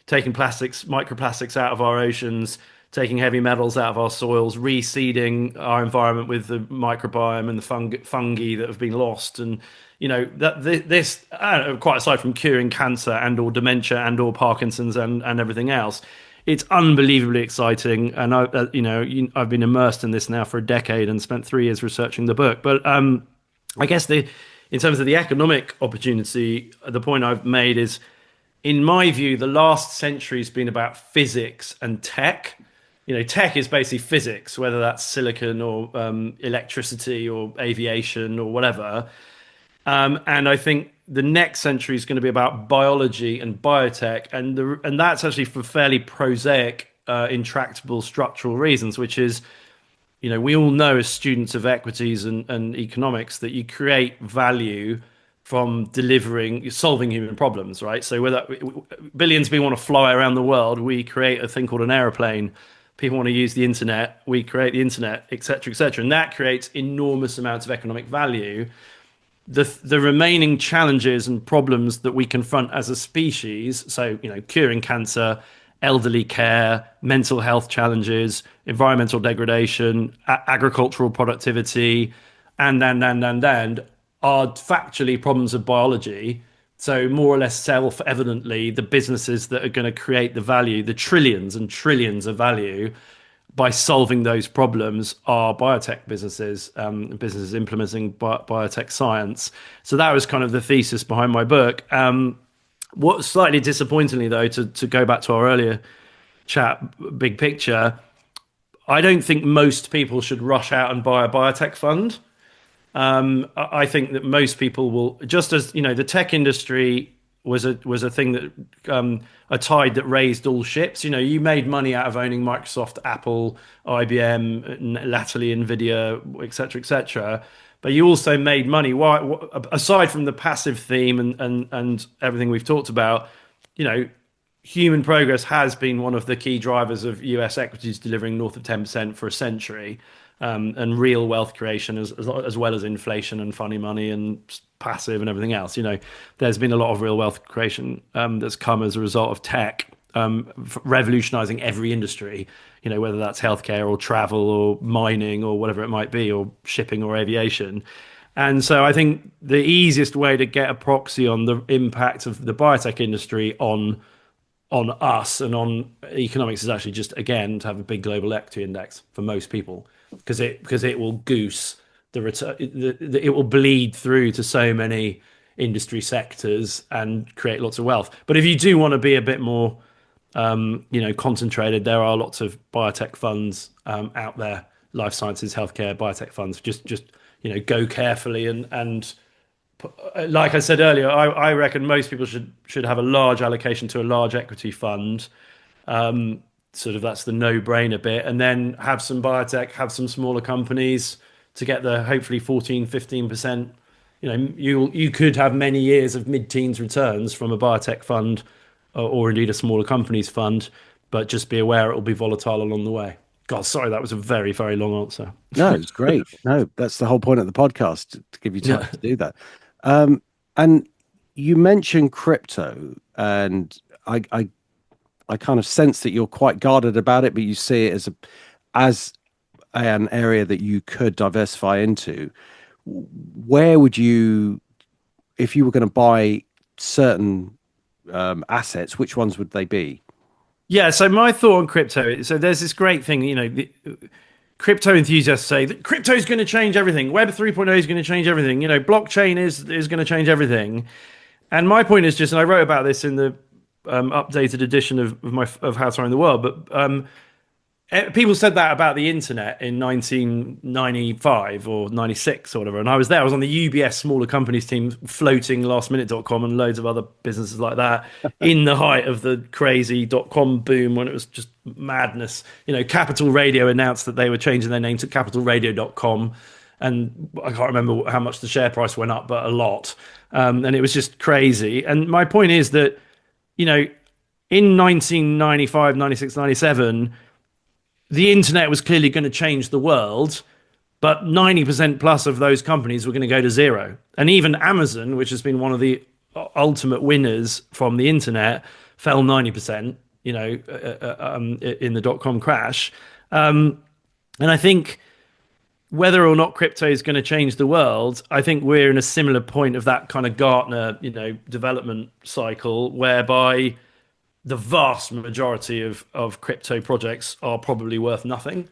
Speaker 4: taking plastics, microplastics out of our oceans, taking heavy metals out of our soils, reseeding our environment with the microbiome and the fungi that have been lost, and this quite aside from curing cancer and or dementia and or Parkinson's and everything else, it's unbelievably exciting, and I've been immersed in this now for a decade and spent 3 years researching the book. But I guess in terms of the economic opportunity, the point I've made is, in my view, the last century has been about physics and tech. Tech is basically physics, whether that's silicon or electricity or aviation or whatever. And I think the next century is going to be about biology and biotech, and that's actually for fairly prosaic, intractable structural reasons, which is, we all know as students of equities and economics that you create value from solving human problems, right? So whether billions of people want to fly around the world, we create a thing called an aeroplane. People want to use the internet, we create the internet, etc., etc., and that creates enormous amounts of economic value. The remaining challenges and problems that we confront as a species, so curing cancer, elderly care, mental health challenges, environmental degradation, agricultural productivity, and are factually problems of biology. So more or less self-evidently, the businesses that are going to create the value, the trillions and trillions of value by solving those problems, are biotech businesses, businesses implementing biotech science. So that was kind of the thesis behind my book. What slightly disappointingly, though, to go back to our earlier chat, big picture, I don't think most people should rush out and buy a biotech fund. I think that most people will, just as the tech industry was a thing that a tide that raised all ships. You made money out of owning Microsoft, Apple, IBM, latterly Nvidia, etc., etc. But you also made money. Why, aside from the passive theme and everything we've talked about, human progress has been one of the key drivers of US equities delivering north of 10% for a century, and real wealth creation as well as inflation and funny money and passive and everything else. There's been a lot of real wealth creation that's come as a result of tech revolutionizing every industry, whether that's healthcare or travel or mining or whatever it might be, or shipping or aviation. And so I think the easiest way to get a proxy on the impact of the biotech industry on us and on economics is actually just, again, to have a big global equity index for most people, because it will goose the return. It will bleed through to so many industry sectors and create lots of wealth. But if you do want to be a bit more concentrated, there are lots of biotech funds out there, life sciences, healthcare, biotech funds. Just go carefully and like I said earlier, I reckon most people should have a large allocation to a large equity fund. Sort of that's the no-brainer bit, and then have some biotech, have some smaller companies to get the hopefully 14-15%. You could have many years of mid-teens returns from a biotech fund, or indeed a smaller companies fund, but just be aware it will be volatile along the way. God, sorry, that was a very, very long answer.
Speaker 1: No, it's great. No, that's the whole point of the podcast, to give you time
Speaker 4: Yeah.
Speaker 1: to do that. And you mentioned crypto, and I kind of sense that you're quite guarded about it, but you see it as an area that you could diversify into. Where would you, if you were going to buy certain assets, which ones would they be?
Speaker 4: Yeah, so my thought on crypto, so there's this great thing, crypto enthusiasts say that crypto is going to change everything. Web 3.0 is going to change everything. Blockchain is going to change everything. And my point is just, and I wrote about this in the updated edition of How to Own the World, but people said that about the internet in 1995 or 96 or whatever. And I was there. I was on the UBS smaller companies team, floating lastminute.com and loads of other businesses like that in the height of the crazy .com boom when it was just madness. Capital Radio announced that they were changing their name to capitalradio.com. And I can't remember how much the share price went up, but a lot. And it was just crazy. And my point is that, in 1995, 96, 97, the internet was clearly going to change the world, but 90% plus of those companies were going to go to zero. And even Amazon, which has been one of the ultimate winners from the internet, fell 90%, in the dot-com crash. And I think whether or not crypto is going to change the world, I think we're in a similar point of that kind of Gartner, development cycle, whereby the vast majority of crypto projects are probably worth nothing.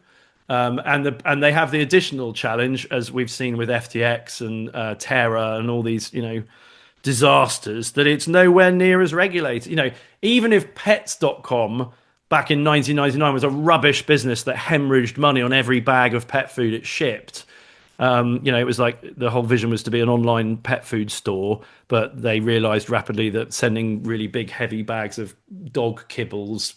Speaker 4: And they have the additional challenge, as we've seen with FTX and Terra and all these, disasters, that it's nowhere near as regulated. Even if pets.com back in 1999 was a rubbish business that hemorrhaged money on every bag of pet food it shipped, it was like the whole vision was to be an online pet food store, but they realized rapidly that sending really big, heavy bags of dog kibbles,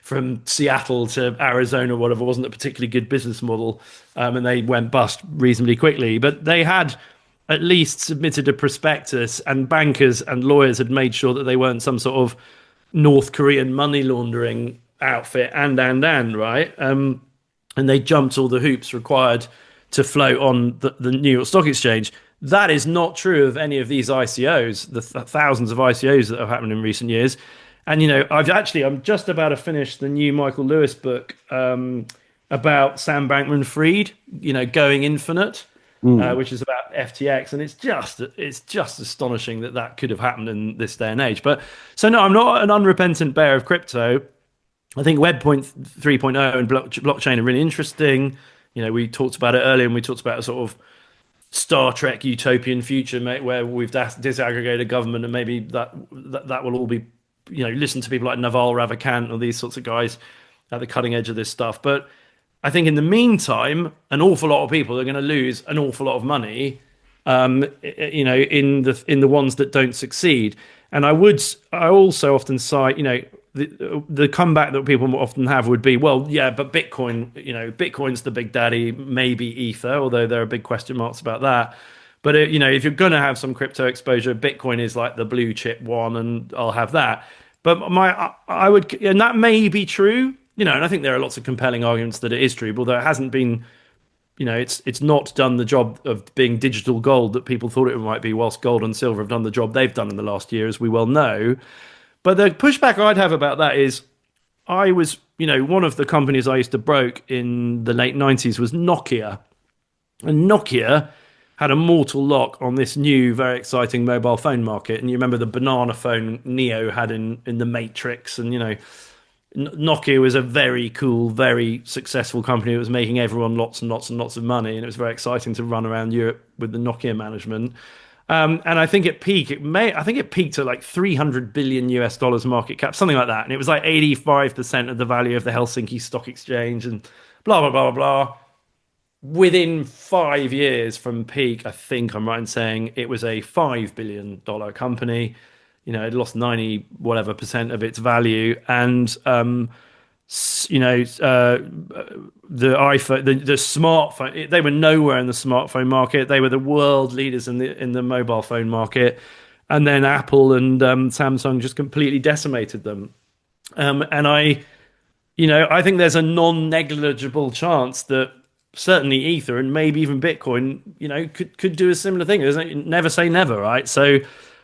Speaker 4: from Seattle to Arizona or whatever, wasn't a particularly good business model. And they went bust reasonably quickly. But they had at least submitted a prospectus, and bankers and lawyers had made sure that they weren't some sort of North Korean money laundering outfit, right? And they jumped all the hoops required to float on the New York Stock Exchange. That is not true of any of these ICOs, the thousands of ICOs that have happened in recent years. And, I'm just about to finish the new Michael Lewis book about Sam Bankman-Fried, going infinite, which is about FTX. And it's just astonishing that could have happened in this day and age. But so, no, I'm not an unrepentant bear of crypto. I think Web 3.0 and blockchain are really interesting. We talked about it earlier, and we talked about a sort of Star Trek utopian future, mate, where we've disaggregated government, and maybe that will all be, listen to people like Naval Ravikant or these sorts of guys at the cutting edge of this stuff. But I think in the meantime, an awful lot of people are going to lose an awful lot of money, in the ones that don't succeed. And I also often cite, the comeback that people often have would be, well, yeah, but Bitcoin, Bitcoin's the big daddy, maybe Ether, although there are big question marks about that. But, if you're going to have some crypto exposure, Bitcoin is like the blue chip one, and I'll have that. But I would, and that may be true, and I think there are lots of compelling arguments that it is true, although it hasn't been, it's not done the job of being digital gold that people thought it might be, whilst gold and silver have done the job they've done in the last year, as we well know. But the pushback I'd have about that is, I was, one of the companies I used to broke in the late 90s was Nokia. And Nokia had a mortal lock on this new, very exciting mobile phone market. And you remember the banana phone Neo had in the Matrix. And, Nokia was a very cool, very successful company. It was making everyone lots and lots and lots of money. And it was very exciting to run around Europe with the Nokia management. And I think it peaked at like 300 billion US dollars market cap, something like that. And it was like 85% of the value of the Helsinki Stock Exchange and blah, blah, blah, blah, blah. Within 5 years from peak, I think I'm right in saying it was a $5 billion company. It lost 90 whatever percent of its value. And, the iPhone, the smartphone, they were nowhere in the smartphone market. They were the world leaders in the mobile phone market, and then Apple and Samsung just completely decimated them. And I think there's a non-negligible chance that certainly Ether and maybe even Bitcoin, could do a similar thing. Never say never, right? So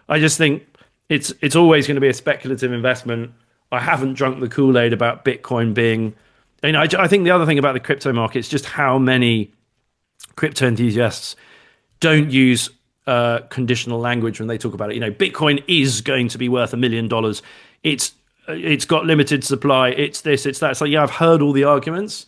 Speaker 4: I just think it's always going to be a speculative investment. I haven't drunk the Kool-Aid about Bitcoin being. I think the other thing about the crypto market is just how many crypto enthusiasts don't use conditional language when they talk about it. Bitcoin is going to be worth $1 million. It's it's got limited supply, it's this, it's that. It's like, yeah, I've heard all the arguments,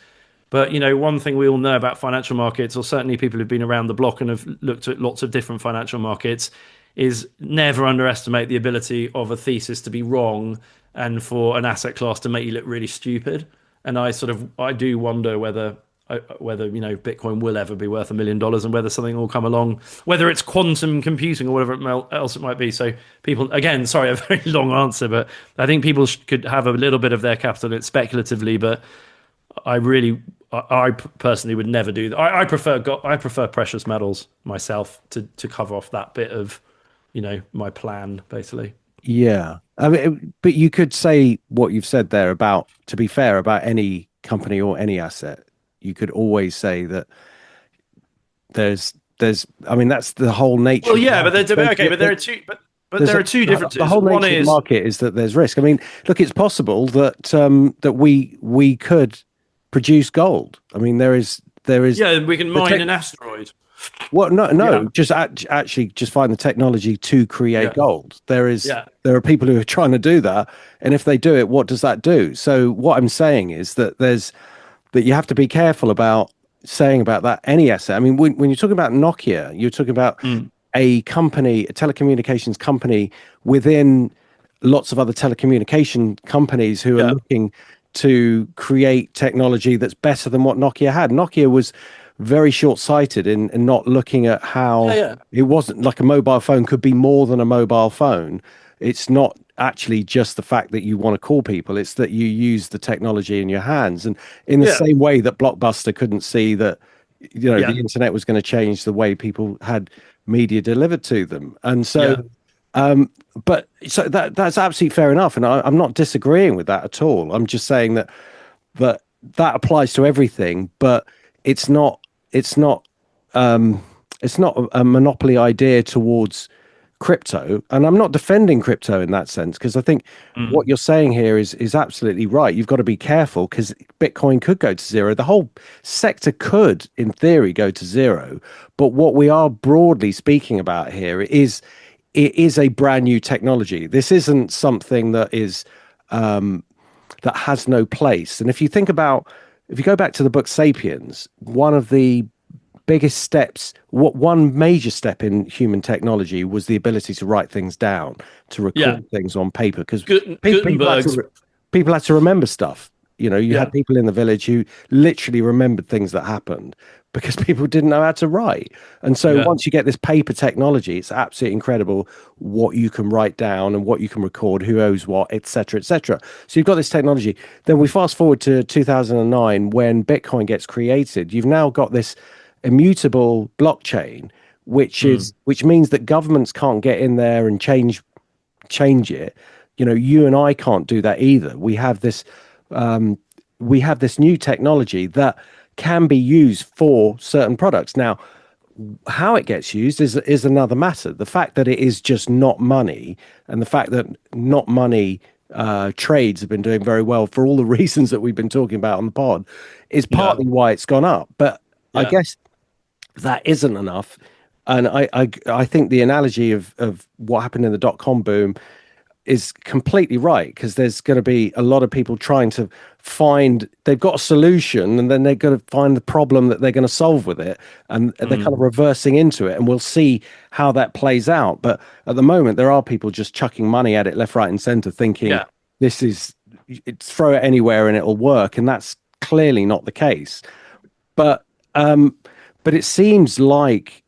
Speaker 4: but one thing we all know about financial markets, or certainly people who've been around the block and have looked at lots of different financial markets, is never underestimate the ability of a thesis to be wrong and for an asset class to make you look really stupid. And I do wonder whether Bitcoin will ever be worth $1 million, and whether something will come along, whether it's quantum computing or whatever else it might be. So people, again, sorry, a very long answer, but I think people could have a little bit of their capital in it speculatively, but I personally would never do that. I prefer precious metals myself to cover off that bit of my plan, basically.
Speaker 1: Yeah. I mean, but you could say what you've said there about, to be fair, about any company or any asset. You could always say that I mean, that's the whole nature
Speaker 4: Well,
Speaker 1: of the
Speaker 4: yeah, but
Speaker 1: market.
Speaker 4: okay, but there are two, but
Speaker 1: There's
Speaker 4: there are two
Speaker 1: the
Speaker 4: differences.
Speaker 1: whole
Speaker 4: One
Speaker 1: nature of the
Speaker 4: is,
Speaker 1: market is that there's risk. I mean, look, it's possible that that we could produce gold. I mean, there is
Speaker 4: yeah, we can
Speaker 1: the
Speaker 4: mine
Speaker 1: tech.
Speaker 4: an asteroid.
Speaker 1: Well, no,
Speaker 4: Yeah,
Speaker 1: no, just actually just find the technology to create
Speaker 4: yeah,
Speaker 1: gold.
Speaker 4: yeah,
Speaker 1: There are people who are trying to do that, and if they do it, what does that do? So what I'm saying is that you have to be careful about saying about that any asset. I mean, when you're talking about Nokia, you're talking about
Speaker 4: mm,
Speaker 1: a company, a telecommunications company within lots of other telecommunication companies who are
Speaker 4: yeah,
Speaker 1: looking to create technology that's better than what Nokia had. Nokia was very short-sighted in not looking at
Speaker 4: yeah,
Speaker 1: how
Speaker 4: yeah,
Speaker 1: it wasn't like a mobile phone could be more than a mobile phone. It's not actually just the fact that you want to call people, it's that you use the technology in your hands. And in the
Speaker 4: yeah,
Speaker 1: same way that Blockbuster couldn't see that
Speaker 4: yeah,
Speaker 1: the internet was going to change the way people had media delivered to them. And so
Speaker 4: yeah,
Speaker 1: but so that's absolutely fair enough, and I'm not disagreeing with that at all. I'm just saying that that applies to everything, but it's not it's not it's not a monopoly idea towards crypto. And I'm not defending crypto in that sense, because I think
Speaker 4: mm,
Speaker 1: what you're saying here is absolutely right. You've got to be careful because Bitcoin could go to zero. The whole sector could, in theory, go to zero. But what we are broadly speaking about here is it is a brand new technology. This isn't something that has no place. And if you go back to the book Sapiens, one of the biggest steps, what one major step in human technology was the ability to write things down, to
Speaker 4: yeah.
Speaker 1: record things on paper, because
Speaker 4: Gutenberg's,
Speaker 1: people had to remember stuff. You
Speaker 4: yeah,
Speaker 1: had people in the village who literally remembered things that happened because people didn't know how to write. And so
Speaker 4: yeah,
Speaker 1: once you get this paper technology, it's absolutely incredible what you can write down and what you can record, who owes what, etc., etc. So you've got this technology. Then we fast forward to 2009 when Bitcoin gets created. You've now got this immutable blockchain,
Speaker 4: mm,
Speaker 1: which means that governments can't get in there and change it. You and I can't do that either. Um, we have this new technology that can be used for certain products. Now, how it gets used is another matter. The fact that it is just not money, and the fact that not money trades have been doing very well for all the reasons that we've been talking about on the pod, is
Speaker 4: yeah,
Speaker 1: partly why it's gone up. But I
Speaker 4: yeah,
Speaker 1: guess that isn't enough. And I think the analogy of what happened in the dot-com boom is completely right, because there's going to be a lot of people trying to they've got a solution, and then they're going to find the problem that they're going to solve with it, and they're kind
Speaker 4: mm,
Speaker 1: of reversing into it, and we'll see how that plays out. But at the moment, there are people just chucking money at it left, right, and center, thinking
Speaker 4: yeah,
Speaker 1: throw it anywhere and it'll work, and that's clearly not the case. But um, but it seems like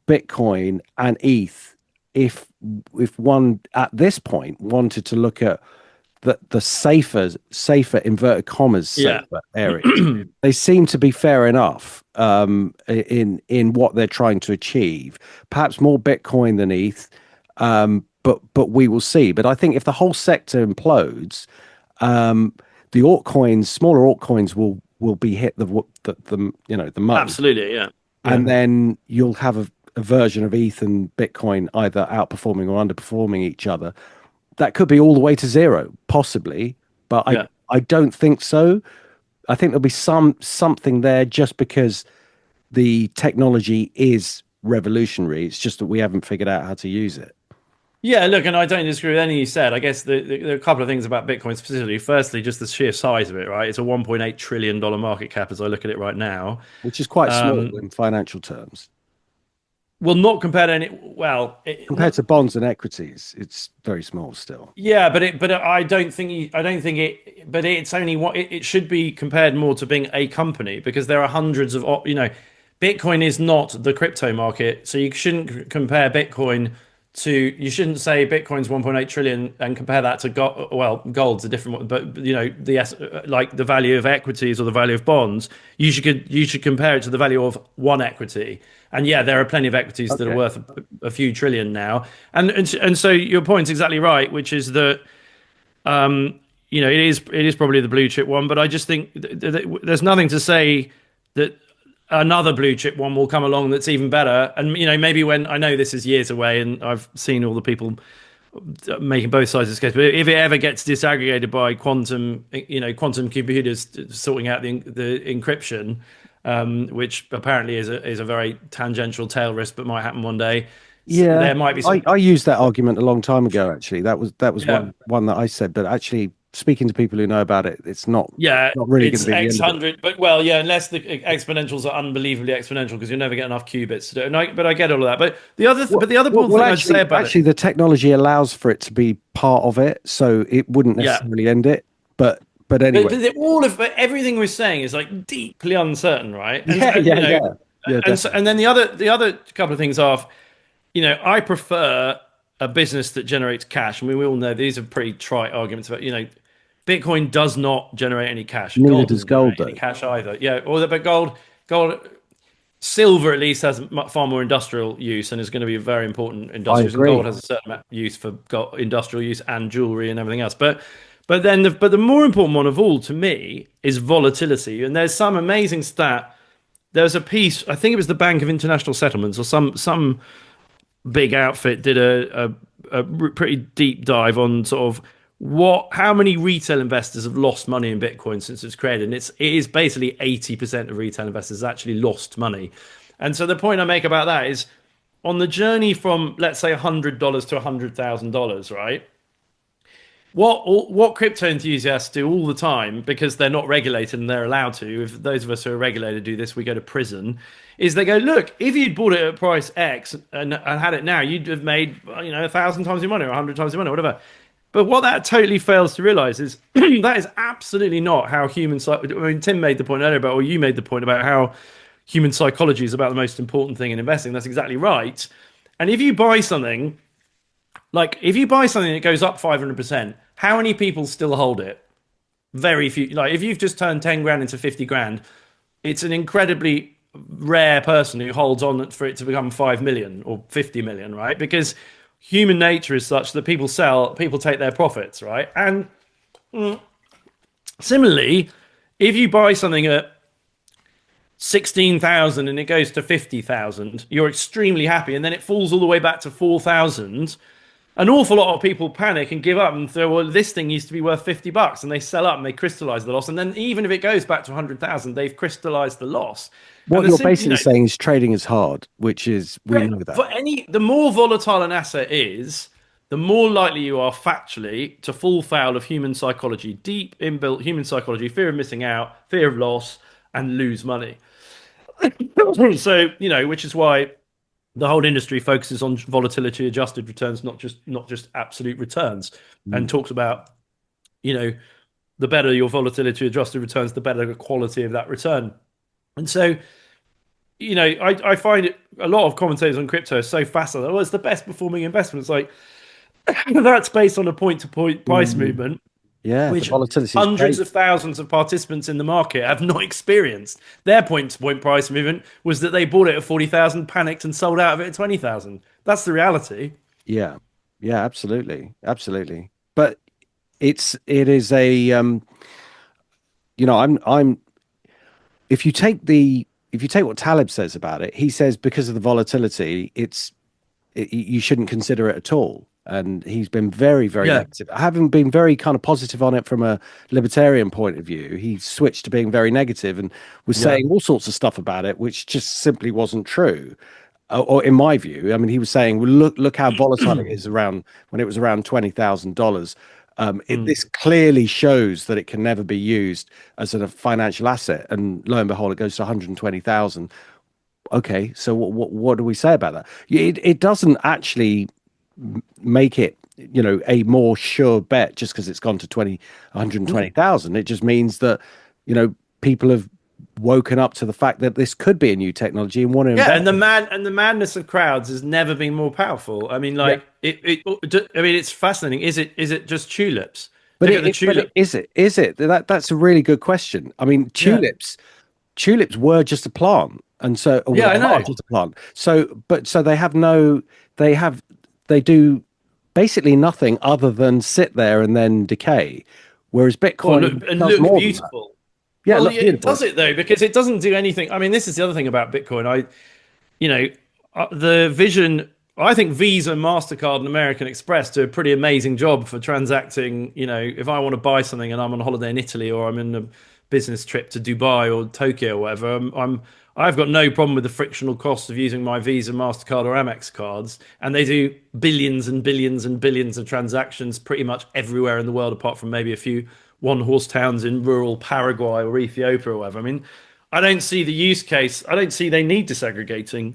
Speaker 1: Bitcoin and ETH, if one at this point wanted to look at the safer inverted commas
Speaker 4: yeah,
Speaker 1: safer areas, they seem to be fair enough in what they're trying to achieve. Perhaps more Bitcoin than ETH, but we will see. But I think if the whole sector implodes, um, the altcoins, smaller altcoins, will be hit the most,
Speaker 4: absolutely, yeah, yeah,
Speaker 1: and then you'll have a version of ETH and Bitcoin either outperforming or underperforming each other. That could be all the way to zero, possibly, but
Speaker 4: yeah.
Speaker 1: I don't think so. I think there'll be something there just because the technology is revolutionary. It's just that we haven't figured out how to use it.
Speaker 4: Yeah, look, and I don't disagree with anything you said. I guess there are a couple of things about Bitcoin specifically. Firstly, just the sheer size of it, right? It's a $1.8 trillion market cap as I look at it right now.
Speaker 1: which is quite small
Speaker 4: Um,
Speaker 1: in financial terms.
Speaker 4: well, not compared to any, well,
Speaker 1: Compared to bonds and equities, it's very small still.
Speaker 4: yeah, I don't think I don't think it, but it's only what it should be compared more to being a company because there are hundreds of, Bitcoin is not the crypto market, so you shouldn't compare Bitcoin to, you shouldn't say Bitcoin's 1.8 trillion and compare that to gold. Well, gold's a different one, but like the value of equities or the value of bonds, you should compare it to the value of one equity. And yeah, there are plenty of equities that are
Speaker 1: Okay.
Speaker 4: worth a few trillion now. And so your point's exactly right, which is that it is probably the blue chip one, but I just think there's nothing to say that another blue chip one will come along that's even better. And maybe when, I know this is years away, and I've seen all the people making both sides of this case, but if it ever gets disaggregated by quantum computers sorting out the encryption, which apparently is a very tangential tail risk, but might happen one day.
Speaker 1: Yeah,
Speaker 4: There might be
Speaker 1: I,
Speaker 4: some,
Speaker 1: I used that argument a long time ago, actually. That was
Speaker 4: yeah.
Speaker 1: one that I said, but actually speaking to people who know about it, it's not
Speaker 4: Yeah,
Speaker 1: not really going to
Speaker 4: it's
Speaker 1: be the
Speaker 4: X
Speaker 1: end of it.
Speaker 4: hundred, but well, yeah, unless the exponentials are unbelievably exponential, because you'll never get enough qubits to do it. But I get all of that. But the other
Speaker 1: Well,
Speaker 4: important
Speaker 1: well,
Speaker 4: thing I'd say
Speaker 1: actually,
Speaker 4: about it,
Speaker 1: actually, the technology allows for it to be part of it, so it wouldn't
Speaker 4: yeah,
Speaker 1: necessarily end it. But
Speaker 4: but,
Speaker 1: anyway,
Speaker 4: but everything we're saying is like deeply uncertain, right? And,
Speaker 1: yeah,
Speaker 4: and
Speaker 1: yeah,
Speaker 4: you know,
Speaker 1: yeah, yeah,
Speaker 4: and so,
Speaker 1: definitely.
Speaker 4: and then the other couple of things are, I prefer a business that generates cash. I mean, we all know these are pretty trite arguments about, Bitcoin does not generate any cash.
Speaker 1: Neither
Speaker 4: Gold
Speaker 1: does
Speaker 4: doesn't
Speaker 1: gold,
Speaker 4: generate any
Speaker 1: though.
Speaker 4: cash either. Yeah, but gold, silver at least has far more industrial use and is going to be a very important
Speaker 1: I
Speaker 4: industrial use, and gold
Speaker 1: agree.
Speaker 4: has a certain amount of use for industrial use and jewelry and everything else. But the more important one of all to me is volatility. And there's some amazing stat. There's a piece, I think it was the Bank of International Settlements or some big outfit did a pretty deep dive on sort of how many retail investors have lost money in Bitcoin since it's created, and it is basically 80% of retail investors actually lost money. And so the point I make about that is on the journey from, let's say, $100 to $100,000, right? What crypto enthusiasts do all the time, because they're not regulated and they're allowed to, if those of us who are regulated do this, we go to prison, is they go, look, if you'd bought it at price X and had it now, you'd have made 1,000 times your money or 100 times your money or whatever. But what that totally fails to realize is that is absolutely not how I mean, Tim made the point earlier about, or you made the point about how human psychology is about the most important thing in investing. That's exactly right. And if you buy something that goes up 500%, how many people still hold it? Very few. Like if you've just turned 10 grand into 50 grand, it's an incredibly rare person who holds on for it to become 5 million or 50 million, right? Because human nature is such that people sell, people take their profits, right? And similarly, if you buy something at 16,000 and it goes to 50,000, you're extremely happy, and then it falls all the way back to 4,000. An awful lot of people panic and give up and say, well, this thing used to be worth $50, and they sell up and they crystallize the loss. And then even if it goes back to 100,000, they've crystallized the loss. And
Speaker 1: What you're basically saying is trading is hard, which is we know that.
Speaker 4: the more volatile an asset is, the more likely you are factually to fall foul of human psychology, deep inbuilt human psychology, fear of missing out, fear of loss, and lose money. So, which is why the whole industry focuses on volatility adjusted returns, not just absolute returns, and
Speaker 1: Mm.
Speaker 4: talks about, the better your volatility adjusted returns, the better the quality of that return. And so, I find it, a lot of commentators on crypto are so fascinating. Oh, it's the best performing investment. It's like that's based on a point to point price
Speaker 1: Mm.
Speaker 4: movement,
Speaker 1: Yeah, the
Speaker 4: which
Speaker 1: volatility is
Speaker 4: hundreds
Speaker 1: great.
Speaker 4: of thousands of participants in the market have not experienced. Their point to point price movement was that they bought it at 40,000, panicked, and sold out of it at 20,000. That's the reality.
Speaker 1: Yeah, yeah, absolutely, absolutely. But it is a I'm if you take what Taleb says about it, he says because of the volatility, you shouldn't consider it at all. And he's been very, very
Speaker 4: Yeah.
Speaker 1: negative. I haven't been very kind of positive on it from a libertarian point of view. He switched to being very negative and was
Speaker 4: Yeah.
Speaker 1: saying all sorts of stuff about it, which just simply wasn't true. or in my view, I mean, he was saying, well, look how volatile it is around when it was around $20,000. This clearly shows that it can never be used as a financial asset, and lo and behold, it goes to 120,000. Okay, so what do we say about that? It doesn't actually make it, a more sure bet just because it's gone to 120,000. It just means that, people have woken up to the fact that this could be a new technology and want to
Speaker 4: Yeah,
Speaker 1: invest.
Speaker 4: and the madness of crowds has never been more powerful. I mean,
Speaker 1: Yeah.
Speaker 4: like I mean, it's fascinating. Is it just tulips?
Speaker 1: But
Speaker 4: Look at the tulip.
Speaker 1: is it that's a really good question. I mean,
Speaker 4: Yeah,
Speaker 1: tulips were just a plant, and so, or
Speaker 4: yeah, I
Speaker 1: they are
Speaker 4: know.
Speaker 1: just a plant. So they have no, they do basically nothing other than sit there and then decay, whereas
Speaker 4: Or
Speaker 1: Bitcoin does
Speaker 4: look
Speaker 1: more than that.
Speaker 4: beautiful.
Speaker 1: Yeah,
Speaker 4: Well,
Speaker 1: look
Speaker 4: yeah, it
Speaker 1: beautiful.
Speaker 4: does it though because it doesn't do anything. I mean, this is the other thing about Bitcoin. You know, the vision. I think Visa, Mastercard, and American Express do a pretty amazing job for transacting. If I want to buy something and I'm on holiday in Italy or I'm in a business trip to Dubai or Tokyo or whatever, I've got no problem with the frictional cost of using my Visa, Mastercard, or Amex cards, and they do billions and billions and billions of transactions pretty much everywhere in the world, apart from maybe a few one-horse towns in rural Paraguay or Ethiopia or whatever. I mean, I don't see the use case. I don't see they need disaggregating.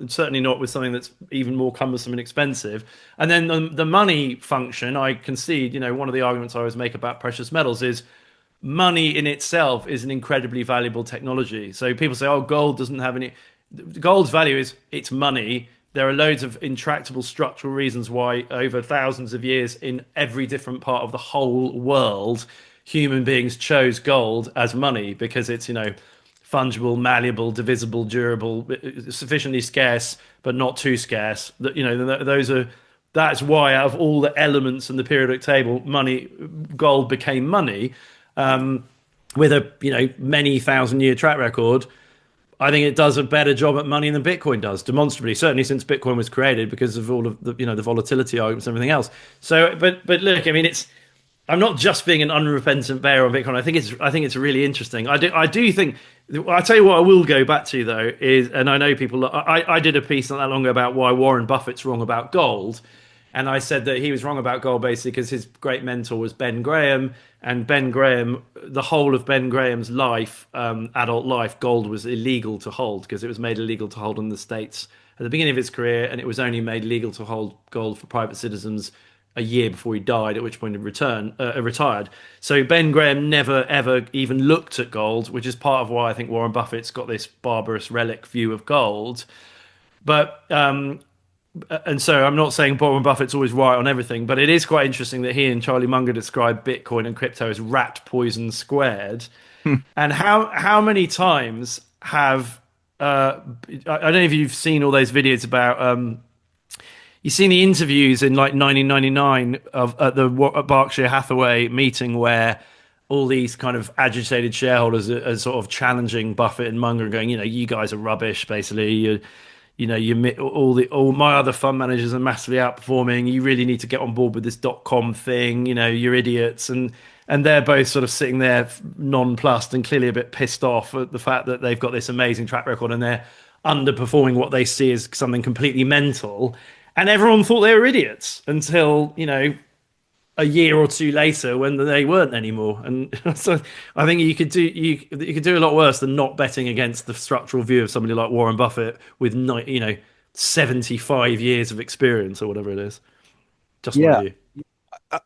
Speaker 4: Certainly not with something that's even more cumbersome and expensive. And then the money function, I concede. One of the arguments I always make about precious metals is money in itself is an incredibly valuable technology. So people say, "Oh, gold doesn't have any." Gold's value is it's money. There are loads of intractable structural reasons why, over thousands of years, in every different part of the whole world, human beings chose gold as money because it's fungible, malleable, divisible, durable, sufficiently scarce but not too scarce. That those are. That's why, out of all the elements in the periodic table, gold became money, with a many thousand year track record. I think it does a better job at money than Bitcoin does, demonstrably. Certainly since Bitcoin was created, because of all of the volatility arguments and everything else. So, but look, I mean, I'm not just being an unrepentant bear on Bitcoin. I think it's really interesting. I do think. I tell you what, I will go back to though is, and I know people. I did a piece not that long ago about why Warren Buffett's wrong about gold, and I said that he was wrong about gold basically because his great mentor was Ben Graham, and Ben Graham, the whole of Ben Graham's life, adult life, gold was illegal to hold because it was made illegal to hold in the States at the beginning of his career, and it was only made legal to hold gold for private citizens a year before he died, at which point he retired. So Ben Graham never ever even looked at gold, which is part of why I think Warren Buffett's got this barbarous relic view of gold. But and so I'm not saying Warren Buffett's always right on everything, but it is quite interesting that he and Charlie Munger described Bitcoin and crypto as rat poison squared. And how many times have I don't know if you've seen all those videos about you've seen the interviews in like 1999 at the Berkshire Hathaway meeting where all these kind of agitated shareholders are sort of challenging Buffett and Munger and going, you guys are rubbish, basically. All my other fund managers are massively outperforming. You really need to get on board with this .com thing. You're idiots, and they're both sort of sitting there nonplussed and clearly a bit pissed off at the fact that they've got this amazing track record and they're underperforming what they see as something completely mental. And everyone thought they were idiots until a year or two later when they weren't anymore. And so I think you could do a lot worse than not betting against the structural view of somebody like Warren Buffett with 75 years of experience or whatever it is. Just my
Speaker 1: Yeah,
Speaker 4: view.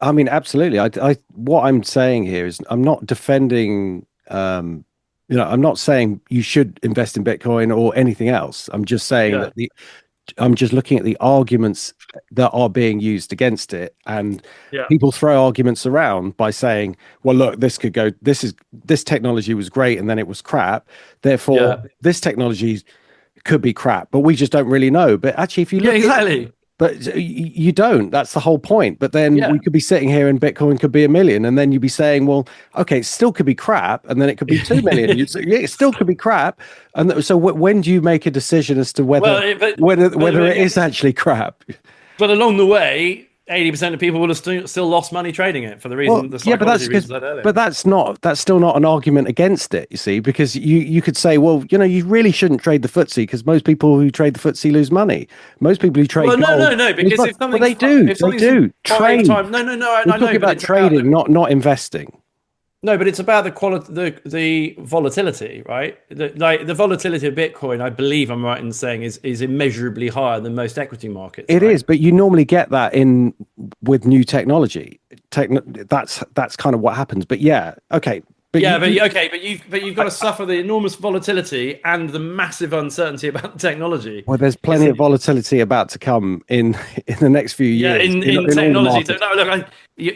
Speaker 1: I mean, absolutely. What I'm saying here is I'm not defending, I'm not saying you should invest in Bitcoin or anything else. I'm just saying
Speaker 4: Yeah,
Speaker 1: that I'm just looking at the arguments that are being used against it, and
Speaker 4: yeah,
Speaker 1: people throw arguments around by saying, "Well, look, this technology was great, and then it was crap. Therefore,
Speaker 4: yeah,
Speaker 1: this technology could be crap, but we just don't really know." But actually, if you
Speaker 4: yeah.
Speaker 1: look at
Speaker 4: Exactly.
Speaker 1: but you don't. That's the whole point. But then
Speaker 4: Yeah,
Speaker 1: we could be sitting here and Bitcoin could be 1 million, and then you'd be saying, "Well, okay, it still could be crap," and then it could be 2 million. You'd say, "Yeah, it still could be crap." And so, when do you make a decision as to
Speaker 4: well,
Speaker 1: whether
Speaker 4: but
Speaker 1: whether it is actually crap?
Speaker 4: but along the way, 80% of people will have still lost money trading it for
Speaker 1: Well,
Speaker 4: the
Speaker 1: yeah, but
Speaker 4: psychology reasons I said earlier.
Speaker 1: that's still not an argument against it, you see, because you could say, well, you really shouldn't trade the FTSE because most people who trade the FTSE lose money. Most people who trade
Speaker 4: Well, no,
Speaker 1: gold
Speaker 4: no, no,
Speaker 1: lose
Speaker 4: because
Speaker 1: money. Well, they do,
Speaker 4: if
Speaker 1: they
Speaker 4: something's
Speaker 1: do
Speaker 4: five
Speaker 1: trade.
Speaker 4: times, no, no, no,
Speaker 1: We're
Speaker 4: I know,
Speaker 1: talking
Speaker 4: but
Speaker 1: about
Speaker 4: it's about
Speaker 1: trading, not investing.
Speaker 4: no, but it's about the quality, the volatility, right? Like the volatility of Bitcoin, I believe I'm right in saying is immeasurably higher than most equity markets,
Speaker 1: It
Speaker 4: right?
Speaker 1: is, but you normally get that in with new technology. That's kind of what happens. But yeah, okay, but
Speaker 4: Yeah, but
Speaker 1: you
Speaker 4: okay, but you've got to suffer the enormous volatility and the massive uncertainty about the technology.
Speaker 1: well, there's
Speaker 4: Because
Speaker 1: plenty of volatility about to come in in the next few
Speaker 4: yeah,
Speaker 1: years
Speaker 4: in
Speaker 1: in all the
Speaker 4: technology, so
Speaker 1: markets.
Speaker 4: no, look,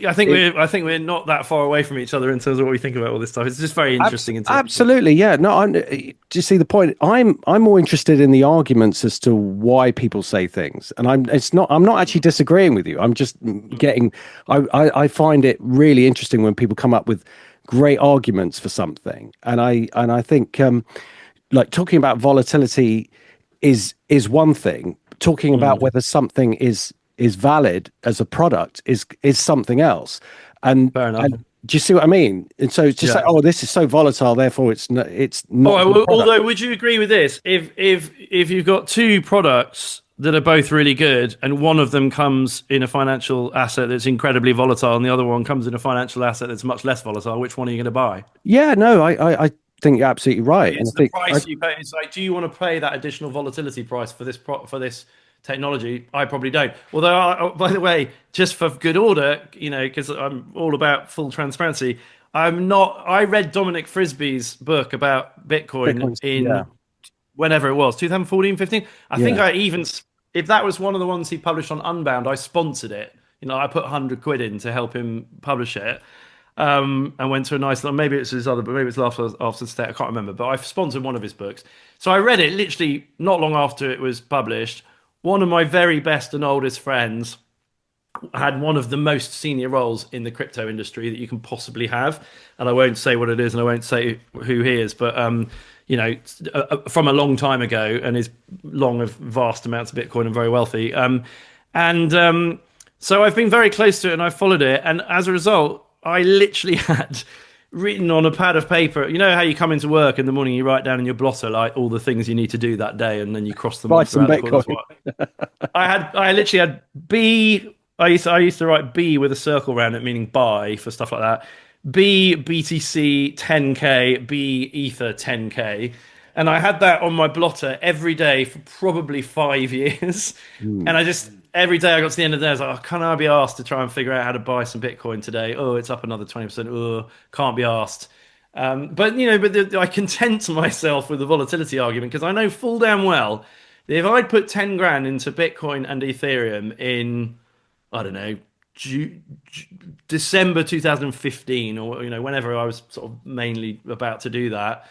Speaker 4: I think we're not that far away from each other in terms of what we think about all this stuff. It's just very interesting in terms of
Speaker 1: Absolutely, yeah. No, do you see the point? I'm more interested in the arguments as to why people say things, and I'm not actually disagreeing with you. I'm just getting. I find it really interesting when people come up with great arguments for something, and I think like talking about volatility is one thing. Talking about whether something is valid as a product is something else,
Speaker 4: fair enough.
Speaker 1: and do you see what I mean? And so it's just like,
Speaker 4: Yeah.
Speaker 1: oh, this is so volatile, therefore it's
Speaker 4: All
Speaker 1: not
Speaker 4: right.
Speaker 1: a good
Speaker 4: Well,
Speaker 1: product.
Speaker 4: although, would you agree with this? If you've got two products that are both really good, and one of them comes in a financial asset that's incredibly volatile, and the other one comes in a financial asset that's much less volatile, which one are you going to buy?
Speaker 1: Yeah, no, I think you're absolutely right, and
Speaker 4: It's
Speaker 1: I
Speaker 4: the
Speaker 1: think
Speaker 4: price you pay. It's like, do you want to pay that additional volatility price for for this technology? I probably don't. Although, by the way, just for good order, because I'm all about full transparency, I'm not. I read Dominic Frisby's book about Bitcoin
Speaker 1: Bitcoin's yeah,
Speaker 4: in whenever it was, 2014, 15. I think
Speaker 1: yeah.
Speaker 4: I even, if that was one of the ones he published on Unbound, I sponsored it. I put 100 quid in to help him publish it. And went to a nice, maybe it's his other, but maybe it's after the state, I can't remember. But I sponsored one of his books. So I read it literally not long after it was published. One of my very best and oldest friends had one of the most senior roles in the crypto industry that you can possibly have. And I won't say what it is and I won't say who he is, but from a long time ago and is long of vast amounts of Bitcoin and very wealthy. And so I've been very close to it and I followed it. And as a result, I literally had written on a pad of paper. You know how you come into work in the morning, you write down in your blotter like all the things you need to do that day, and then you cross them
Speaker 1: Buy
Speaker 4: off
Speaker 1: some
Speaker 4: throughout the course.
Speaker 1: Bitcoin.
Speaker 4: I literally had B. I used to write B with a circle around it, meaning buy for stuff like that. B BTC 10k, B Ether 10k, and I had that on my blotter every day for probably 5 years. And I just every day I got to the end of the day, I was like, oh, can I be asked to try and figure out how to buy some Bitcoin today? Oh, it's up another 20%. Oh, can't be asked. But I content myself with the volatility argument because I know full damn well that if I'd put 10 grand into Bitcoin and Ethereum in, I don't know, December 2015 or whenever I was sort of mainly about to do that,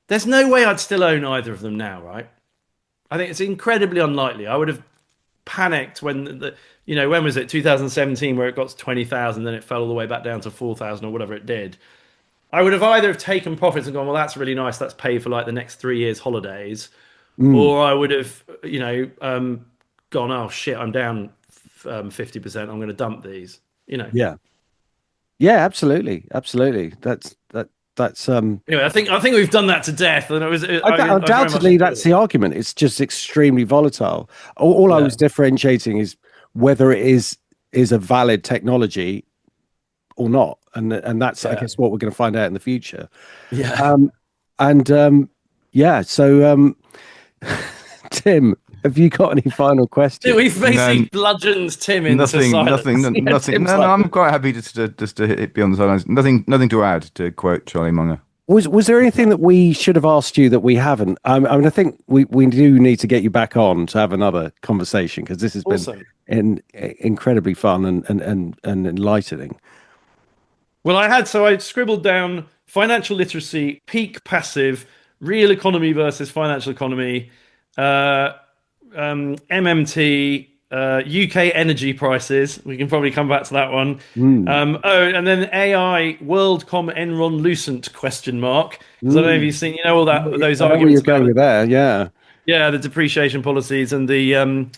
Speaker 4: there's no way I'd still own either of them now, right? I think it's incredibly unlikely. I would have panicked when when was it 2017 where it got to 20,000, then it fell all the way back down to 4,000 or whatever it did. I would have either have taken profits and gone, well, that's really nice, that's paid for like the next 3 years holidays,
Speaker 1: Mm,
Speaker 4: or I would have gone, oh shit, I'm down 50%, I'm going to dump these.
Speaker 1: yeah, yeah, absolutely, absolutely. That's
Speaker 4: Anyway, I think we've done that to death, and I very much
Speaker 1: undoubtedly
Speaker 4: enjoyed
Speaker 1: that's
Speaker 4: it.
Speaker 1: the argument. It's just extremely volatile. All I
Speaker 4: Yeah,
Speaker 1: was differentiating is whether it is a valid technology or not, and that's I
Speaker 4: yeah,
Speaker 1: guess what we're going to find out in the future.
Speaker 4: yeah.
Speaker 1: Um, and yeah, so Tim, have you got any final
Speaker 4: Dude,
Speaker 1: questions?
Speaker 4: we've basically
Speaker 3: No,
Speaker 4: bludgeoned Tim into
Speaker 3: nothing, nothing,
Speaker 4: silence.
Speaker 1: Yeah,
Speaker 3: nothing.
Speaker 1: Tim's
Speaker 3: No, no,
Speaker 1: like,
Speaker 3: I'm quite happy just to hit beyond the sidelines. Nothing to add, to quote Charlie Munger.
Speaker 1: was there anything that we should have asked you that we haven't? I mean, I think we do need to get you back on to have another conversation because this has been
Speaker 4: Awesome.
Speaker 1: incredibly fun and enlightening.
Speaker 4: Well, I scribbled down financial literacy, peak passive, real economy versus financial economy, uh, MMT, UK energy prices. We can probably come back to that one.
Speaker 1: Mm,
Speaker 4: And then AI, WorldCom Enron Lucent question mark. Because I don't know if
Speaker 1: mm.
Speaker 4: you've seen, all that those
Speaker 1: I know where you're
Speaker 4: arguments
Speaker 1: going
Speaker 4: about
Speaker 1: with there. Yeah.
Speaker 4: yeah, the depreciation policies and the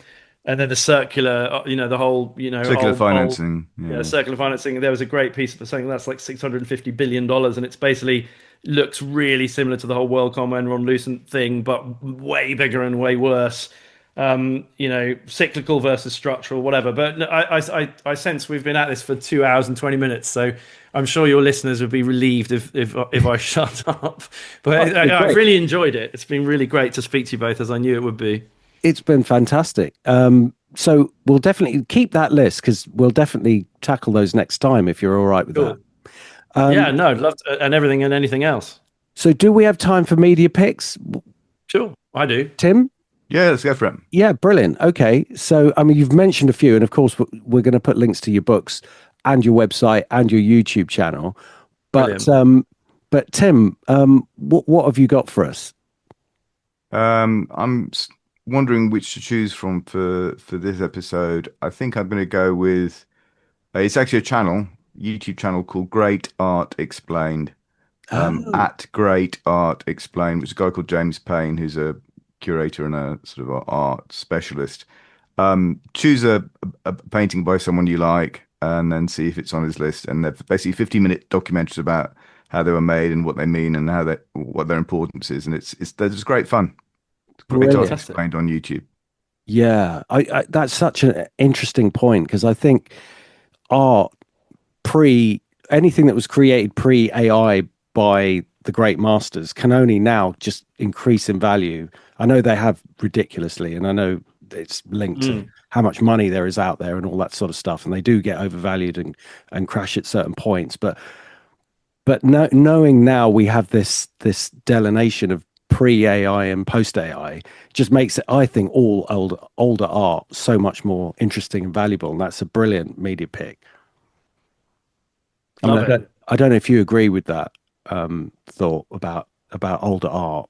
Speaker 4: And then the circular, the whole,
Speaker 3: Circular
Speaker 4: old,
Speaker 3: financing.
Speaker 4: yeah,
Speaker 3: Yeah.
Speaker 4: circular financing. There was a great piece for saying that's like $650 billion, and it's basically looks really similar to the whole WorldCom Enron Lucent thing, but way bigger and way worse. Cyclical versus structural, whatever. But no, I sense we've been at this for 2 hours and 20 minutes, so I'm sure your listeners would be relieved if I shut up.
Speaker 1: Oh,
Speaker 4: But
Speaker 1: it's been
Speaker 4: I've
Speaker 1: great.
Speaker 4: really enjoyed it. It's been really great to speak to you both, as I knew it would be.
Speaker 1: It's been fantastic. So we'll definitely keep that list because we'll definitely tackle those next time if you're all right with that.
Speaker 4: Cool. Yeah, no, I'd love to, and everything and anything else.
Speaker 1: So do we have time for media picks,
Speaker 4: Sure, I do.
Speaker 1: Tim?
Speaker 3: Yeah, let's go for it.
Speaker 1: Yeah, brilliant. Okay. So, I mean, you've mentioned a few, and of course, we're going to put links to your books and your website and your YouTube channel. But,
Speaker 4: Brilliant.
Speaker 1: but Tim, what have you got for us?
Speaker 3: I'm wondering which to choose from for this episode. I think I'm going to go with it's actually a channel, YouTube channel called Great Art Explained.
Speaker 1: Oh,
Speaker 3: At Great Art Explained, which is a guy called James Payne, who's a curator and a sort of a art specialist. Choose a painting by someone you like, and then see if it's on his list. And they're basically 50-minute documentaries about how they were made and what they mean and what their importance is. And they're just great fun. Great Art
Speaker 1: brilliant.
Speaker 4: Fantastic.
Speaker 3: Explained on YouTube.
Speaker 1: Yeah, that's such an interesting point because I think art pre anything that was created pre AI by the great masters can only now just increase in value. I know they have ridiculously, and I know it's linked to
Speaker 4: Mm.
Speaker 1: how much money there is out there and all that sort of stuff, and they do get overvalued and crash at certain points. But no, knowing now we have this delineation of pre AI and post AI just makes it, I think, all older art so much more interesting and valuable, and that's a brilliant media pick. I mean,
Speaker 4: Love it.
Speaker 1: I don't know if you agree with that thought about older art.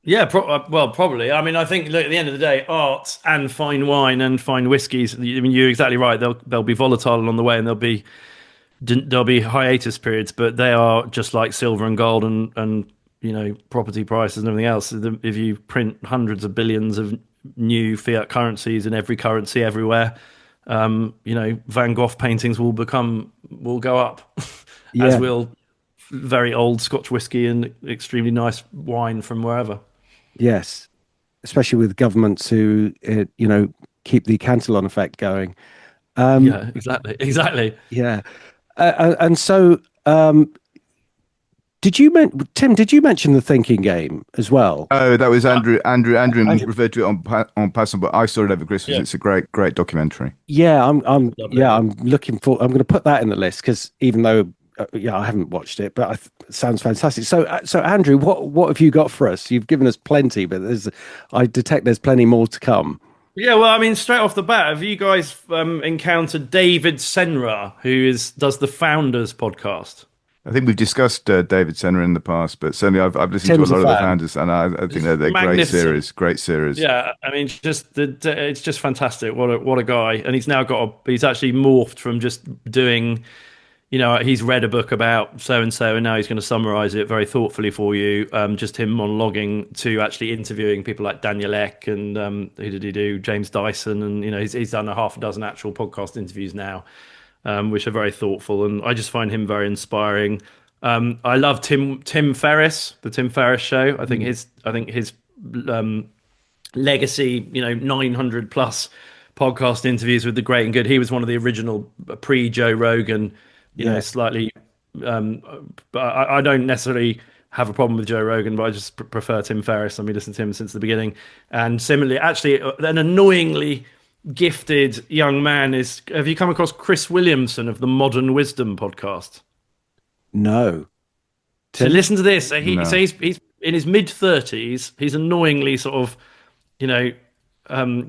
Speaker 4: Yeah, well, probably. I mean, I think look, at the end of the day, art and fine wine and fine whiskies. I mean, you're exactly right. They'll be volatile along the way, and there'll be hiatus periods, but they are just like silver and gold and property prices and everything else. If you print hundreds of billions of new fiat currencies in every currency everywhere, Van Gogh paintings will go up, as
Speaker 1: Yeah,
Speaker 4: will very old Scotch whiskey and extremely nice wine from wherever.
Speaker 1: yes, especially with governments who keep the Cantillon effect going. Um,
Speaker 4: Yeah, exactly, exactly.
Speaker 1: yeah, and so Tim? Did you mention the thinking game as well?
Speaker 3: Oh, that was Andrew. Andrew
Speaker 1: Andrew.
Speaker 3: referred to it on Passable, but I saw it over Christmas.
Speaker 4: Yeah,
Speaker 3: It's a great documentary.
Speaker 1: Yeah,
Speaker 4: lovely.
Speaker 1: I'm looking for. I'm going to put that in the list because even though, yeah, I haven't watched it, but it sounds fantastic. So Andrew, what have you got for us? You've given us plenty, but I detect there's plenty more to come.
Speaker 4: Yeah, well, I mean, straight off the bat, have you guys encountered David Senra, who does the Founders podcast?
Speaker 3: I think we've discussed David Senra in the past, but certainly I've listened to a
Speaker 1: Tim's a
Speaker 3: lot of the
Speaker 1: fan.
Speaker 3: founders, and I think
Speaker 4: It's
Speaker 3: they're great
Speaker 4: magnificent.
Speaker 3: series. Great series.
Speaker 4: Yeah, I mean, it's just fantastic. What a guy! And he's actually morphed from just doing, he's read a book about so and so, and now he's going to summarize it very thoughtfully for you. Just him monologuing to actually interviewing people like Daniel Ek and who did he do? James Dyson, and he's done a half a dozen actual podcast interviews now, which are very thoughtful, and I just find him very inspiring. I love Tim Ferriss, the Tim Ferriss show. I think his legacy, 900 plus podcast interviews with the great and good. He was one of the original pre Joe Rogan,
Speaker 1: Yeah,
Speaker 4: slightly. But I don't necessarily have a problem with Joe Rogan, but I just prefer Tim Ferriss. I mean, listen to him since the beginning. And similarly, actually, an annoyingly gifted young man is. Have you come across Chris Williamson of the Modern Wisdom podcast?
Speaker 1: no,
Speaker 4: So
Speaker 1: Tim.
Speaker 4: listen to this. So
Speaker 3: No,
Speaker 4: he's in his mid 30s. He's annoyingly sort of, you know,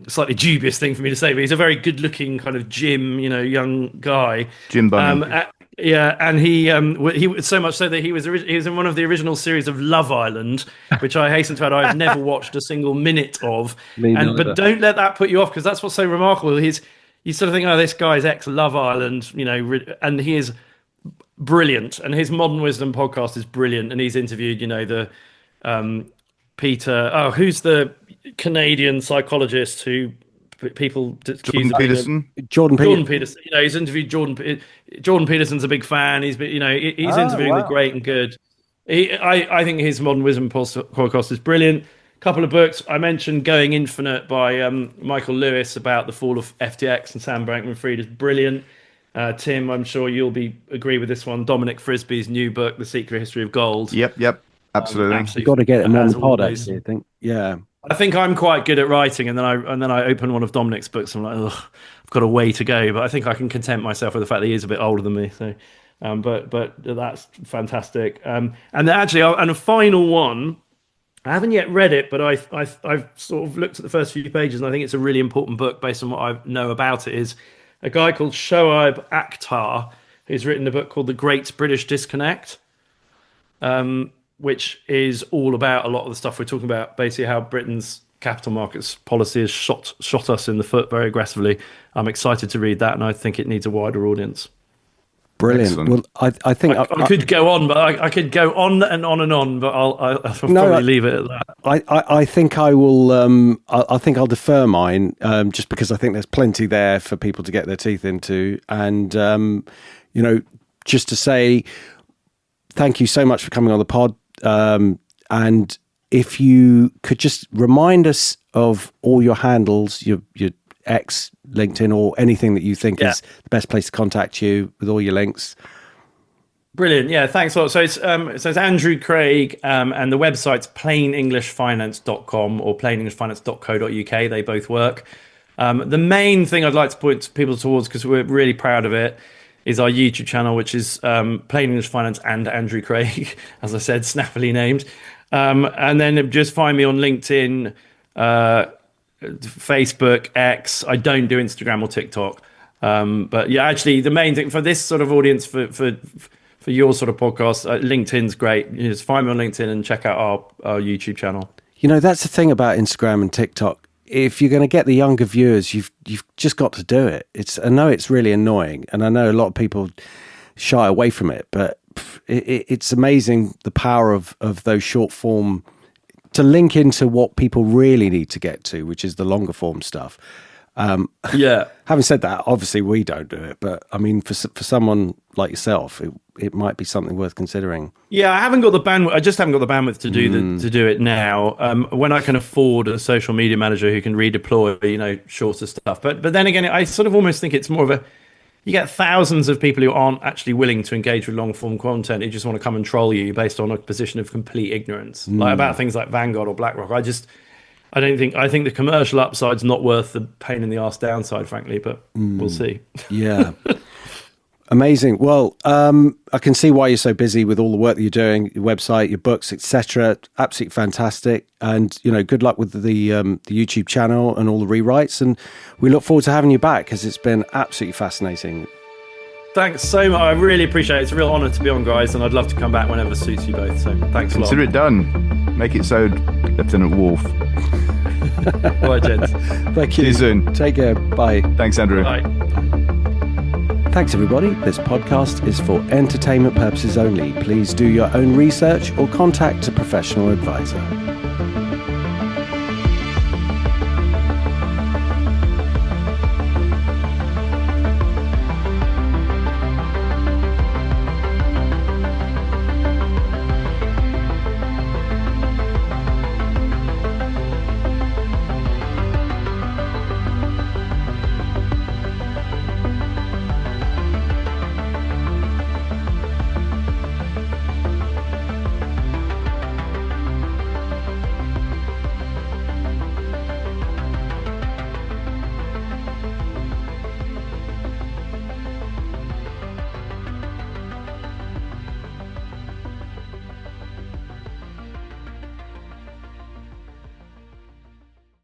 Speaker 4: slightly dubious thing for me to say, but he's a very good-looking kind of gym, young guy.
Speaker 3: Jim
Speaker 4: Um,
Speaker 3: Bunning.
Speaker 4: a- yeah, and he so much so that he was in one of the original series of Love Island, which I hasten to add I've never watched a single minute of.
Speaker 1: Me
Speaker 4: And but
Speaker 1: neither.
Speaker 4: don't let that put you off because that's what's so remarkable. You sort of think, oh, this guy's ex Love Island, and he is brilliant, and his Modern Wisdom podcast is brilliant, and he's interviewed the Peter, who's the Canadian psychologist who people accuse
Speaker 3: Jordan
Speaker 4: of being
Speaker 3: Peterson.
Speaker 1: Jordan
Speaker 4: Jordan
Speaker 1: Peterson.
Speaker 4: Peterson. He's interviewed Jordan Peterson's a big fan. He's
Speaker 1: Oh,
Speaker 4: interviewing the
Speaker 1: wow.
Speaker 4: great and good. I think his Modern Wisdom podcast is brilliant. Couple of books I mentioned, Going Infinite by Michael Lewis about the fall of FTX and Sam Bankman-Fried is brilliant. Tim, I'm sure you'll agree with this one. Dominic Frisby's new book, The Secret History of Gold.
Speaker 3: Yep, absolutely.
Speaker 1: You've
Speaker 4: Absolutely,
Speaker 1: got to get him on
Speaker 4: as
Speaker 1: the pod,
Speaker 4: always.
Speaker 1: actually, I think. Yeah.
Speaker 4: I think I'm quite good at writing, and then I open one of Dominic's books. And I'm like, ugh, I've got a way to go, but I think I can content myself with the fact that he is a bit older than me. So, but that's fantastic. And actually, and a final one. I haven't yet read it, but I've sort of looked at the first few pages, and I think it's a really important book based on what I know about it. Is a guy called Shoaib Akhtar who's written a book called The Great British Disconnect. Which is all about a lot of the stuff we're talking about, basically how Britain's capital markets policy has shot us in the foot very aggressively. I'm excited to read that, and I think it needs a wider audience.
Speaker 1: Brilliant.
Speaker 3: Excellent.
Speaker 1: Well, I think
Speaker 4: I could go on, but I could go on and on and on, but I'll probably leave it at that.
Speaker 1: I think I will. I think I'll defer mine, just because I think there's plenty there for people to get their teeth into, and just to say thank you so much for coming on the pod. And if you could just remind us of all your handles, your X, LinkedIn, or anything that you think is the best place to contact you with all your links.
Speaker 4: Brilliant. Yeah, thanks a lot. So it's Andrew Craig, and the website's plainenglishfinance.com or plainenglishfinance.co.uk. They both work. The main thing I'd like to point people towards, because we're really proud of it, is our YouTube channel, which is Plain English Finance and Andrew Craig, as I said, snappily named. And then just find me on LinkedIn, Facebook, X. I don't do Instagram or TikTok. But yeah, actually, the main thing for this sort of audience, for your sort of podcast, LinkedIn's great. You just find me on LinkedIn and check out our YouTube channel.
Speaker 1: That's the thing about Instagram and TikTok. If you're going to get the younger viewers, you've just got to do it. I know it's really annoying, and I know a lot of people shy away from it, but it's amazing the power of those short form to link into what people really need to get to, which is the longer form stuff. Having said that, obviously we don't do it, but I mean, for someone like yourself, it might be something worth considering.
Speaker 4: Yeah, I haven't got the bandwidth. I just haven't got the bandwidth to do it now. When I can afford a social media manager who can redeploy, shorter stuff. But then again, I sort of almost think it's more of you get thousands of people who aren't actually willing to engage with long form content. Who just want to come and troll you based on a position of complete ignorance, like about things like Vanguard or BlackRock. I think the commercial upside's not worth the pain in the arse downside, frankly, but we'll see.
Speaker 1: Yeah. Amazing. Well, I can see why you're so busy with all the work that you're doing, your website, your books, etc. Absolutely fantastic. And, good luck with the YouTube channel and all the rewrites. And we look forward to having you back, because it's been absolutely fascinating.
Speaker 4: Thanks so much. I really appreciate it. It's a real honour to be on, guys, and I'd love to come back whenever suits you both. So thanks a lot.
Speaker 3: Consider it done. Make it so, Lieutenant Wolf.
Speaker 4: All right, gents.
Speaker 1: Thank you.
Speaker 3: See you soon.
Speaker 1: Take care. Bye.
Speaker 3: Thanks, Andrew.
Speaker 4: Bye.
Speaker 1: Thanks, everybody. This podcast is for entertainment purposes only. Please do your own research or contact a professional advisor.